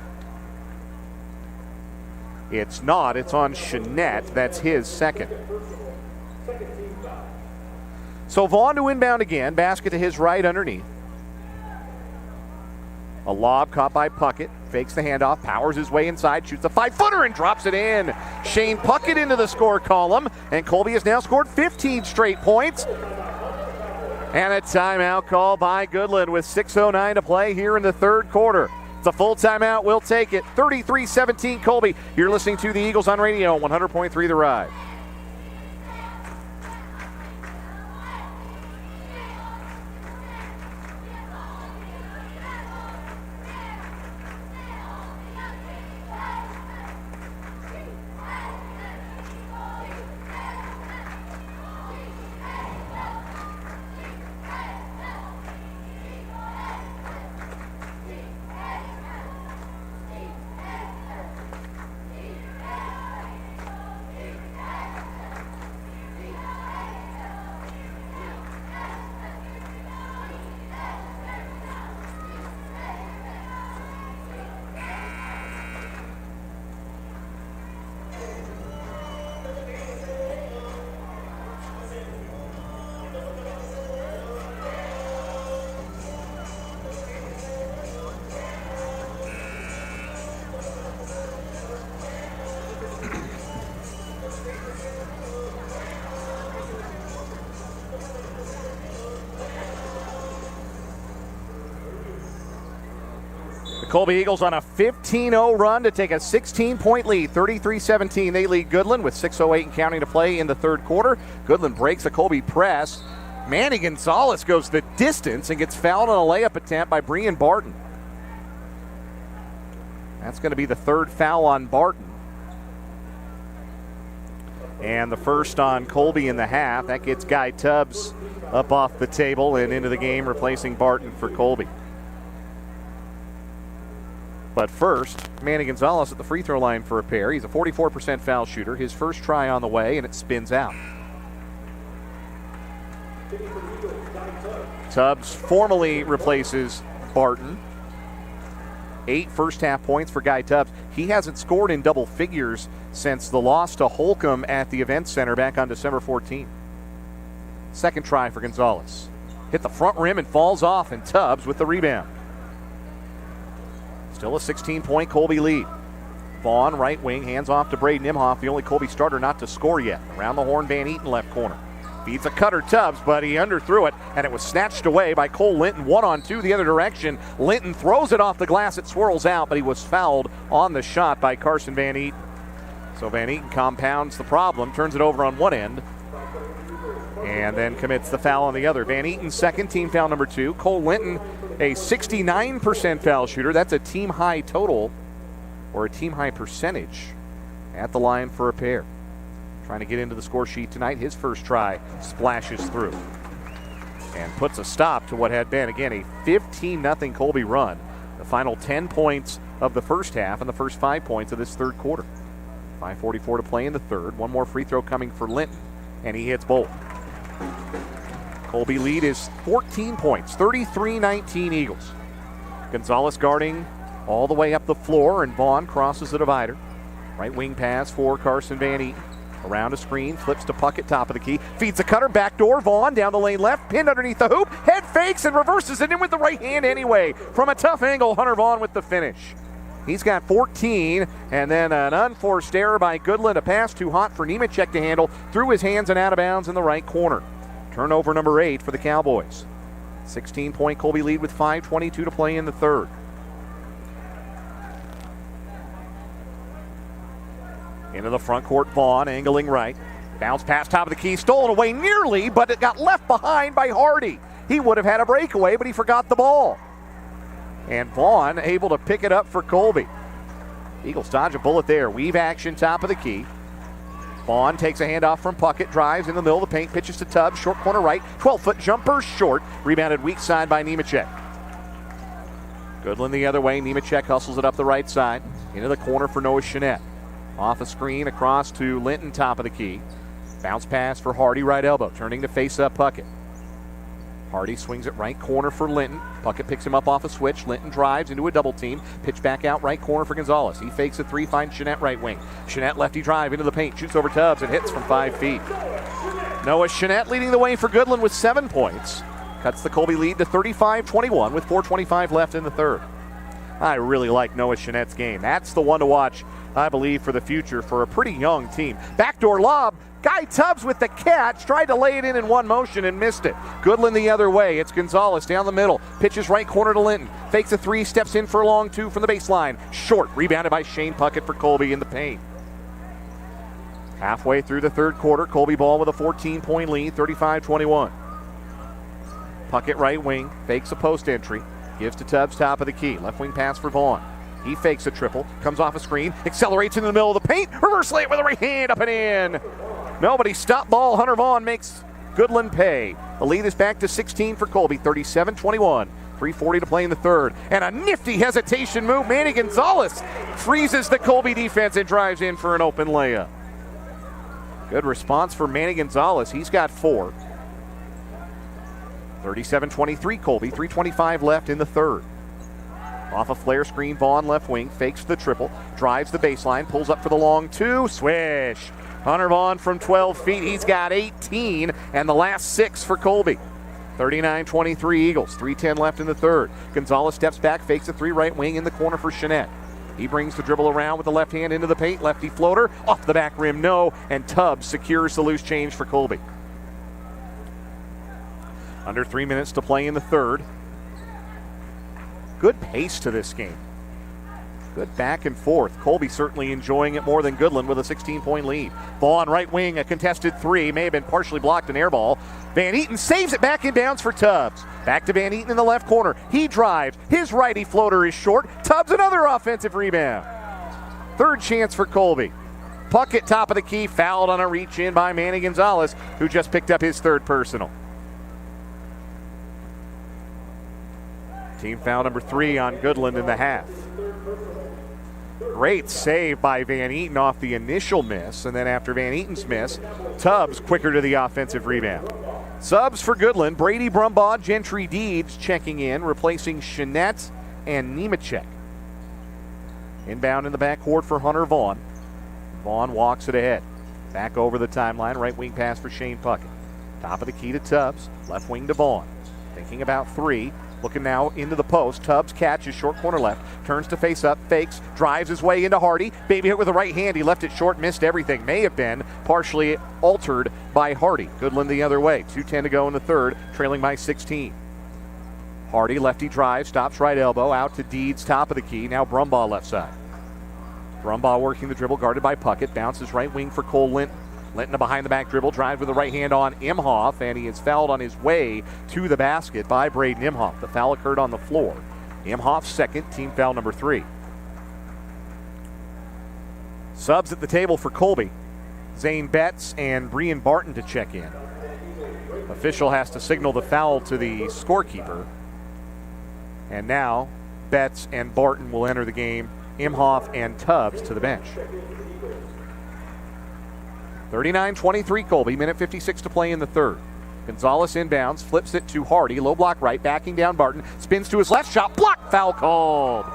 It's not. It's on Jeanette. That's his second. So Vaughn to inbound again. Basket to his right underneath. A lob caught by Puckett. Fakes the handoff, powers his way inside, shoots a 5-footer and drops it in. Shane Puckett into the score column, and Colby has now scored 15 straight points. And a timeout call by Goodland with 6:09 to play here in the third quarter. It's a full timeout. We'll take it. 33-17 Colby. You're listening to the Eagles on radio, 100.3 The Ride. Colby Eagles on a 15-0 run to take a 16-point lead, 33-17. They lead Goodland with 6:08 and counting to play in the third quarter. Goodland breaks a Colby press. Manny Gonzalez goes the distance and gets fouled on a layup attempt by Brian Barton. That's going to be the third foul on Barton. And the first on Colby in the half. That gets Guy Tubbs up off the table and into the game, replacing Barton for Colby. But first, Manny Gonzalez at the free throw line for a pair. He's a 44% foul shooter. His first try on the way, and it spins out. Tubbs formally replaces Barton. 8 first-half points for Guy Tubbs. He hasn't scored in double figures since the loss to Holcomb at the Event Center back on December 14th. Second try for Gonzalez. Hit the front rim and falls off, and Tubbs with the rebound. Still a 16-point Colby lead. Vaughn, right wing, hands off to Braden Imhoff, the only Colby starter not to score yet. Around the horn, Van Eaton, left corner. Feeds a cutter, Tubbs, but he underthrew it, and it was snatched away by Cole Linton. 1-on-2 the other direction. Linton throws it off the glass. It swirls out, but he was fouled on the shot by Carson Van Eaton. So Van Eaton compounds the problem, turns it over on one end, and then commits the foul on the other. Van Eaton's second, team foul number 2. Cole Linton, a 69% foul shooter. That's a team high total, or a team high percentage, at the line for a pair. Trying to get into the score sheet tonight. His first try splashes through and puts a stop to what had been, again, a 15-0 Colby run. The final 10 points of the first half and the first 5 points of this third quarter. 5:44 to play in the third. One more free throw coming for Linton, and he hits both. Colby lead is 14 points, 33-19 Eagles. Gonzalez guarding all the way up the floor, and Vaughn crosses the divider. Right wing pass for Carson Van Eaton. Around a screen, flips to Puckett, top of the key. Feeds the cutter, backdoor, Vaughn down the lane left, pinned underneath the hoop. Head fakes and reverses it in with the right hand anyway. From a tough angle, Hunter Vaughn with the finish. He's got 14, and then an unforced error by Goodland. A pass too hot for Nemechek to handle. Through his hands and out of bounds in the right corner. Turnover number 8 for the Cowboys. 16-point Colby lead with 5:22 to play in the third. Into the front court, Vaughn angling right. Bounce pass, top of the key, stolen away nearly, but it got left behind by Hardy. He would have had a breakaway, but he forgot the ball. And Vaughn able to pick it up for Colby. Eagles dodge a bullet there. Weave action, top of the key. Vaughn takes a handoff from Puckett, drives in the middle of the paint, pitches to Tubbs, short corner right, 12-foot jumper short, rebounded weak side by Nemechek. Goodland the other way, Nemechek hustles it up the right side, into the corner for Noah Chenette. Off a screen, across to Linton, top of the key. Bounce pass for Hardy, right elbow, turning to face up Puckett. Hardy swings it right corner for Linton. Puckett picks him up off a switch. Linton drives into a double team. Pitch back out right corner for Gonzalez. He fakes a three, finds Chenette right wing. Chenette lefty drive into the paint, shoots over Tubbs and hits from 5 feet. Noah Chenette leading the way for Goodland with 7 points. Cuts the Colby lead to 35-21 with 4:25 left in the third. I really like Noah Chenette's game. That's the one to watch, I believe, for the future for a pretty young team. Backdoor lob. Guy Tubbs with the catch, tried to lay it in one motion and missed it. Goodland the other way. It's Gonzalez down the middle. Pitches right corner to Linton. Fakes a 3, steps in for a long 2 from the baseline. Short, rebounded by Shane Puckett for Colby in the paint. Halfway through the third quarter, Colby ball with a 14-point lead, 35-21. Puckett right wing, fakes a post entry. Gives to Tubbs, top of the key. Left wing pass for Vaughn. He fakes a triple, comes off a screen, accelerates into the middle of the paint, reverse layup with a right hand up and in. Nobody stop ball. Hunter Vaughn makes Goodland pay. The lead is back to 16 for Colby, 37-21. 3:40 to play in the third. And a nifty hesitation move. Manny Gonzalez freezes the Colby defense and drives in for an open layup. Good response for Manny Gonzalez. He's got 4. 37-23 Colby, 3:25 left in the third. Off a flare screen, Vaughn left wing, fakes the triple, drives the baseline, pulls up for the long 2, swish. Hunter Vaughn from 12 feet, he's got 18, and the last 6 for Colby. 39-23 Eagles, 3:10 left in the third. Gonzalez steps back, fakes a 3 right wing in the corner for Chenette. He brings the dribble around with the left hand into the paint, lefty floater, off the back rim, no, and Tubbs secures the loose change for Colby. Under 3 minutes to play in the third. Good pace to this game. Good back and forth. Colby certainly enjoying it more than Goodland with a 16-point lead. Vaughn, right wing, a contested three. May have been partially blocked, an air ball. Van Eaton saves it back inbounds for Tubbs. Back to Van Eaton in the left corner. He drives. His righty floater is short. Tubbs another offensive rebound. Third chance for Colby. Puckett top of the key, fouled on a reach in by Manny Gonzalez, who just picked up his third personal. Team foul number 3 on Goodland in the half. Great save by Van Eaton off the initial miss, and then after Van Eaton's miss, Tubbs quicker to the offensive rebound. Subs for Goodland, Brady Brumbaugh, Gentry Deeds checking in, replacing Chenette and Nemechek. Inbound in the backcourt for Hunter Vaughn. Vaughn walks it ahead. Back over the timeline, right wing pass for Shane Puckett. Top of the key to Tubbs, left wing to Vaughn. Thinking about three. Looking now into the post. Tubbs catches short corner left. Turns to face up. Fakes. Drives his way into Hardy. Baby hit with the right hand. He left it short. Missed everything. May have been partially altered by Hardy. Goodland the other way. 2:10 to go in the third. Trailing by 16. Hardy lefty drive. Stops right elbow. Out to Deeds. Top of the key. Now Brumbaugh left side. Brumbaugh working the dribble. Guarded by Puckett. Bounces right wing for Cole Linton. Linton a behind the back dribble, drives with the right hand on Imhoff, and he is fouled on his way to the basket by Braden Imhoff. The foul occurred on the floor. Imhoff's second, team foul number 3. Subs at the table for Colby. Zane Betts and Brian Barton to check in. Official has to signal the foul to the scorekeeper. And now Betts and Barton will enter the game. Imhoff and Tubbs to the bench. 39-23 Colby, minute 56 to play in the third. Gonzalez inbounds, flips it to Hardy, low block right, backing down Barton, spins to his left, shot blocked, foul called.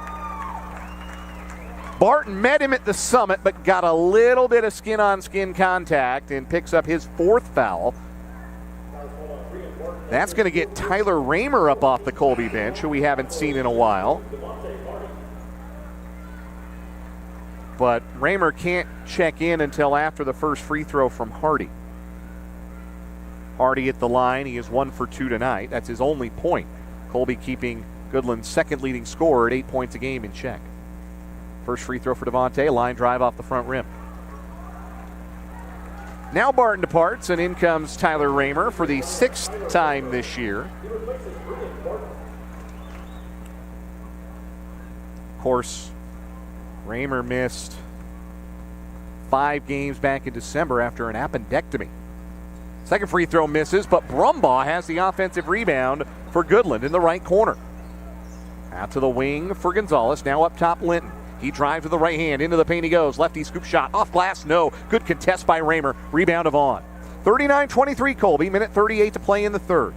Barton met him at the summit, but got a little bit of skin-on-skin contact and picks up his 4th foul. That's going to get Tyler Raymer up off the Colby bench, who we haven't seen in a while. But Raymer can't check in until after the first free throw from Hardy. Hardy at the line. He is 1 for 2 tonight. That's his only point. Colby keeping Goodland's second leading scorer at 8 points a game in check. First free throw for Devontae. Line drive off the front rim. Now Barton departs, and in comes Tyler Raymer for the 6th time this year. Of course, Raymer missed 5 games back in December after an appendectomy. Second free throw misses, but Brumbaugh has the offensive rebound for Goodland in the right corner. Out to the wing for Gonzalez, now up top Linton. He drives with the right hand, into the paint he goes. Lefty scoop shot, off glass, no. Good contest by Raymer, rebound of Vaughn. 39-23 Colby, minute 38 to play in the third.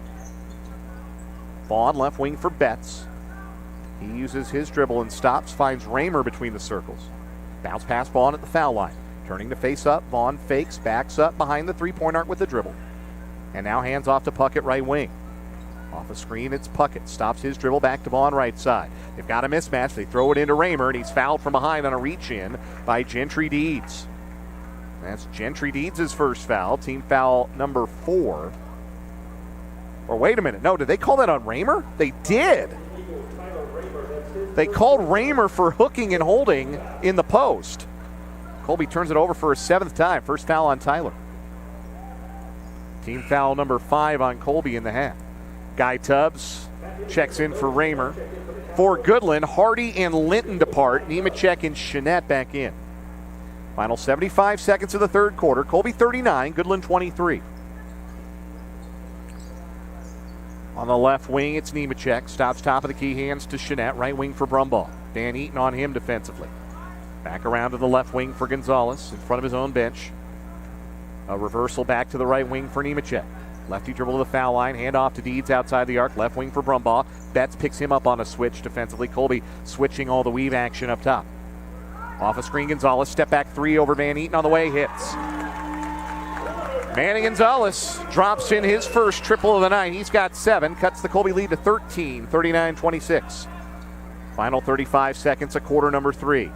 Vaughn left wing for Betts. He uses his dribble and stops, finds Raymer between the circles. Bounce pass Vaughn at the foul line. Turning to face up, Vaughn fakes, backs up behind the three-point arc with the dribble. And now hands off to Puckett right wing. Off the screen, it's Puckett. Stops his dribble back to Vaughn right side. They've got a mismatch. They throw it into Raymer, and he's fouled from behind on a reach-in by Gentry Deeds. That's Gentry Deeds' first foul, team foul number 4. Or wait a minute, no, did they call that on Raymer? They did. They called Raymer for hooking and holding in the post. Colby turns it over for a 7th time. First foul on Tyler. Team foul number 5 on Colby in the half. Guy Tubbs checks in for Raymer. For Goodland, Hardy and Linton depart. Nemechek and Chenette back in. Final 75 seconds of the third quarter. Colby 39, Goodland 23. On the left wing, it's Nemechek. Stops top of the key, hands to Chenette. Right wing for Brumbaugh. Van Eaton on him defensively. Back around to the left wing for Gonzalez in front of his own bench. A reversal back to the right wing for Nemechek. Lefty dribble to the foul line. Hand off to Deeds outside the arc. Left wing for Brumbaugh. Betts picks him up on a switch defensively. Colby switching all the weave action up top. Off a screen, Gonzalez. Step back 3 over Van Eaton on the way. Hits. Manny Gonzalez drops in his first triple of the night. He's got 7. Cuts the Colby lead to 13. 39-26. Final 35 seconds of quarter number 3.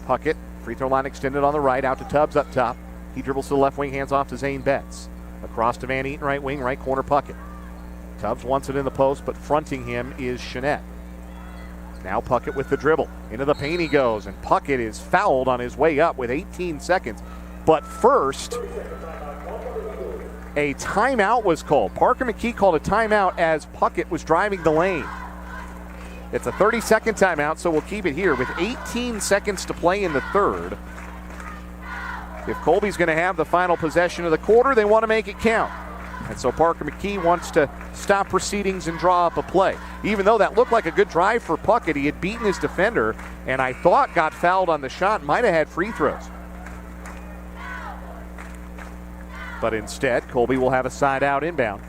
Puckett. Free throw line extended on the right. Out to Tubbs up top. He dribbles to the left wing, hands off to Zane Betts. Across to Van Eaton, right wing, right corner Puckett. Tubbs wants it in the post, but fronting him is Chenette. Now Puckett with the dribble. Into the paint he goes, and Puckett is fouled on his way up with 18 seconds. But first, a timeout was called. Parker McKee called a timeout as Puckett was driving the lane. It's a 30-second timeout, so we'll keep it here with 18 seconds to play in the third. If Colby's going to have the final possession of the quarter, they want to make it count. And so Parker McKee wants to stop proceedings and draw up a play. Even though that looked like a good drive for Puckett, he had beaten his defender, and I thought got fouled on the shot, might have had free throws. But instead, Colby will have a side out inbound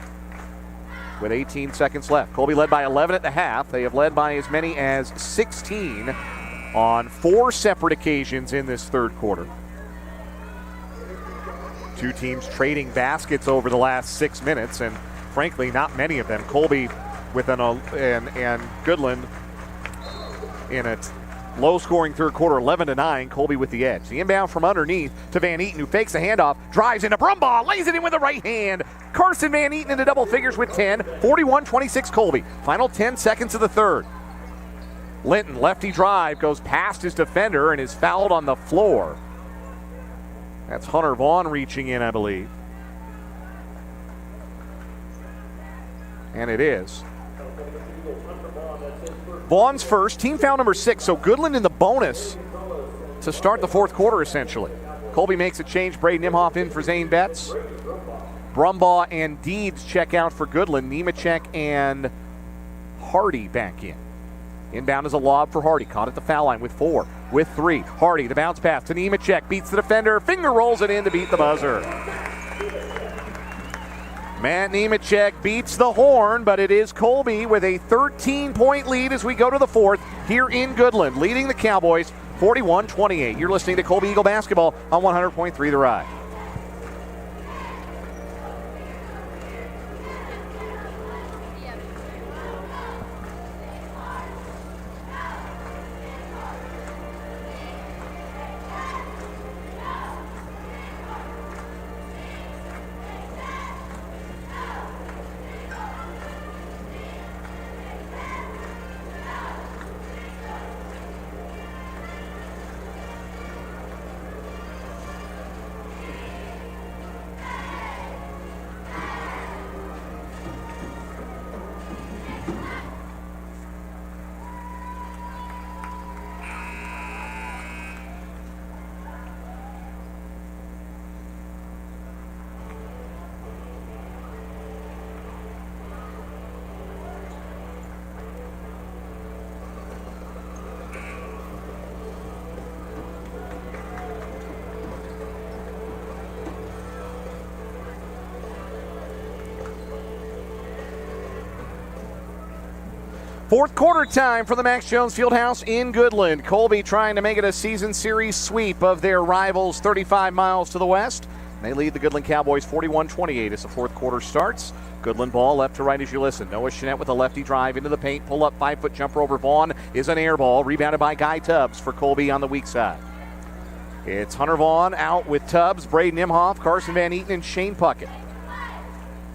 with 18 seconds left. Colby led by 11 at the half. They have led by as many as 16 on 4 separate occasions in this third quarter. Two teams trading baskets over the last 6 minutes, and frankly, not many of them. Colby with and Goodland in a low-scoring third quarter, 11-9. Colby with the edge. The inbound from underneath to Van Eaton, who fakes the handoff, drives into Brumbaugh, lays it in with the right hand. Carson Van Eaton into double figures with 10. 41-26 Colby. Final 10 seconds of the third. Linton, lefty drive, goes past his defender and is fouled on the floor. That's Hunter Vaughn reaching in, I believe. And it is. Vaughn's first, team foul number 6, so Goodland in the bonus to start the fourth quarter, essentially. Colby makes a change. Braden Imhoff in for Zane Betts. Brumbaugh and Deeds check out for Goodland. Nemechek and Hardy back in. Inbound is a lob for Hardy. Caught at the foul line with 4, with 3. Hardy, the bounce pass to Nemechek. Beats the defender. Finger rolls it in to beat the buzzer. Matt Nemechek beats the horn, but it is Colby with a 13-point lead as we go to the fourth here in Goodland, leading the Cowboys 41-28. You're listening to Colby Eagle Basketball on 100.3 The Ride. Fourth quarter time for the Max Jones Fieldhouse in Goodland. Colby trying to make it a season series sweep of their rivals 35 miles to the west. They lead the Goodland Cowboys 41-28 as the fourth quarter starts. Goodland ball left to right as you listen. Noah Chenette with a lefty drive into the paint. Pull up 5-foot jumper over Vaughn is an air ball. Rebounded by Guy Tubbs for Colby on the weak side. It's Hunter Vaughn out with Tubbs, Braden Imhoff, Carson Van Eaton, and Shane Puckett.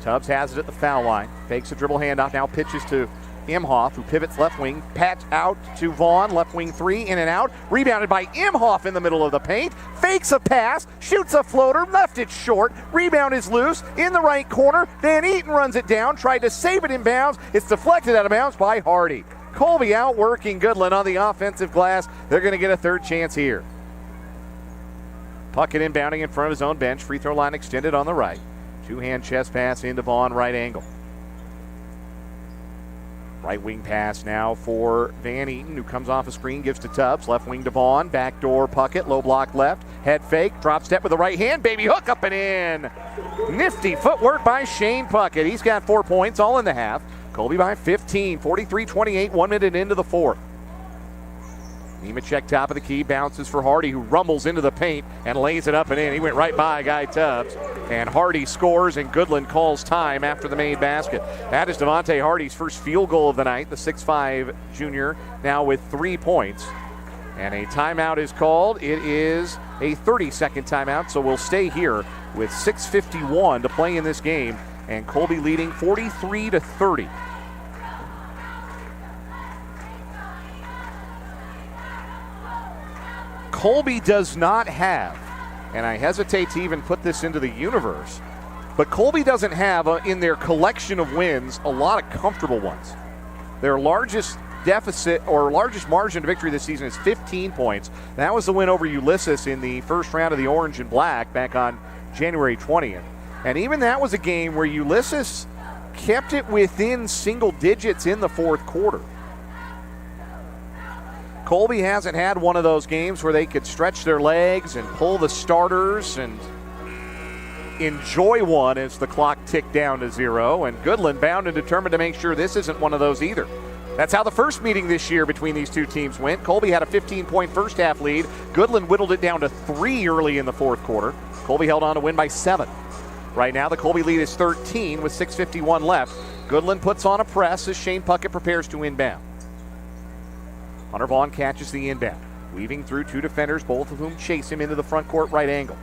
Tubbs has it at the foul line. Fakes a dribble handoff. Now pitches to Imhoff, who pivots left wing. Pat out to Vaughn, left wing 3, in and out. Rebounded by Imhoff in the middle of the paint. Fakes a pass, shoots a floater, left it short. Rebound is loose in the right corner. Van Eaton runs it down, tried to save it in bounds. It's deflected out of bounds by Hardy. Colby outworking Goodland on the offensive glass. They're going to get a third chance here. Puckett inbounding in front of his own bench. Free throw line extended on the right. Two-hand chest pass into Vaughn, right angle. Right wing pass now for Van Eaton, who comes off a screen, gives to Tubbs. Left wing to Vaughn, backdoor Puckett, low block left. Head fake, drop step with the right hand, baby hook up and in. Nifty footwork by Shane Puckett. He's got 4 points, all in the half. Colby by 15, 43-28, 1 minute into the fourth. Nemechek top of the key, bounces for Hardy, who rumbles into the paint and lays it up and in. He went right by Guy Tubbs, and Hardy scores, and Goodland calls time after the made basket. That is Devontae Hardy's first field goal of the night, the 6'5 junior, now with 3 points. And a timeout is called. It is a 30-second timeout, so we'll stay here with 6:51 to play in this game, and Colby leading 43-30. Colby does not have, and I hesitate to even put this into the universe, but Colby doesn't have in their collection of wins a lot of comfortable ones. Their largest deficit or largest margin of victory this season is 15 points. That was the win over Ulysses in the first round of the Orange and Black back on January 20th. And even that was a game where Ulysses kept it within single digits in the fourth quarter. Colby hasn't had one of those games where they could stretch their legs and pull the starters and enjoy one as the clock ticked down to 0. And Goodland bound and determined to make sure this isn't one of those either. That's how the first meeting this year between these two teams went. Colby had a 15-point first half lead. Goodland whittled it down to 3 early in the fourth quarter. Colby held on to win by 7. Right now the Colby lead is 13 with 6:51 left. Goodland puts on a press as Shane Puckett prepares to inbound. Hunter Vaughn catches the inbound, weaving through 2 defenders, both of whom chase him into the front court right angle.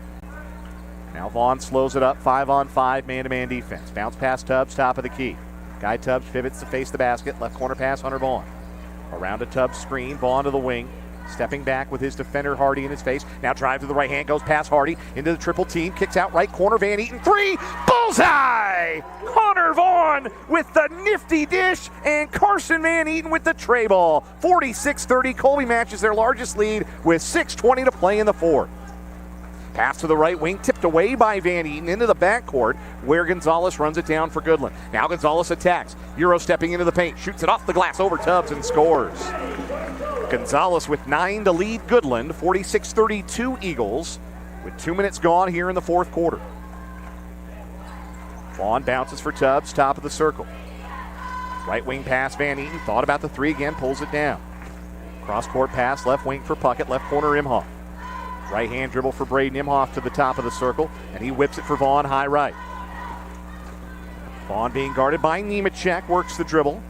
Now Vaughn slows it up, 5-on-5, man-to-man defense. Bounce past Tubbs, top of the key. Guy Tubbs pivots to face the basket, left corner pass, Hunter Vaughn. Around a Tubbs screen, Vaughn to the wing. Stepping back with his defender Hardy in his face. Now drive to the right hand, goes past Hardy into the triple team, kicks out right corner, Van Eaton, 3, bullseye! Hunter Vaughn with the nifty dish, and Carson Van Eaton with the tray ball. 46-30, Colby matches their largest lead with 6:20 to play in the fourth. Pass to the right wing, tipped away by Van Eaton into the backcourt, where Gonzalez runs it down for Goodland. Now Gonzalez attacks. Euro stepping into the paint, shoots it off the glass over Tubbs and scores. Gonzalez with 9 to lead Goodland, 46-32 Eagles, with 2 minutes gone here in the fourth quarter. Vaughn bounces for Tubbs, top of the circle. Right wing pass, Van Eaton, thought about the 3 again, pulls it down. Cross-court pass, left wing for Puckett, left corner Imhoff. Right hand dribble for Braden Imhoff to the top of the circle, and he whips it for Vaughn, high right. Vaughn being guarded by Nemechek, works the dribble.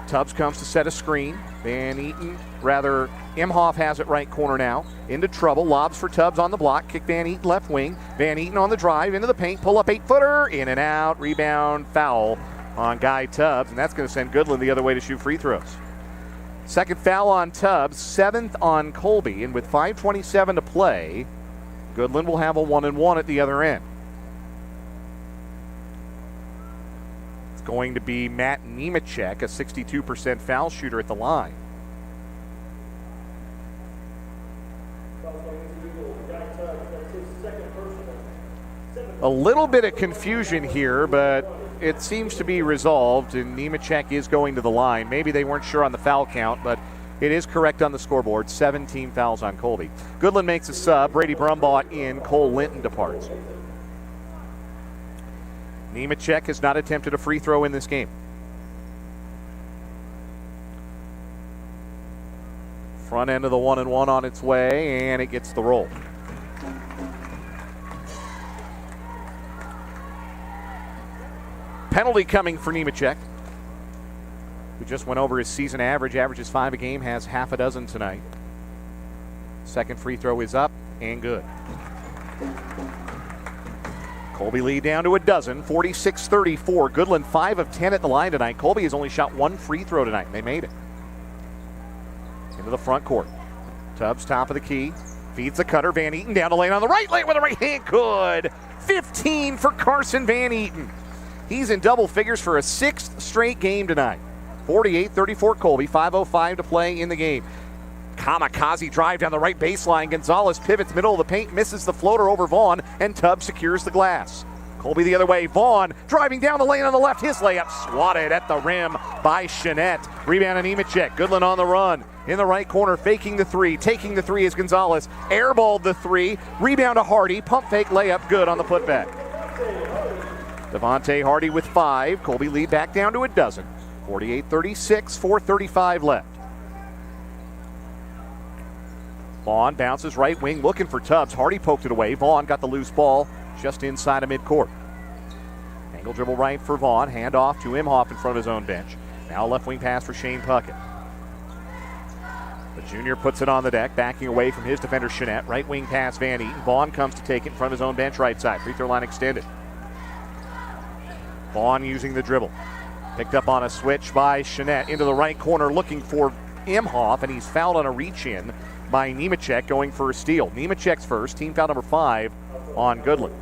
Tubbs comes to set a screen. Imhoff has it right corner now. Into trouble, lobs for Tubbs on the block, kick Van Eaton left wing. Van Eaton on the drive, into the paint, pull up 8-footer, in and out, rebound, foul on Guy Tubbs, and that's going to send Goodland the other way to shoot free throws. Second foul on Tubbs, 7th on Colby, and with 5:27 to play, Goodland will have a 1-and-1 at the other end. It's going to be Matt Nemechek, a 62% foul shooter at the line. A little bit of confusion here, but it seems to be resolved, and Nemechek is going to the line. Maybe they weren't sure on the foul count, but it is correct on the scoreboard. 17 fouls on Colby. Goodland makes a sub. Brady Brumbaugh in. Cole Linton departs. Nemechek has not attempted a free throw in this game. Front end of the 1-and-1 on its way, and it gets the roll. Penalty coming for Nemechek, who just went over his season average. Averages 5 a game, has half a dozen tonight. Second free throw is up and good. Colby lead down to a dozen, 46-34. Goodland 5 of 10 at the line tonight. Colby has only shot 1 free throw tonight, and they made it. Into the front court. Tubbs, top of the key. Feeds the cutter. Van Eaton down the lane on the right lane with a right hand. Good. 15 for Carson Van Eaton. He's in double figures for a 6th straight game tonight. 48-34 Colby, 5:05 to play in the game. Kamikaze drive down the right baseline. Gonzalez pivots middle of the paint, misses the floater over Vaughn, and Tubbs secures the glass. Colby the other way. Vaughn driving down the lane on the left. His layup swatted at the rim by Chenette. Rebound on Nemechek. Goodland on the run. In the right corner, faking the 3. Taking the 3 is Gonzalez. Airballed the 3. Rebound to Hardy. Pump fake layup good on the putback. Devontae Hardy with 5. Colby lead back down to a dozen. 48-36, 4:35 left. Vaughn bounces right wing looking for Tubbs. Hardy poked it away. Vaughn got the loose ball just inside of midcourt. Angle dribble right for Vaughn. Hand off to Imhoff in front of his own bench. Now left wing pass for Shane Puckett. The junior puts it on the deck, backing away from his defender Chenette. Right wing pass Van Eaton. Vaughn comes to take it in front of his own bench right side. Free throw line extended. Vaughn using the dribble. Picked up on a switch by Chenette into the right corner looking for Imhoff, and he's fouled on a reach-in by Nemechek, going for a steal. Nemechek's first, team foul number 5 on Goodland.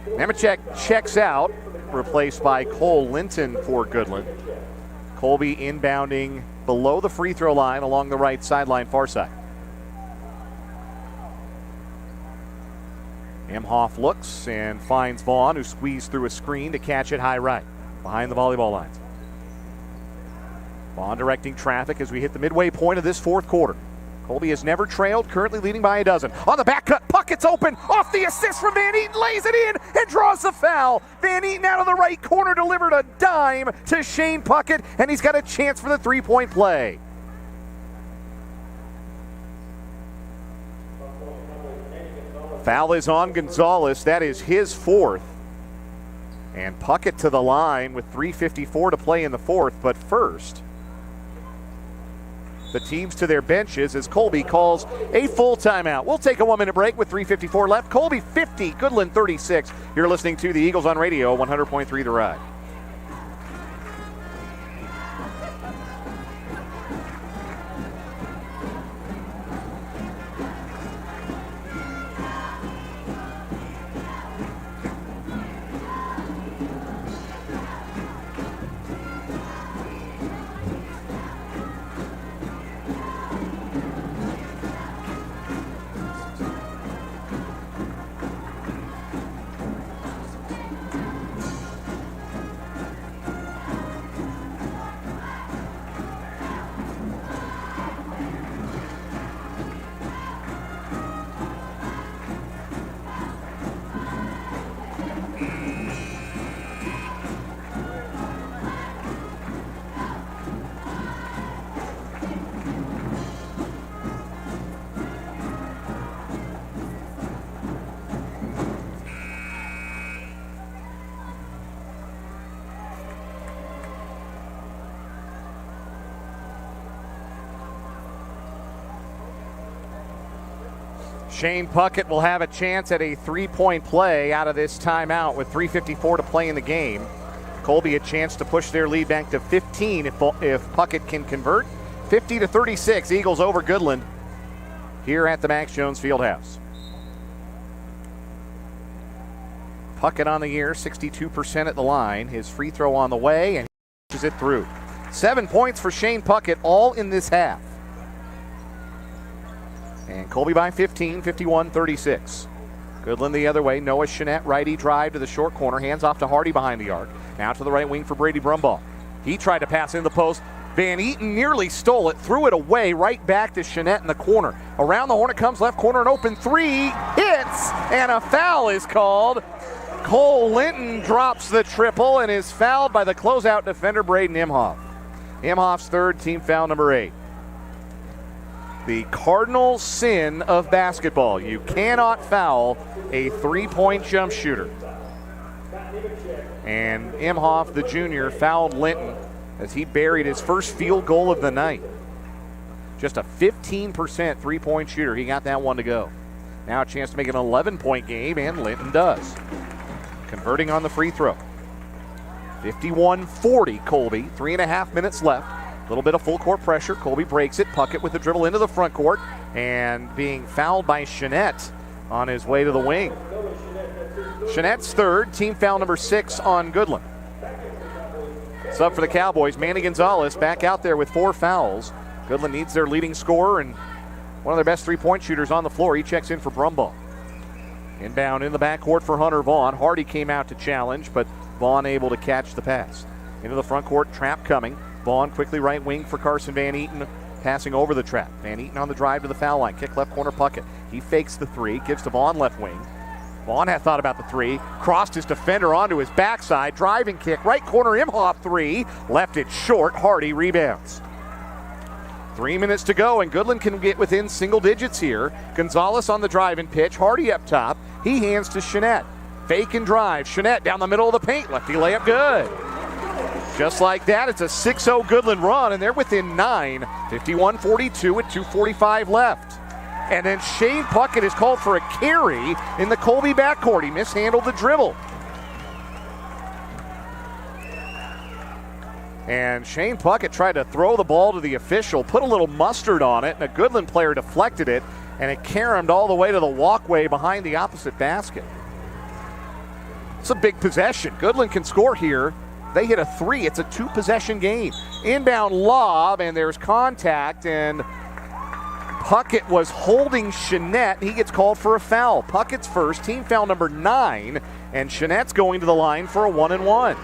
Nemechek checks out, replaced by Cole Linton for Goodland. Colby inbounding below the free throw line along the right sideline, far side. Imhoff looks and finds Vaughn, who squeezed through a screen to catch it high right, behind the volleyball lines. Vaughn directing traffic as we hit the midway point of this fourth quarter. Colby has never trailed, currently leading by a dozen. On the back cut, Puckett's open, off the assist from Van Eaton, lays it in and draws the foul. Van Eaton out of the right corner delivered a dime to Shane Puckett, and he's got a chance for the three-point play. Foul is on Gonzalez. That is his fourth. And Puckett to the line with 3:54 to play in the fourth. But first, the teams to their benches as Colby calls a full timeout. We'll take a 1-minute break with 3:54 left. Colby 50, Goodland 36. You're listening to the Eagles on Radio, 100.3 The Ride. Shane Puckett will have a chance at a three-point play out of this timeout with 3:54 to play in the game. Colby a chance to push their lead back to 15 if Puckett can convert. 50-36, Eagles over Goodland here at the Max Jones Fieldhouse. Puckett on the year, 62% at the line. His free throw on the way, and he pushes it through. 7 points for Shane Puckett, all in this half. And Colby by 15, 51-36. Goodland the other way. Noah Chenette, righty drive to the short corner. Hands off to Hardy behind the arc. Now to the right wing for Brady Brumbaugh. He tried to pass in the post. Van Eaton nearly stole it, threw it away, right back to Chenette in the corner. Around the horn it comes, left corner, an open three. Hits, and a foul is called. Cole Linton drops the triple and is fouled by the closeout defender, Braden Imhoff. Imhoff's third, team foul number 8. The cardinal sin of basketball. You cannot foul a three-point jump shooter. And Imhoff, the junior, fouled Linton as he buried his first field goal of the night. Just a 15% three-point shooter. He got that one to go. Now a chance to make an 11-point game, and Linton does. Converting on the free throw. 51-40, Colby. 3.5 minutes left. A little bit of full court pressure. Colby breaks it. Puckett with the dribble into the front court and being fouled by Chenette on his way to the wing. Chenette's third, team foul number 6 on Goodland. Sub for the Cowboys. Manny Gonzalez back out there with 4 fouls. Goodland needs their leading scorer and one of their best three-point shooters on the floor. He checks in for Brumbaugh. Inbound in the backcourt for Hunter Vaughn. Hardy came out to challenge, but Vaughn able to catch the pass. Into the front court, trap coming. Vaughn quickly right wing for Carson Van Eaton, passing over the trap. Van Eaton on the drive to the foul line. Kick left corner, Puckett. He fakes the three, gives to Vaughn left wing. Vaughn had thought about the three, crossed his defender onto his backside, driving kick, right corner, Imhoff three, left it short, Hardy rebounds. 3 minutes to go, and Goodland can get within single digits here. Gonzalez on the drive and pitch, Hardy up top, he hands to Chenette. Fake and drive, Chenette down the middle of the paint, lefty layup good. Just like that, it's a 6-0 Goodland run, and they're within 9, 51-42 with 2:45 left. And then Shane Puckett is called for a carry in the Colby backcourt. He mishandled the dribble. And Shane Puckett tried to throw the ball to the official, put a little mustard on it, and a Goodland player deflected it, and it caromed all the way to the walkway behind the opposite basket. It's a big possession. Goodland can score here. They hit a three. It's a two-possession game. Inbound lob, and there's contact, and Puckett was holding Jeanette. He gets called for a foul. Puckett's first, team foul number 9, and Jeanette's going to the line for a 1-and-1.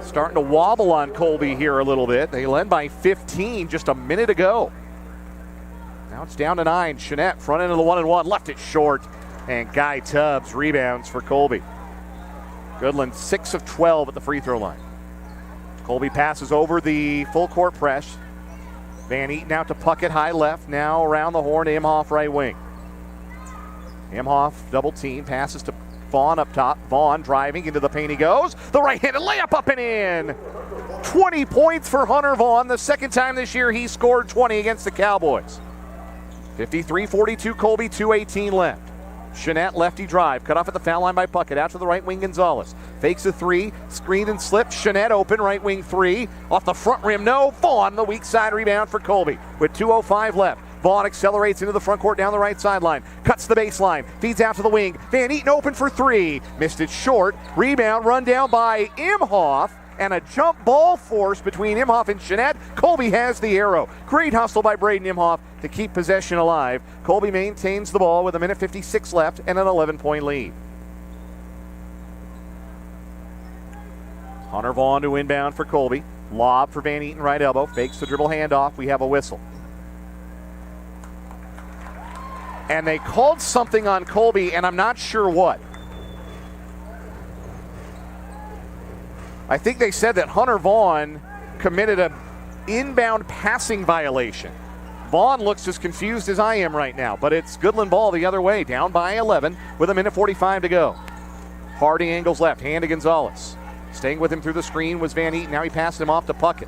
Starting to wobble on Colby here a little bit. They led by 15 just a minute ago. Now it's down to 9. Jeanette, front end of the 1-and-1, left it short. And Guy Tubbs rebounds for Colby. Goodland 6 of 12 at the free throw line. Colby passes over the full court press. Van Eaton out to Puckett, high left. Now around the horn, Imhoff right wing. Imhoff double team, passes to Vaughn up top. Vaughn driving into the paint he goes. The right-handed layup up and in. 20 points for Hunter Vaughn. The second time this year he scored 20 against the Cowboys. 53-42 Colby, 2:18 left. Jeanette lefty drive, cut off at the foul line by Puckett. Out to the right wing, Gonzalez. Fakes a three, screen and slip. Jeanette open, right wing three. Off the front rim, no. Vaughn, the weak side rebound for Colby with 2:05 left. Vaughn accelerates into the front court down the right sideline. Cuts the baseline, feeds out to the wing. Van Eaton open for three. Missed it short. Rebound run down by Imhoff. And a jump ball force between Imhoff and Jeanette. Colby has the arrow. Great hustle by Braden Imhoff to keep possession alive. Colby maintains the ball with 1:56 left and an 11-point lead. Hunter Vaughn to inbound for Colby. Lob for Van Eaton, right elbow. Fakes the dribble handoff. We have a whistle. And they called something on Colby, and I'm not sure what. I think they said that Hunter Vaughn committed an inbound passing violation. Vaughn looks as confused as I am right now, but it's Goodland ball the other way, down by 11 with 1:45 to go. Hardy angles left, hand to Gonzalez. Staying with him through the screen was Van Eaton. Now he passes him off to Puckett.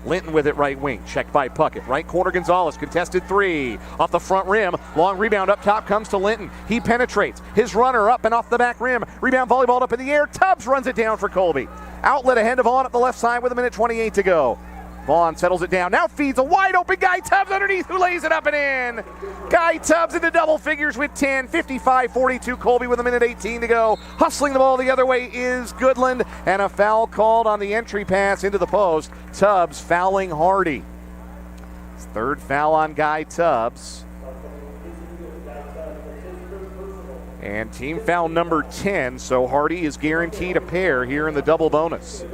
Linton with it right wing, checked by Puckett. Right corner Gonzalez, contested three. Off the front rim, long rebound up top comes to Linton. He penetrates, his runner up and off the back rim. Rebound volleyball up in the air, Tubbs runs it down for Colby. Outlet ahead of Vaughn at the left side with 1:28 to go. Vaughn settles it down, now feeds a wide open Guy Tubbs underneath who lays it up and in. Guy Tubbs into double figures with 10, 55-42 Colby with 1:18 to go. Hustling the ball the other way is Goodland, and a foul called on the entry pass into the post. Tubbs fouling Hardy. His third foul on Guy Tubbs. And team foul number 10, so Hardy is guaranteed a pair here in the double bonus.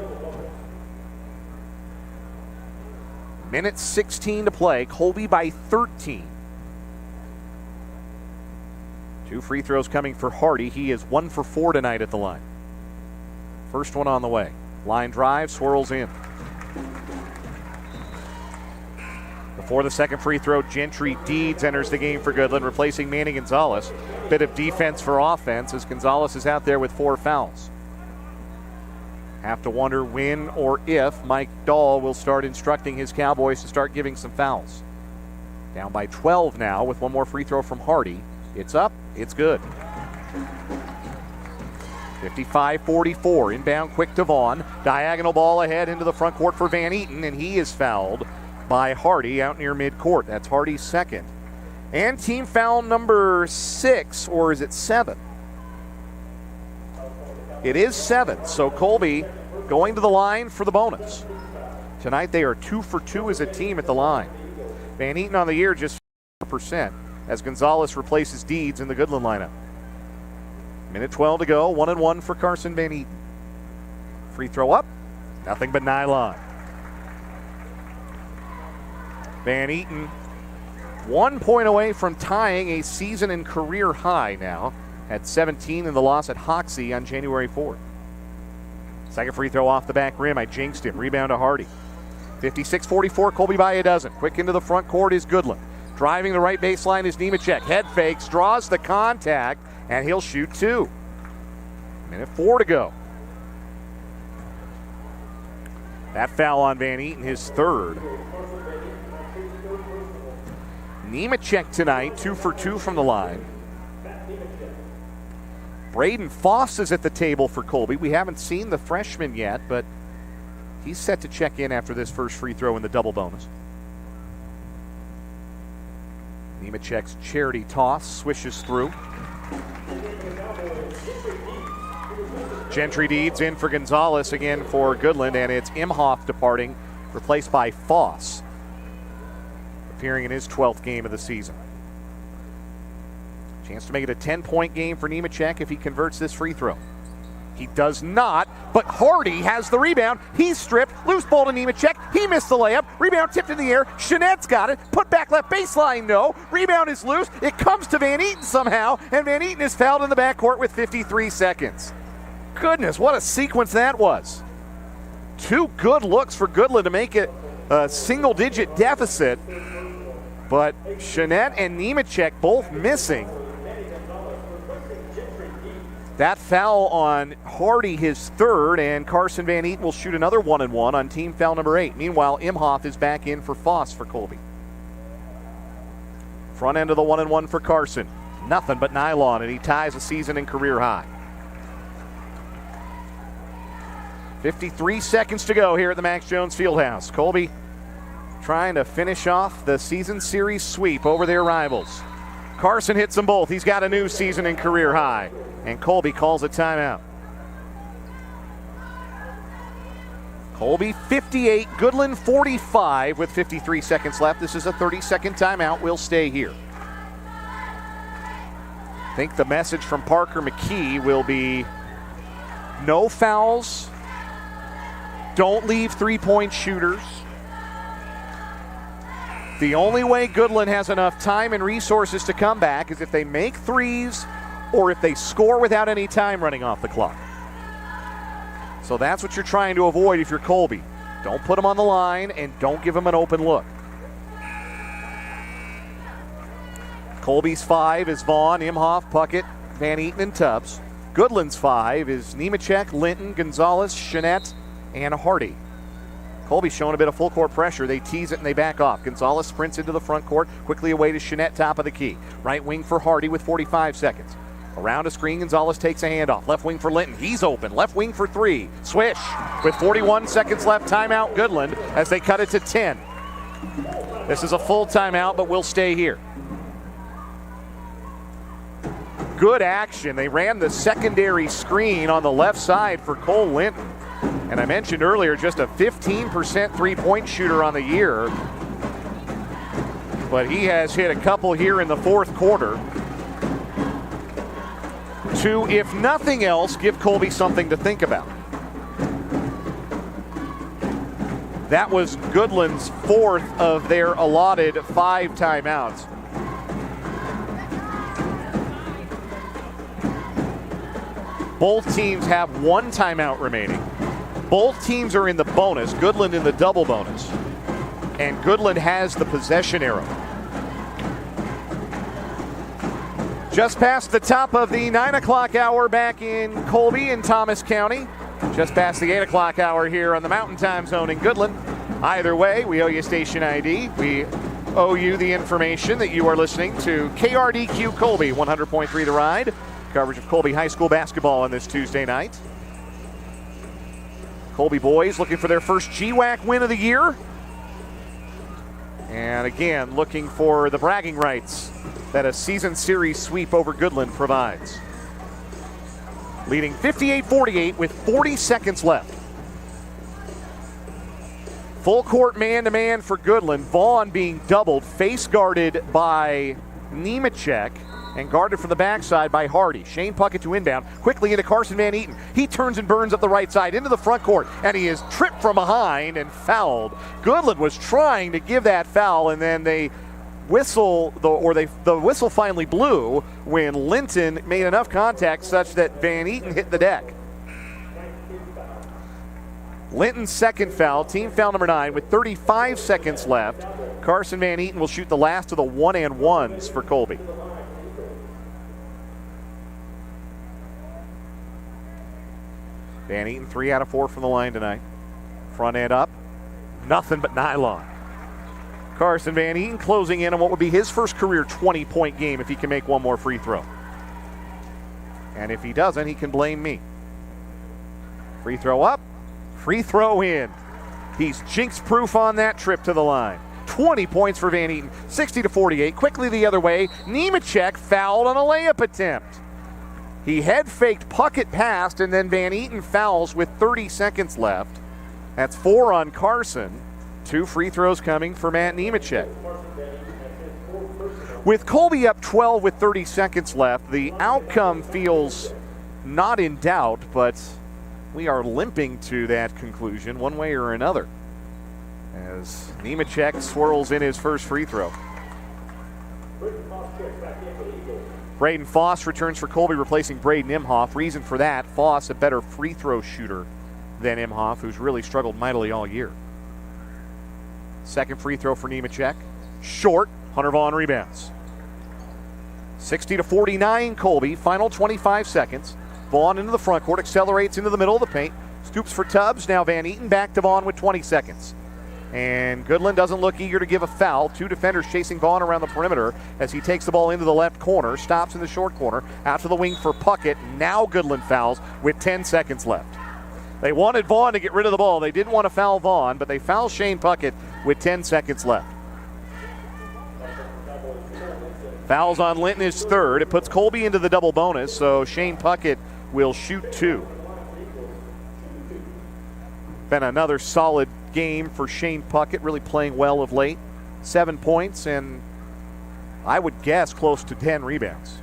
Minute 16 to play, Colby by 13. 2 free throws coming for Hardy. He is 1 for 4 tonight at the line. First one on the way. Line drive, swirls in. Before the second free throw, Gentry Deeds enters the game for Goodland, replacing Manny Gonzalez. Bit of defense for offense as Gonzalez is out there with 4 fouls. Have to wonder when or if Mike Dahl will start instructing his Cowboys to start giving some fouls. Down by 12 now with one more free throw from Hardy. It's up, it's good. 55-44, inbound quick to Vaughn. Diagonal ball ahead into the front court for Van Eaton, and he is fouled by Hardy out near midcourt. That's Hardy's second. And team foul number 6, or is it 7? It is 7, so Colby going to the line for the bonus. Tonight they are 2 for 2 as a team at the line. Van Eaton on the year just 4% as Gonzalez replaces Deeds in the Goodland lineup. Minute 12 to go, 1-1 for Carson Van Eaton. Free throw up, nothing but nylon. Van Eaton 1 point away from tying a season and career high now. Had 17 in the loss at Hoxie on January 4th. Second free throw off the back rim. I jinxed him. Rebound to Hardy. 56-44, Colby by a dozen. Quick into the front court is Goodland. Driving the right baseline is Nemechek. Head fakes, draws the contact, and he'll shoot 2. Minute 4 to go. That foul on Van Eaton, his third. Nemechek tonight, 2 for 2 from the line. Braden Foss is at the table for Colby. We haven't seen the freshman yet, but he's set to check in after this first free throw in the double bonus. Nemechek's charity toss swishes through. Gentry Deeds in for Gonzalez again for Goodland, and it's Imhoff departing, replaced by Foss, appearing in his 12th game of the season. Chance to make it a 10-point game for Nemechek if he converts this free throw. He does not, but Hardy has the rebound. He's stripped. Loose ball to Nemechek. He missed the layup. Rebound tipped in the air. Jeanette's got it. Put back left baseline, no. Rebound is loose. It comes to Van Eaton somehow, and Van Eaton is fouled in the backcourt with 53 seconds. Goodness, what a sequence that was. 2 good looks for Goodland to make it a single-digit deficit, but Jeanette and Nemechek both missing. That foul on Hardy, his 3rd, and Carson Van Eaton will shoot another 1-and-1 on team foul number 8. Meanwhile, Imhoff is back in for Foss for Colby. Front end of the 1-and-1 for Carson. Nothing but nylon, and he ties a season and career high. 53 seconds to go here at the Max Jones Fieldhouse. Colby trying to finish off the season series sweep over their rivals. Carson hits them both. He's got a new season and career high. And Colby calls a timeout. Colby 58, Goodland 45 with 53 seconds left. This is a 30-second timeout. We'll stay here. I think the message from Parker McKee will be no fouls. Don't leave three-point shooters. The only way Goodland has enough time and resources to come back is if they make threes or if they score without any time running off the clock. So that's what you're trying to avoid if you're Colby. Don't put them on the line and don't give them an open look. Colby's 5 is Vaughn, Imhoff, Puckett, Van Eaton, and Tubbs. Goodland's 5 is Nemechek, Linton, Gonzalez, Jeanette, and Hardy. Colby's showing a bit of full court pressure. They tease it and they back off. Gonzalez sprints into the front court, quickly away to Jeanette, top of the key. Right wing for Hardy with 45 seconds. Around a screen, Gonzalez takes a handoff. Left wing for Linton. He's open. Left wing for 3. Swish. With 41 seconds left, timeout Goodland as they cut it to 10. This is a full timeout, but we'll stay here. Good action. They ran the secondary screen on the left side for Cole Linton. And I mentioned earlier, just a 15% three-point shooter on the year. But he has hit a couple here in the fourth quarter to, if nothing else, give Colby something to think about. That was Goodland's 4th of their allotted 5 timeouts. Both teams have 1 timeout remaining. Both teams are in the bonus, Goodland in the double bonus. And Goodland has the possession arrow. Just past the top of the 9 o'clock hour back in Colby and Thomas County. Just past the 8 o'clock hour here on the Mountain Time Zone in Goodland. Either way, we owe you station ID. We owe you the information that you are listening to KRDQ Colby, 100.3 The Ride. Coverage of Colby High School basketball on this Tuesday night. Colby boys looking for their first GWAC win of the year. And again, looking for the bragging rights that a season series sweep over Goodland provides. Leading 58-48 with 40 seconds left. Full court man-to-man for Goodland. Vaughn being doubled, face guarded by Nemechek and guarded from the backside by Hardy. Shane Puckett to inbound, quickly into Carson Van Eaton. He turns and burns up the right side into the front court, and he is tripped from behind and fouled. Goodland was trying to give that foul, and then they whistle, the whistle finally blew when Linton made enough contact such that Van Eaton hit the deck. Linton's second foul, team foul number 9, with 35 seconds left. Carson Van Eaton will shoot the last of the 1-and-1s for Colby. Van Eaton 3 out of 4 from the line tonight. Front end up, nothing but nylon. Carson Van Eaton closing in on what would be his first career 20-point game if he can make one more free throw. And if he doesn't, he can blame me. Free throw up, free throw in. He's jinx-proof on that trip to the line. 20 points for Van Eaton, 60-48. Quickly the other way, Nemechek fouled on a layup attempt. He head-faked Puckett past, and then Van Eaton fouls with 30 seconds left. That's 4 on Carson. 2 free throws coming for Matt Nemechek. With Colby up 12 with 30 seconds left, the outcome feels not in doubt, but we are limping to that conclusion one way or another, as Nemechek swirls in his first free throw. Braden Foss returns for Colby, replacing Braden Imhoff. Reason for that, Foss a better free throw shooter than Imhoff, who's really struggled mightily all year. Second free throw for Nemechek. Short. Hunter Vaughn rebounds. 60-49 Colby. Final 25 seconds. Vaughn into the front court, accelerates into the middle of the paint. Scoops for Tubbs. Now Van Eaton back to Vaughn with 20 seconds. And Goodland doesn't look eager to give a foul. 2 defenders chasing Vaughn around the perimeter as he takes the ball into the left corner. Stops in the short corner. Out to the wing for Puckett. Now Goodland fouls with 10 seconds left. They wanted Vaughn to get rid of the ball. They didn't want to foul Vaughn, but they foul Shane Puckett with 10 seconds left. Fouls on Linton is third. It puts Colby into the double bonus, so Shane Puckett will shoot 2. Been another solid game for Shane Puckett, really playing well of late. 7 points and I would guess close to 10 rebounds.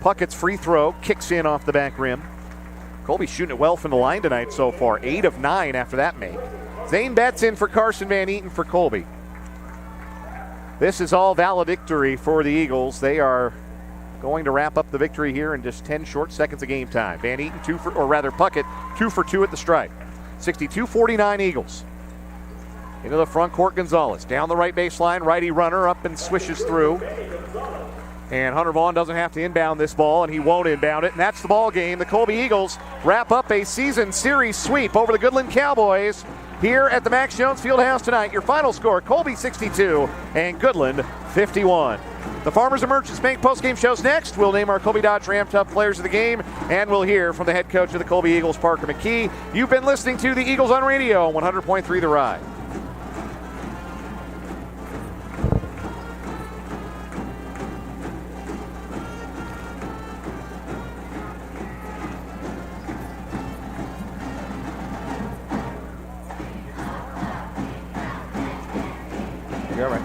Puckett's free throw kicks in off the back rim. Colby's shooting it well from the line tonight so far. 8 of 9 after that make. Zane Betts in for Carson Van Eaton for Colby. This is all valedictory for the Eagles. They are going to wrap up the victory here in just 10 short seconds of game time. Van Eaton Puckett 2 for 2 at the stripe. 62-49 Eagles. Into the front court, Gonzalez. Down the right baseline, righty runner up and swishes through. And Hunter Vaughn doesn't have to inbound this ball, and he won't inbound it. And that's the ball game. The Colby Eagles wrap up a season series sweep over the Goodland Cowboys here at the Max Jones Fieldhouse tonight. Your final score, Colby 62 and Goodland 51. The Farmers and Merchants Bank postgame show's next. We'll name our Colby Dodge Ram Tough players of the game, and we'll hear from the head coach of the Colby Eagles, Parker McKee. You've been listening to the Eagles on Radio on 100.3 The Ride. All right.